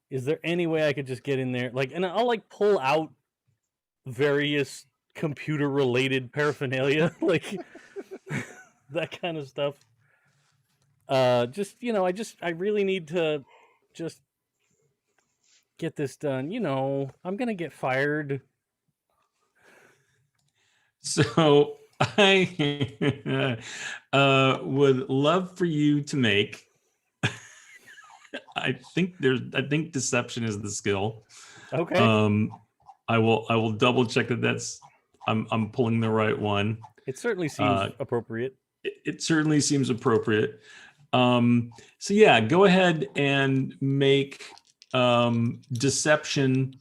is there any way I could just get in there? And I'll pull out various computer-related paraphernalia, that kind of stuff. I really need to just get this done. I'm gonna get fired. So I would love for you to make. I think deception is the skill. Okay. I will double check that I'm pulling the right one. It certainly seems appropriate. It certainly seems appropriate. So yeah, go ahead and make deception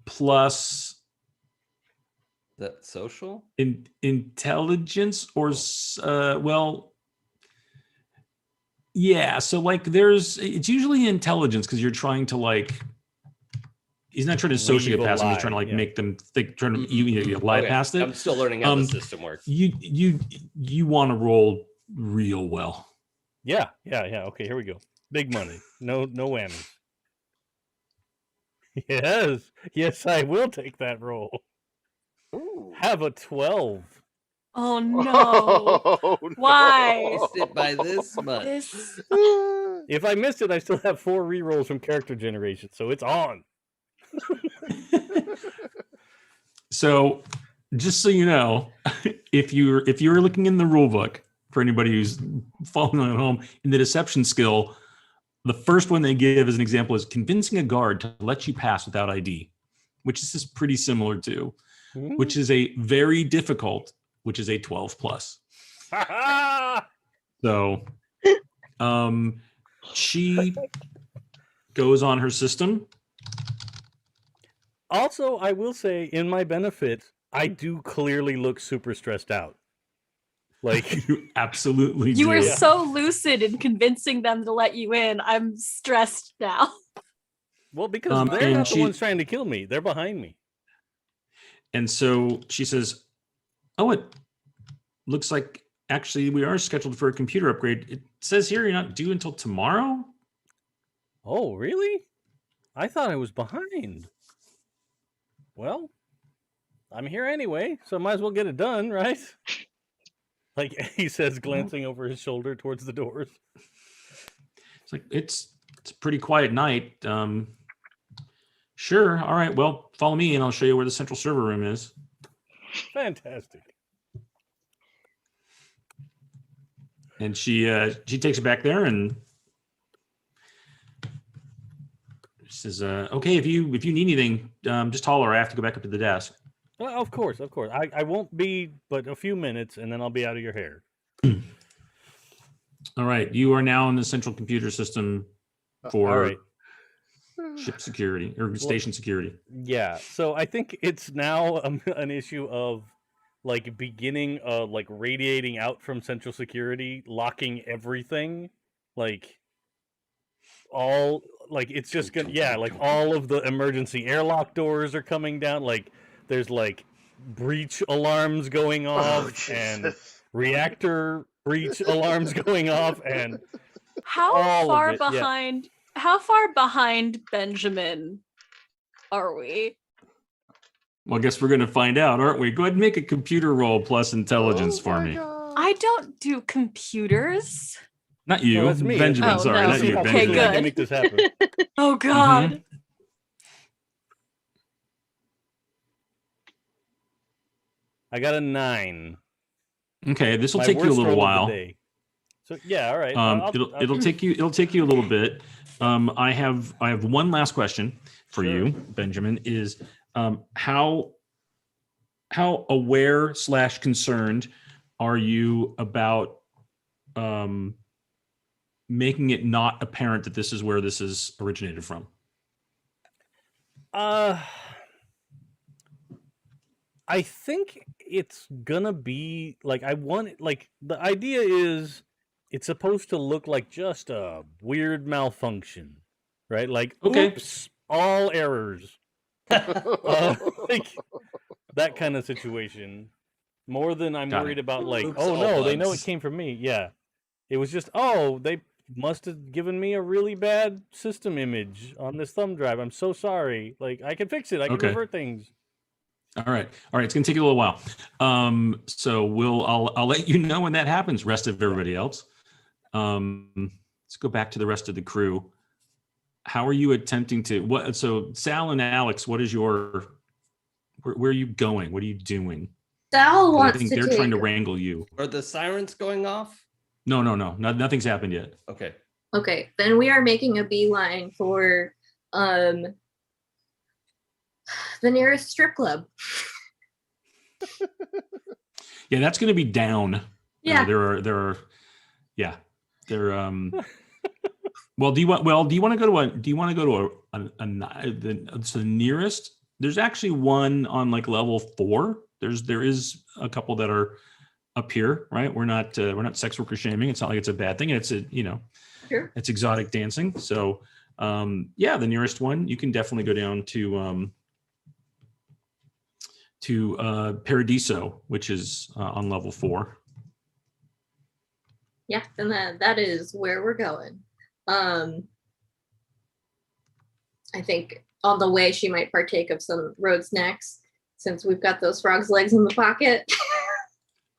plus that social intelligence or yeah. So it's usually intelligence because you're trying to he's not trying to socially get past them. He's trying to make them think, trying to lie past it. I'm still learning how the system works. You want to roll real well. Yeah. Okay, here we go. Big money. No whammies. Yes, I will take that roll. Ooh. Have a 12. Oh no! Oh, no. Why? Missed it by this much. If I missed it, I still have 4 rerolls from character generation, so it's on. So, just so you know, if you're looking in the rule book for anybody who's following at home, in the deception skill, the first one they give as an example is convincing a guard to let you pass without ID, which is just pretty similar to, which is a very difficult, which is a 12 plus. So, she goes on her system. Also, I will say, in my benefit, I do clearly look super stressed out. You absolutely do. You were so lucid in convincing them to let you in. I'm stressed now. Well, because they're not the ones trying to kill me. They're behind me. And so she says, oh, it looks like actually we are scheduled for a computer upgrade. It says here you're not due until tomorrow. Oh, really? I thought I was behind. Well, I'm here anyway, so might as well get it done, right? He says, glancing over his shoulder towards the doors. It's like, it's a pretty quiet night. Sure. All right. Well, follow me and I'll show you where the central server room is. Fantastic. And she takes it back there and says, okay, if you need anything, just holler. I have to go back up to the desk. Well, of course. I won't be but a few minutes, and then I'll be out of your hair. All right. You are now in the central computer system for ship security or station security. Yeah. So I think it's now an issue of beginning radiating out from central security, locking everything, it's just gonna all of the emergency airlock doors are coming down. There's breach alarms going off and reactor breach alarms going off, and how far behind Benjamin are we? Well, I guess we're gonna find out, aren't we? Go ahead and make a computer roll plus intelligence for me. God. I don't do computers. Not you, that's me. Benjamin. Oh, Sorry, no. not you, Okay, Benjamin. good. I can make this happen. Oh God. I got a 9. Okay, this will My take you a worst little roll of the while. day. So yeah, all right. It'll take you a little bit. I have one last question for Sure. you, Benjamin. Is how aware / concerned are you about making it not apparent that this is where this is originated from? I think it's gonna be like the idea is it's supposed to look like just a weird malfunction, right? Like Okay. oops, all errors. Like that kind of situation. More than I'm Got worried it. about like, Oops, oh all no, they know it bugs. came from me. Yeah. It was just, oh, they must have given me a really bad system image on this thumb drive. I'm so sorry. Like I can fix it. I can Okay. revert things. All right. It's going to take you a little while. So I'll let you know when that happens. Rest of everybody else. Let's go back to the rest of the crew. How are you attempting to So Sal and Alex, what is where are you going? What are you doing? Sal 'Cause I wants think to they're take. trying to wrangle you. Are the sirens going off? No, nothing's happened yet. Okay. Okay, then we are making a beeline for the nearest strip club. Yeah, that's going to be down. Yeah. There are. Yeah, they're. Well, do you want to go to the nearest? There's actually one on like level 4. There is a couple that are up here, right? We're not sex worker shaming. It's not like it's a bad thing. It's Sure. It's exotic dancing. So yeah, the nearest one, you can definitely go down to Paradiso, which is on level 4. Yeah, and that is where we're going. I think on the way she might partake of some road snacks since we've got those frog's legs in the pocket.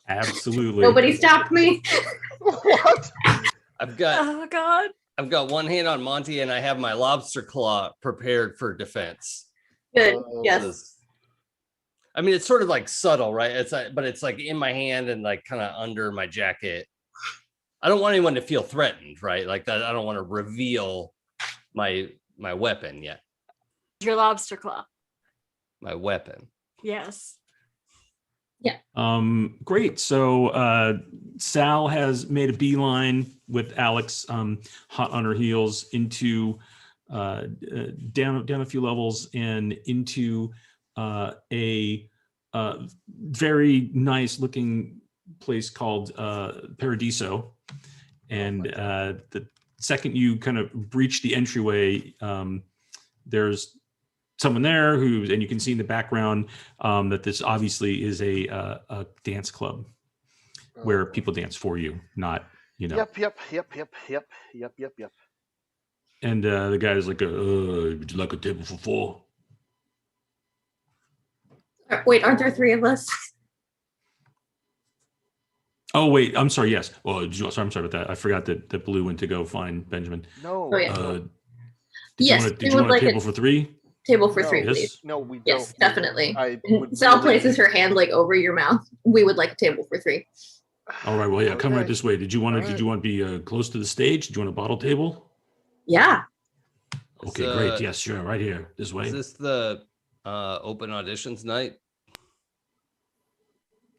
Absolutely. Nobody stopped me. What? I've got Oh God. one hand on Monty, and I have my lobster claw prepared for defense. Good. Yes. I mean, it's sort of like subtle, right? But it's like in my hand and like kind of under my jacket. I don't want anyone to feel threatened, right? Like that. I don't want to reveal my weapon yet. Your lobster claw. My weapon. Yes. Yeah. Great. So Sal has made a beeline with Alex hot on her heels into down a few levels and into a very nice looking place called Paradiso. And the second you kind of breach the entryway, there's someone there and you can see in the background that this obviously is a dance club where people dance for you, not, Yep. And the guy's like, would you like a table for 4? Wait, aren't there 3 of us? Oh, wait, I'm sorry. Yes. Well, I'm sorry about that. I forgot that Blue went to go find Benjamin. No. Oh, yeah. Did you want a table for 3? Table for No. 3, Yes. please. No, we don't. Yes, definitely. I would Sal really- places her hand like over your mouth. We would like a table for 3. All right. Well, yeah. Come right Okay. this way. Did you want All to? right. Did you want to be close to the stage? Did you want a bottle table? Yeah. Okay, great. Yes, sure. Right here. This way. Is this the open auditions night?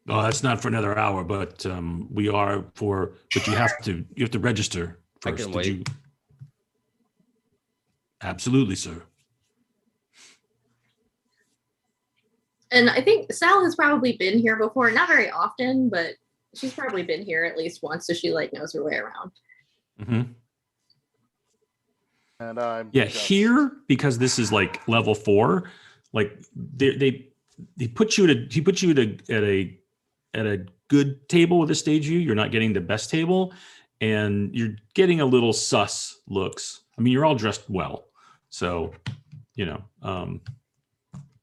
Oh, that's not for another hour, but we are for. But you have to register I first. can Did wait. you? Absolutely, sir. And I think Sal has probably been here before, not very often, but she's probably been here at least once, so she like knows her way around. Mm-hmm. And I'm Yeah, just- here because this is like level 4. Like they put you at a good table with a stage view. You're not getting the best table, and you're getting a little sus looks. I mean, you're all dressed well, so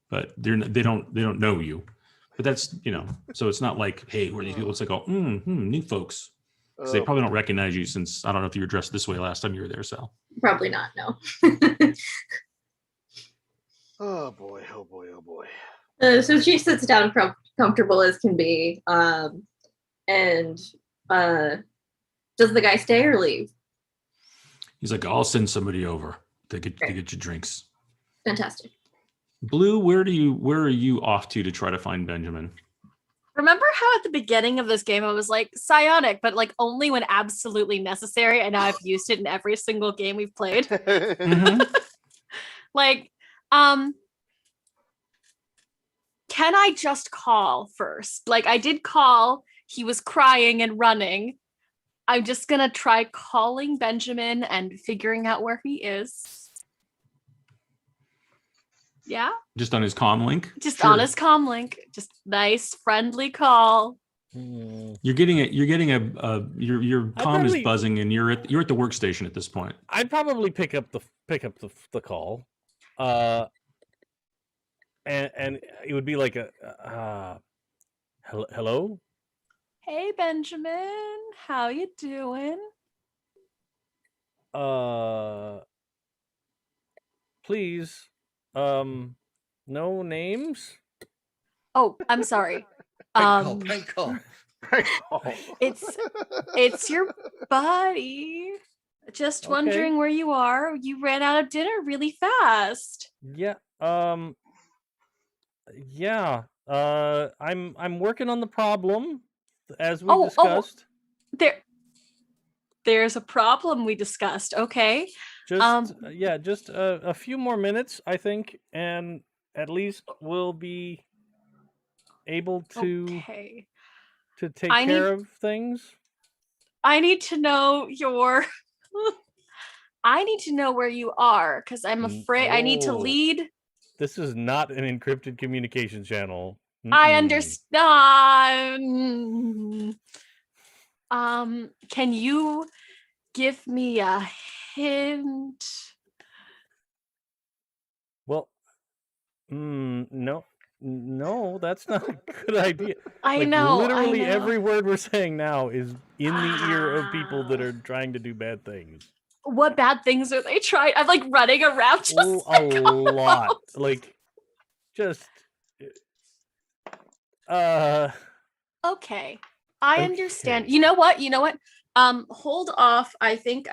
but they don't know you. But that's so it's not like, hey, who are these people? It's like, oh, new folks. Because they probably don't recognize you since I don't know if you were dressed this way last time you were there, Sal. Probably not, no. Oh boy, oh boy, oh boy. So she sits down comfortable as can be. And does the guy stay or leave? He's like, I'll send somebody over to get you drinks. Fantastic. Blue, where are you off to try to find Benjamin? Remember how at the beginning of this game I was like psionic, but like only when absolutely necessary, and now I've used it in every single game we've played. Mm-hmm. Like, can I just call first? Like, I did call, he was crying and running. I'm just gonna try calling Benjamin and figuring out where he is. Yeah? Just on his comm link? Just Sure. on his comm link. Just nice, friendly call. Your comm is buzzing, and you're at the workstation at this point. I'd probably pick up the call, and it would be like a hello. Hey Benjamin, how you doing? Please, no names. Oh, I'm sorry. Prank call. It's your buddy. Just Okay. wondering where you are. You ran out of dinner really fast. Yeah. Yeah. I'm working on the problem, as we discussed. There's a problem we discussed. Okay. Just a few more minutes, I think, and at least we'll be able to take care of things. I need to know I need to know where you are, because I'm afraid I need to lead. This is not an encrypted communication channel. I understand. Can you give me a hint? Well, no, that's not a good idea. I know. Literally every word we're saying now is in the ear of people that are trying to do bad things. What bad things are they trying? I'm like running around just a lot. Like, just okay. I understand. You know what? Hold off. I think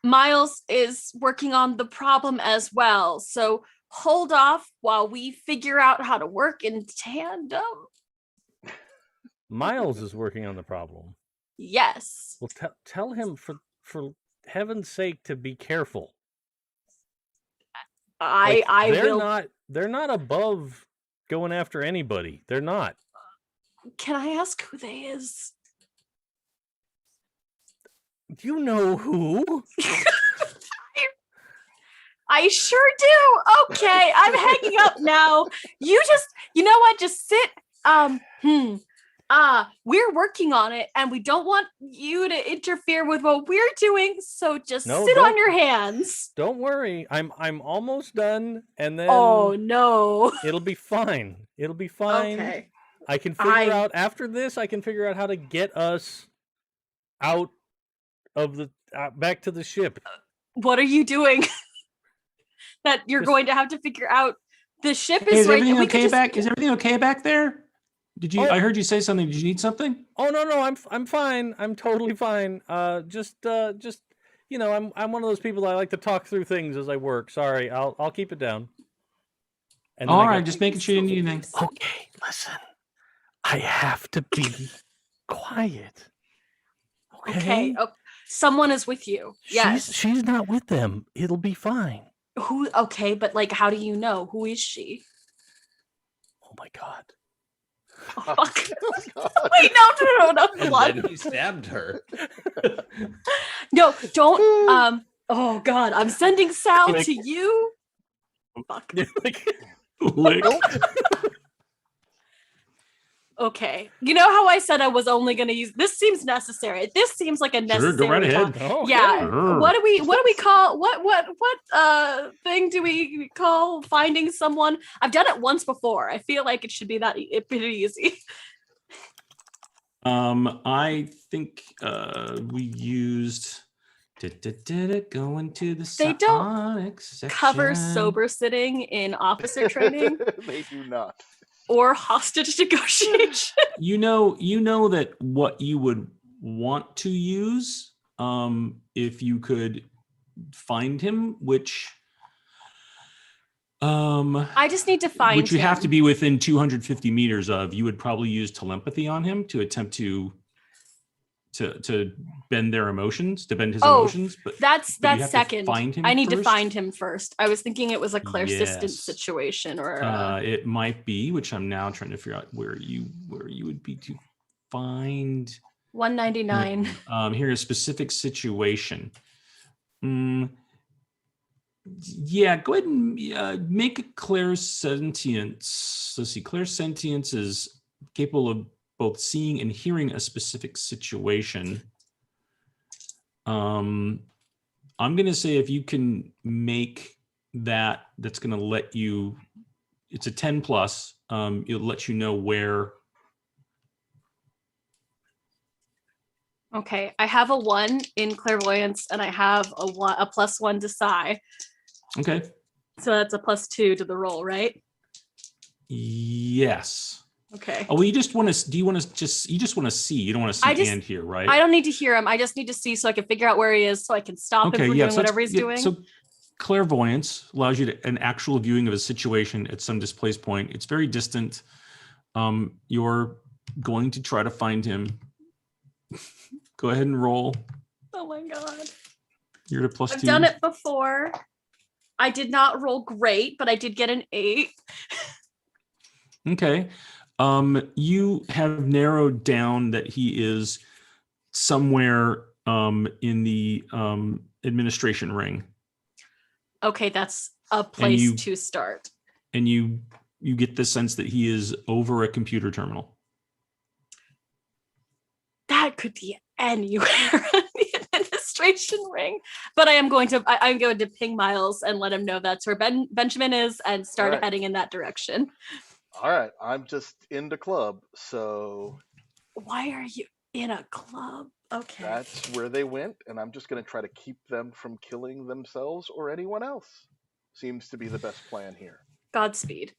Miles is working on the problem as well. So hold off while we figure out how to work in tandem. Miles is working on the problem. Yes. Well, tell him for heaven's sake to be careful. They're not above going after anybody. They're not. Can I ask who they is? You know who? I sure do. Okay, I'm hanging up now. You know what? Just sit. We're working on it, and we don't want you to interfere with what we're doing. So just sit on your hands. Don't worry. I'm almost done, and then oh no, it'll be fine. It'll be fine. Okay. I can figure out after this. I can figure out how to get us out of the back to the ship. What are you doing? That you're going to have to figure out. The ship is right. Everything okay back? Is everything okay back there? Did you? I heard you say something. Did you need something? Oh no, I'm fine. I'm totally fine. Just I'm one of those people that I like to talk through things as I work. Sorry, I'll keep it down. And all right, just making sure you need anything. Okay, listen. I have to be quiet. Okay. Oh, someone is with you. Yes. She's not with them. It'll be fine. Who? Okay, but like, how do you know? Who is she? Oh my god. Oh, fuck. Wait, no. And Blood. then he stabbed her. No, don't. Oh god, I'm sending Sal to you. Fuck. Okay. You know how I said I was only going to use this? Seems necessary. This seems like a necessary. Sure, go right ahead. Yeah. What do we call what thing do we call finding someone? I've done it once before. I feel like it should be that pretty easy. I think we used go into the They don't psionic section. cover sober sitting in officer training. They do not. or hostage negotiation. You know that what you would want to use, if you could find him, which I just need to find which you him. have to be within 250 meters of. You would probably use telepathy on him to attempt to bend their emotions, to bend his emotions. But that's you have to second. find him I need to first. find him first. I was thinking it was a clairsentient Yes. situation, or it might be, which I'm now trying to figure out where you would be to find 199. here, a specific situation. Yeah, go ahead and make a clairsentience. Let's see, clairsentience is capable of both seeing and hearing a specific situation. I'm going to say if you can make that, that's going to let you, it's a 10 plus, it'll let you know where. Okay, I have a 1 in clairvoyance, and I have a +1 to psi. Okay. So that's a +2 to the roll, right? Yes. Okay. Oh, well, you just want to, you just want to see, you don't want to see and hear, right? I don't need to hear him. I just need to see so I can figure out where he is, so I can stop him from doing whatever he's doing. So clairvoyance allows you to an actual viewing of a situation at some displaced point. It's very distant. You're going to try to find him. Go ahead and roll. Oh my God. You're at a +2. I've done it before. I did not roll great, but I did get an 8. Okay. You have narrowed down that he is somewhere in the administration ring. Okay, that's a place to start. And you get the sense that he is over a computer terminal. That could be anywhere in the administration ring. But I'm going to ping Miles and let him know that's where Benjamin is and start heading in that direction. All right, I'm just in the club, so. Why are you in a club? Okay. That's where they went, and I'm just going to try to keep them from killing themselves or anyone else. Seems to be the best plan here. Godspeed.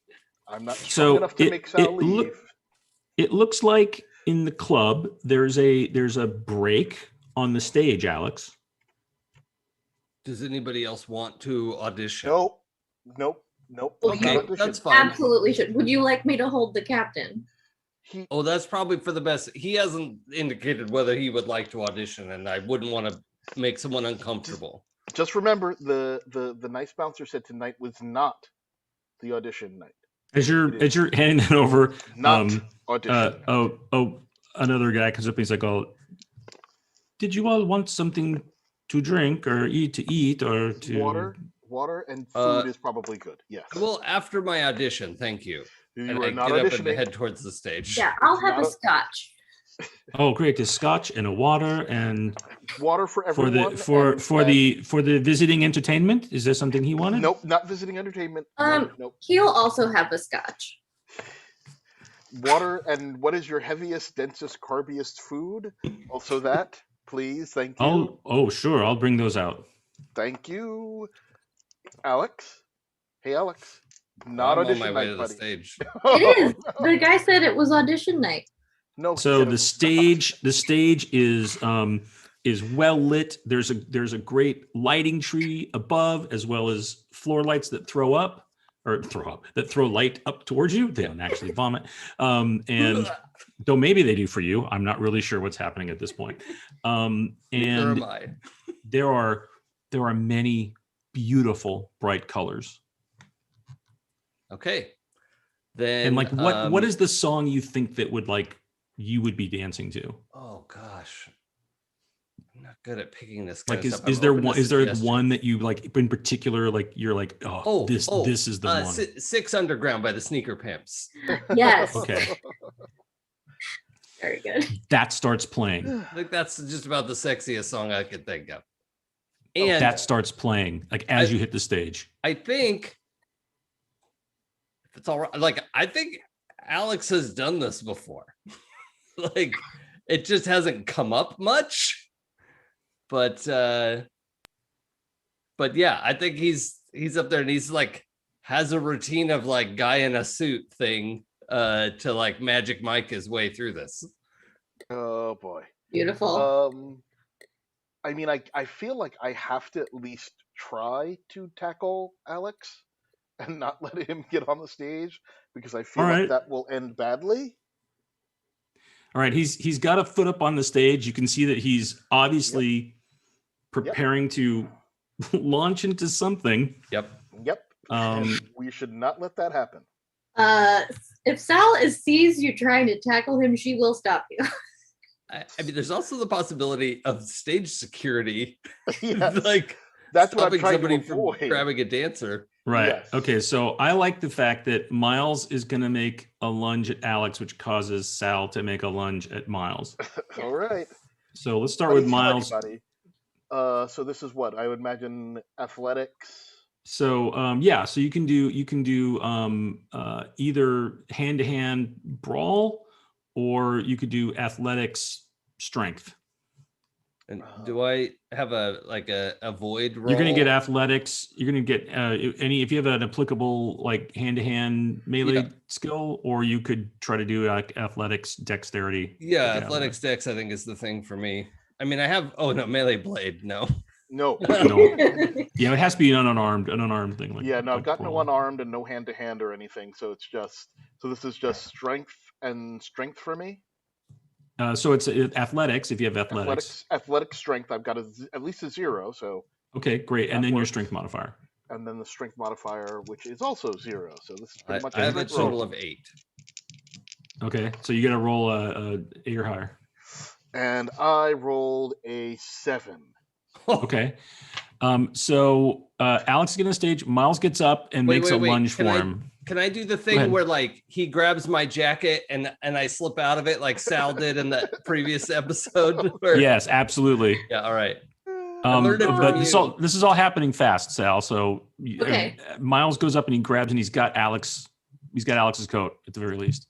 I'm not strong enough to make Sal leave. It looks like in the club there's a break on the stage, Alex. Does anybody else want to audition? Nope. Okay, that's fine. Absolutely should. Would you like me to hold the captain? That's probably for the best. He hasn't indicated whether he would like to audition, and I wouldn't want to make someone uncomfortable. Just remember, the nice bouncer said tonight was not the audition night. As you're handing that over, not audition. Another guy comes up and he's like, "Oh, did you all want something to drink or eat or to Water and food is probably good. Yes. Well, after my audition, thank you. You and are I not get up auditioning. and head towards the stage. Yeah, I'll have a scotch. Oh, great! A scotch and a water and water for everyone. For the visiting entertainment. Is there something he wanted? Nope, not visiting entertainment. Nope. He'll also have a scotch. Water and what is your heaviest, densest, carbiest food? Also that, please. Thank you. Oh, sure. I'll bring those out. Thank you, Alex. Hey, Alex. Not I'm audition on my way night, to buddy. the stage. It is. The guy said it was audition night. No. So the stage is well lit. There's a great lighting tree above, as well as floor lights that throw light up towards you. They don't actually vomit. And though maybe they do for you, I'm not really sure what's happening at this point. And am I. there are many beautiful bright colors. Okay. Then And like what is the song you think that would you would be dancing to? Oh gosh. I'm not good at picking this. Like is there one that you like in particular, like you're like, this is the one. Six Underground by the Sneaker Pimps. Yes. Okay. Very good. That starts playing. I think that's just about the sexiest song I could think of. And that starts playing like as you hit the stage. I think if it's all right. Like I think Alex has done this before. Like it just hasn't come up much. But yeah, I think he's up there and he's like has a routine of like guy in a suit thing to like Magic Mike his way through this. Oh boy. Beautiful. I mean, I feel like I have to at least try to tackle Alex and not let him get on the stage because I feel All like right. that will end badly. All right, he's got a foot up on the stage. You can see that he's obviously preparing to launch into something. Yep. Yep. Um, We should not let that happen. If Sal sees you trying to tackle him, she will stop you. I mean, there's also the possibility of stage security, Yes. like That's what I'm stopping trying somebody to from avoid. grabbing a dancer. Right. Yes. Okay. So I like the fact that Miles is going to make a lunge at Alex, which causes Sal to make a lunge at Miles. All right. So let's start with Buddy, Miles. buddy. So this is what I would imagine athletics. So so you can do either hand-to-hand brawl, or you could do athletics strength. And do I have a void roll? You're going to get athletics. You're going to get if you have an applicable like hand-to-hand melee skill, or you could try to do like athletics dexterity. Yeah, athletics dex I think is the thing for me. I mean, I have melee blade. No. No. Yeah, it has to be an unarmed thing. Like, Yeah, no, I've like got brawl. no unarmed and no hand to hand or anything, so this is just strength for me. So it's athletics if you have athletics. Athletic strength. I've got at least a 0, so. Okay, great. And That then your works. strength modifier. And then the strength modifier, which is also 0. So this is pretty much I have a straight roll. total of 8. Okay, so you got to roll a 8 or higher. And I rolled a 7. Okay. So Alex gets on stage. Miles gets up and makes a lunge for him. Can I do the thing where like he grabs my jacket and I slip out of it like Sal did in the previous episode? Yes, absolutely. Yeah. All right. But this is all happening fast, Sal. So Okay. Miles goes up and he grabs and he's got Alex. He's got Alex's coat at the very least.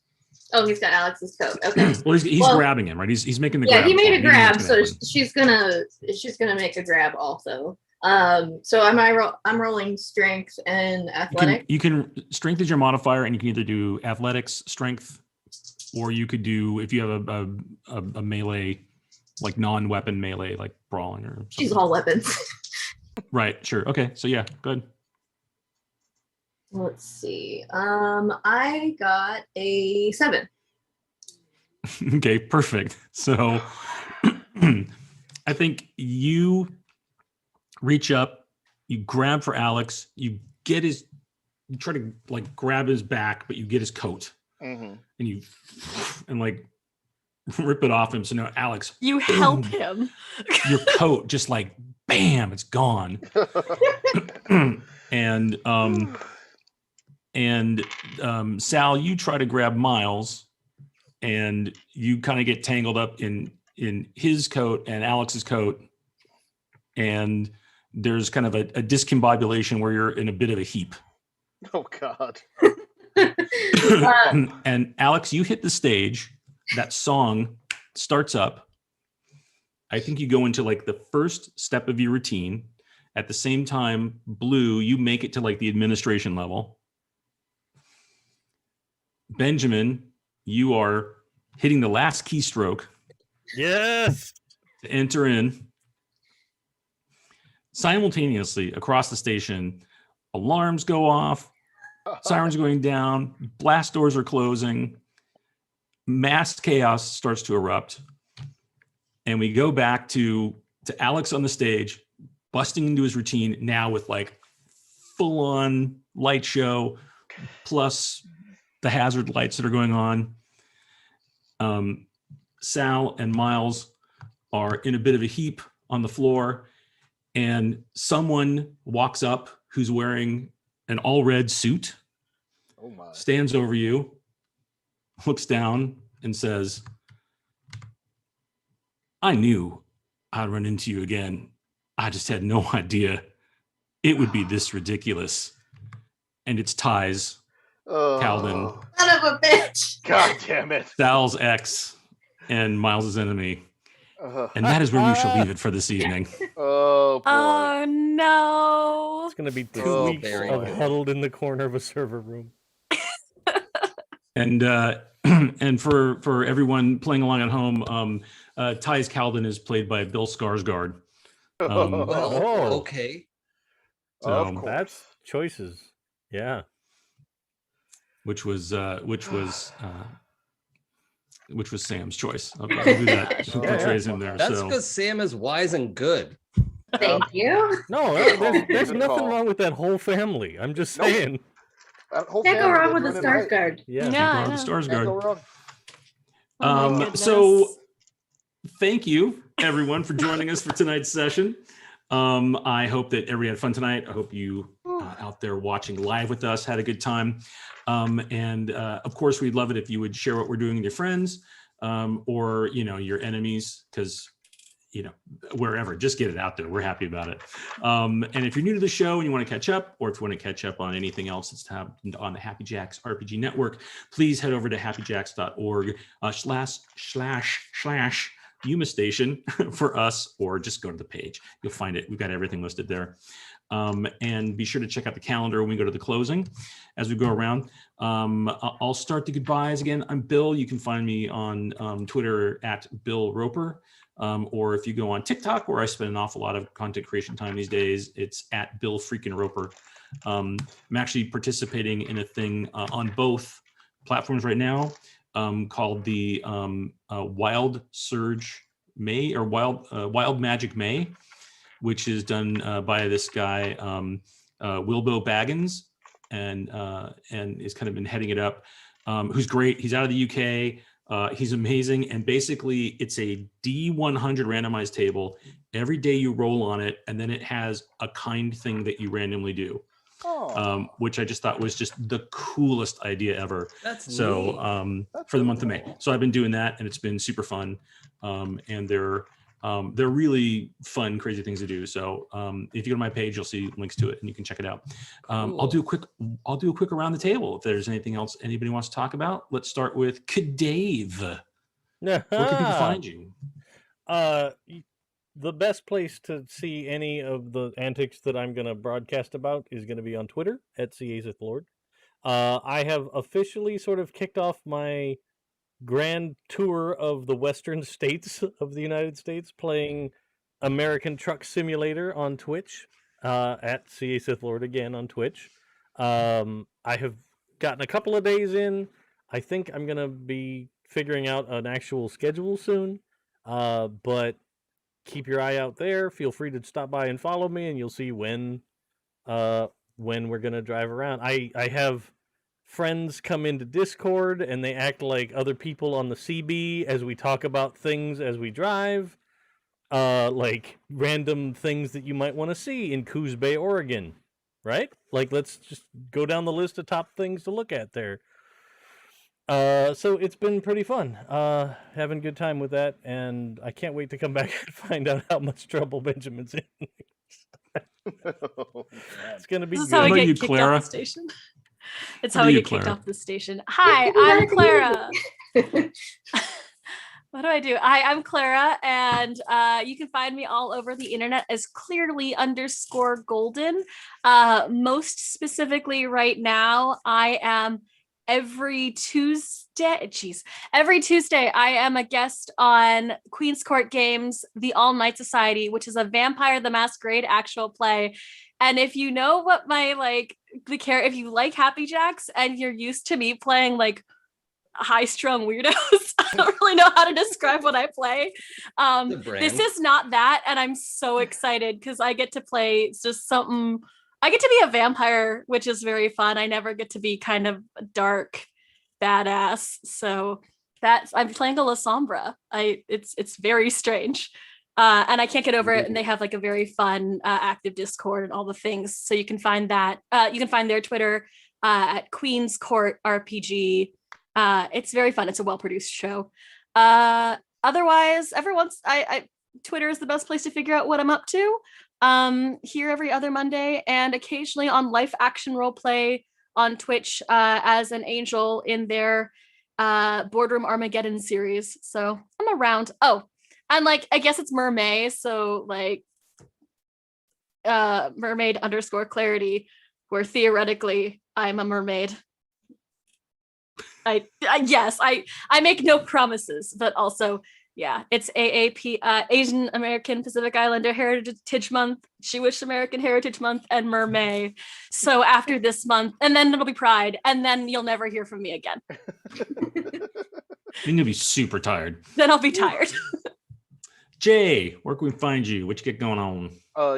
Oh, he's got Alex's coat. Okay. Well, he's grabbing him, right? He's making the grab. Yeah, he made a for him. grab, He knows so what's gonna happen. she's gonna make a grab also. So I'm rolling strength and athletic. You can strength is your modifier, and you can either do athletics, strength, or you could do if you have a melee, like non-weapon melee, like brawling or something. She's all weapons. Right. Sure. Okay. So yeah, good. Let's see. I got a 7. Okay. Perfect. So I think you reach up, you grab for Alex, you try to like grab his back, but you get his coat, Mm-hmm. and like rip it off him. So now Alex, You help him. your coat just like bam, it's gone. and Sal, you try to grab Miles, and you kind of get tangled up in his coat and Alex's coat, and there's kind of a discombobulation where you're in a bit of a heap. Oh God. And Alex, you hit the stage. That song starts up. I think you go into like the first step of your routine. At the same time, Blue, you make it to like the administration level. Benjamin, you are hitting the last keystroke. Yes. To enter in. Simultaneously, across the station, alarms go off, sirens going down, blast doors are closing, mass chaos starts to erupt, and we go back to Alex on the stage, busting into his routine now with like full-on light show, plus the hazard lights that are going on. Sal and Miles are in a bit of a heap on the floor, and someone walks up who's wearing an all red suit, Oh my. stands over you, looks down, and says, I knew I'd run into you again. I just had no idea it would be this ridiculous. And it's Ty's, Calvin, Son of a bitch. God damn it. Sal's ex, and Miles's enemy. And that is where we shall leave it for this evening. Oh boy. Oh no. It's gonna be 2 Oh, weeks very of good. huddled in the corner of a server room. And and for everyone playing along at home, Ty's Calden is played by Bill Skarsgård. Well, okay. Of So course. That's choices. Yeah. which was Sam's choice. I'll do that. Who Yeah, portrays him there? That's So because Sam is wise and good. Thank you. No, there's Good nothing call. wrong with that whole family. I'm just Nope. saying. That whole Can't go family wrong did with the running right. Skarsgård. Yeah. can't go Yeah, wrong I with the know. Can't go Skarsgård. wrong. Oh my goodness. So thank you everyone for joining us for tonight's session. I hope that everybody had fun tonight. I hope you out there watching live with us had a good time. And of course, we'd love it if you would share what we're doing with your friends or, your enemies, because, wherever, just get it out there. We're happy about it. And if you're new to the show and you want to catch up, or if you want to catch up on anything else that's happened on the Happy Jacks RPG Network, please head over to happyjacks.org / Yuma Station for us, or just go to the page. You'll find it. We've got everything listed there. And be sure to check out the calendar when we go to the closing as we go around. I'll start the goodbyes again. I'm Bill. You can find me on Twitter at Bill Roper. Or if you go on TikTok, where I spend an awful lot of content creation time these days, it's at Bill freaking Roper. I'm actually participating in a thing on both platforms right now called the Wild Surge May, or Wild Magic May, which is done by this guy Wilbo Baggins, and has kind of been heading it up. Who's great. He's out of the UK. He's amazing, and basically it's a D100 randomized table. Every day you roll on it, and then it has a kind thing that you randomly do. Which I just thought was just the coolest idea ever. That's so neat. For the month of May. So I've been doing that, and it's been super fun. And they're really fun, crazy things to do. So if you go to my page, you'll see links to it, and you can check it out. Cool. I'll do a quick around the table. If there's anything else anybody wants to talk about, let's start with CADave. Where can people find you? The best place to see any of the antics that I'm going to broadcast about is going to be on Twitter at CAZithLord. I have officially sort of kicked off my grand tour of the western states of the United States, playing American Truck Simulator on Twitch, at CAZithLord again on Twitch. I have gotten a couple of days in. I think I'm going to be figuring out an actual schedule soon, but keep your eye out there. Feel free to stop by and follow me, and you'll see when we're gonna drive around. I have friends come into Discord, and they act like other people on the CB as we talk about things as we drive, like random things that you might want to see in Coos Bay, Oregon, right? Like, let's just go down the list of top things to look at there. So it's been pretty fun, having a good time with that, and I can't wait to come back and find out how much trouble Benjamin's in. It's gonna be This is good. how I What about get you, kicked Clara? off the station. It's What how about I you, get kicked Clara? off the station. Hi, What I'm about Clara. you? What do I do? I'm Clara, and you can find me all over the internet as clearly_golden. Most specifically right now, I am every Tuesday I am a guest on Queen's Court Games, The All Night Society, which is a Vampire the Masquerade actual play. And if you know what if you like Happy Jacks and you're used to me playing like high-strung weirdos, I don't really know how to describe what I play. This is not that, and I'm so excited because I get to play just something. I get to be a vampire, which is very fun. I never get to be kind of a dark badass, so I'm playing a La Sombra. It's very strange, and I can't get over it. And they have like a very fun active Discord and all the things, so you can find that. You can find their Twitter at Queen's Court RPG. It's very fun. It's a well-produced show. Otherwise, Twitter is the best place to figure out what I'm up to. Here every other Monday, and occasionally on Life Action Roleplay on Twitch as an angel in their Boardroom Armageddon series. So I'm around. Oh, and I guess it's Mermaid, so Mermaid_Clarity, where theoretically I'm a mermaid. Yes, I make no promises, but also, yeah, it's AAP, Asian American Pacific Islander Heritage Month, Jewish American Heritage Month, and Mermay. So after this month, and then it'll be Pride, and then you'll never hear from me again. Then you'll be super tired. Then I'll be tired. Jay, where can we find you? What you get going on?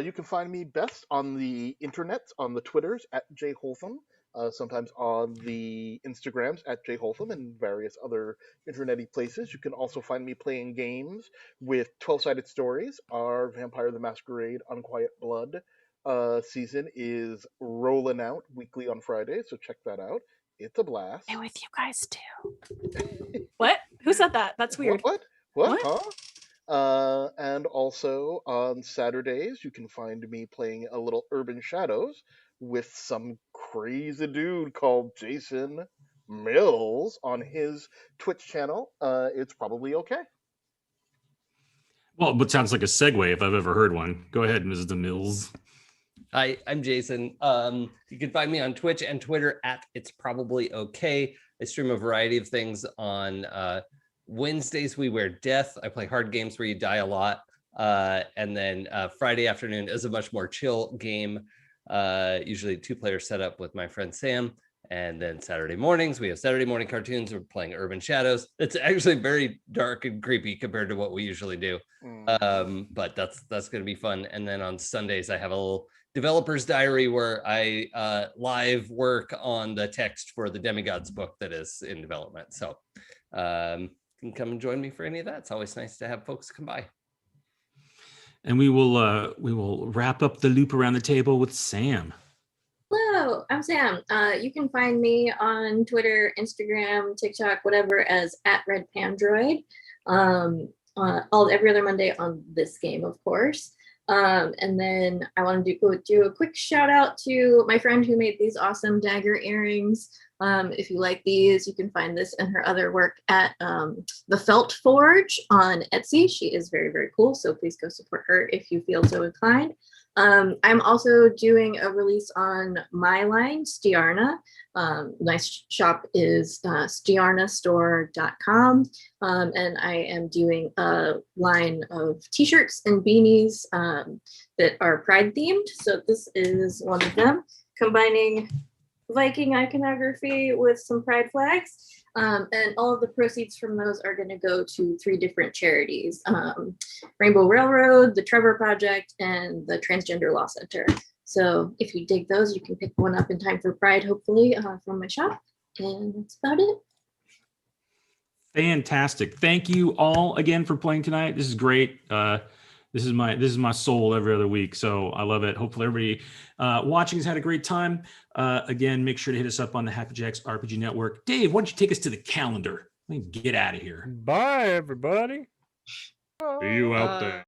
You can find me best on the internet, on the Twitters at Jay Holtham, sometimes on the Instagrams at Jay Holtham and various other internety places. You can also find me playing games with 12-Sided Stories. Our Vampire the Masquerade Unquiet Blood season is rolling out weekly on Fridays, so check that out. It's a blast. Play with you guys too. What? Who said that? That's weird. What? Huh? And also on Saturdays, you can find me playing a little Urban Shadows with some crazy dude called Jason Mills on his Twitch channel. It's probably okay. Well, what sounds like a segue if I've ever heard one. Go ahead, Mrs. Mills. Hi, I'm Jason. You can find me on Twitch and Twitter at It's Probably Okay. I stream a variety of things on Wednesdays. We Wear Death. I play hard games where you die a lot. And then Friday afternoon is a much more chill game, usually 2-player setup with my friend Sam. And then Saturday mornings, we have Saturday morning cartoons. We're playing Urban Shadows. It's actually very dark and creepy compared to what we usually do. But that's going to be fun. And then on Sundays, I have a little developer's diary where I live work on the text for the Demigods book that is in development. So you can come and join me for any of that. It's always nice to have folks come by. And we will wrap up the loop around the table with Sam. Hello, I'm Sam. You can find me on Twitter, Instagram, TikTok, whatever, as @RedPandroid. Every other Monday on this game, of course. And then I want to do a quick shout out to my friend who made these awesome dagger earrings. If you like these, you can find this and her other work at the Felt Forge on Etsy. She is very, very cool. So please go support her if you feel so inclined. I'm also doing a release on my line, Stiarna. My shop is stiarnastore.com. And I am doing a line of t-shirts and beanies that are Pride themed. So this is one of them, combining Viking iconography with some Pride flags. And all of the proceeds from those are going to go to 3 different charities: Rainbow Railroad, the Trevor Project, and the Transgender Law Center. So if you dig those, you can pick one up in time for Pride, hopefully, from my shop. And that's about it. Fantastic. Thank you all again for playing tonight. This is great. This is my soul every other week, so I love it. Hopefully everybody watching has had a great time. Again, make sure to hit us up on the Happy Jacks RPG Network. Dave, why don't you take us to the calendar? Let me get out of here. Bye, everybody. See you out there.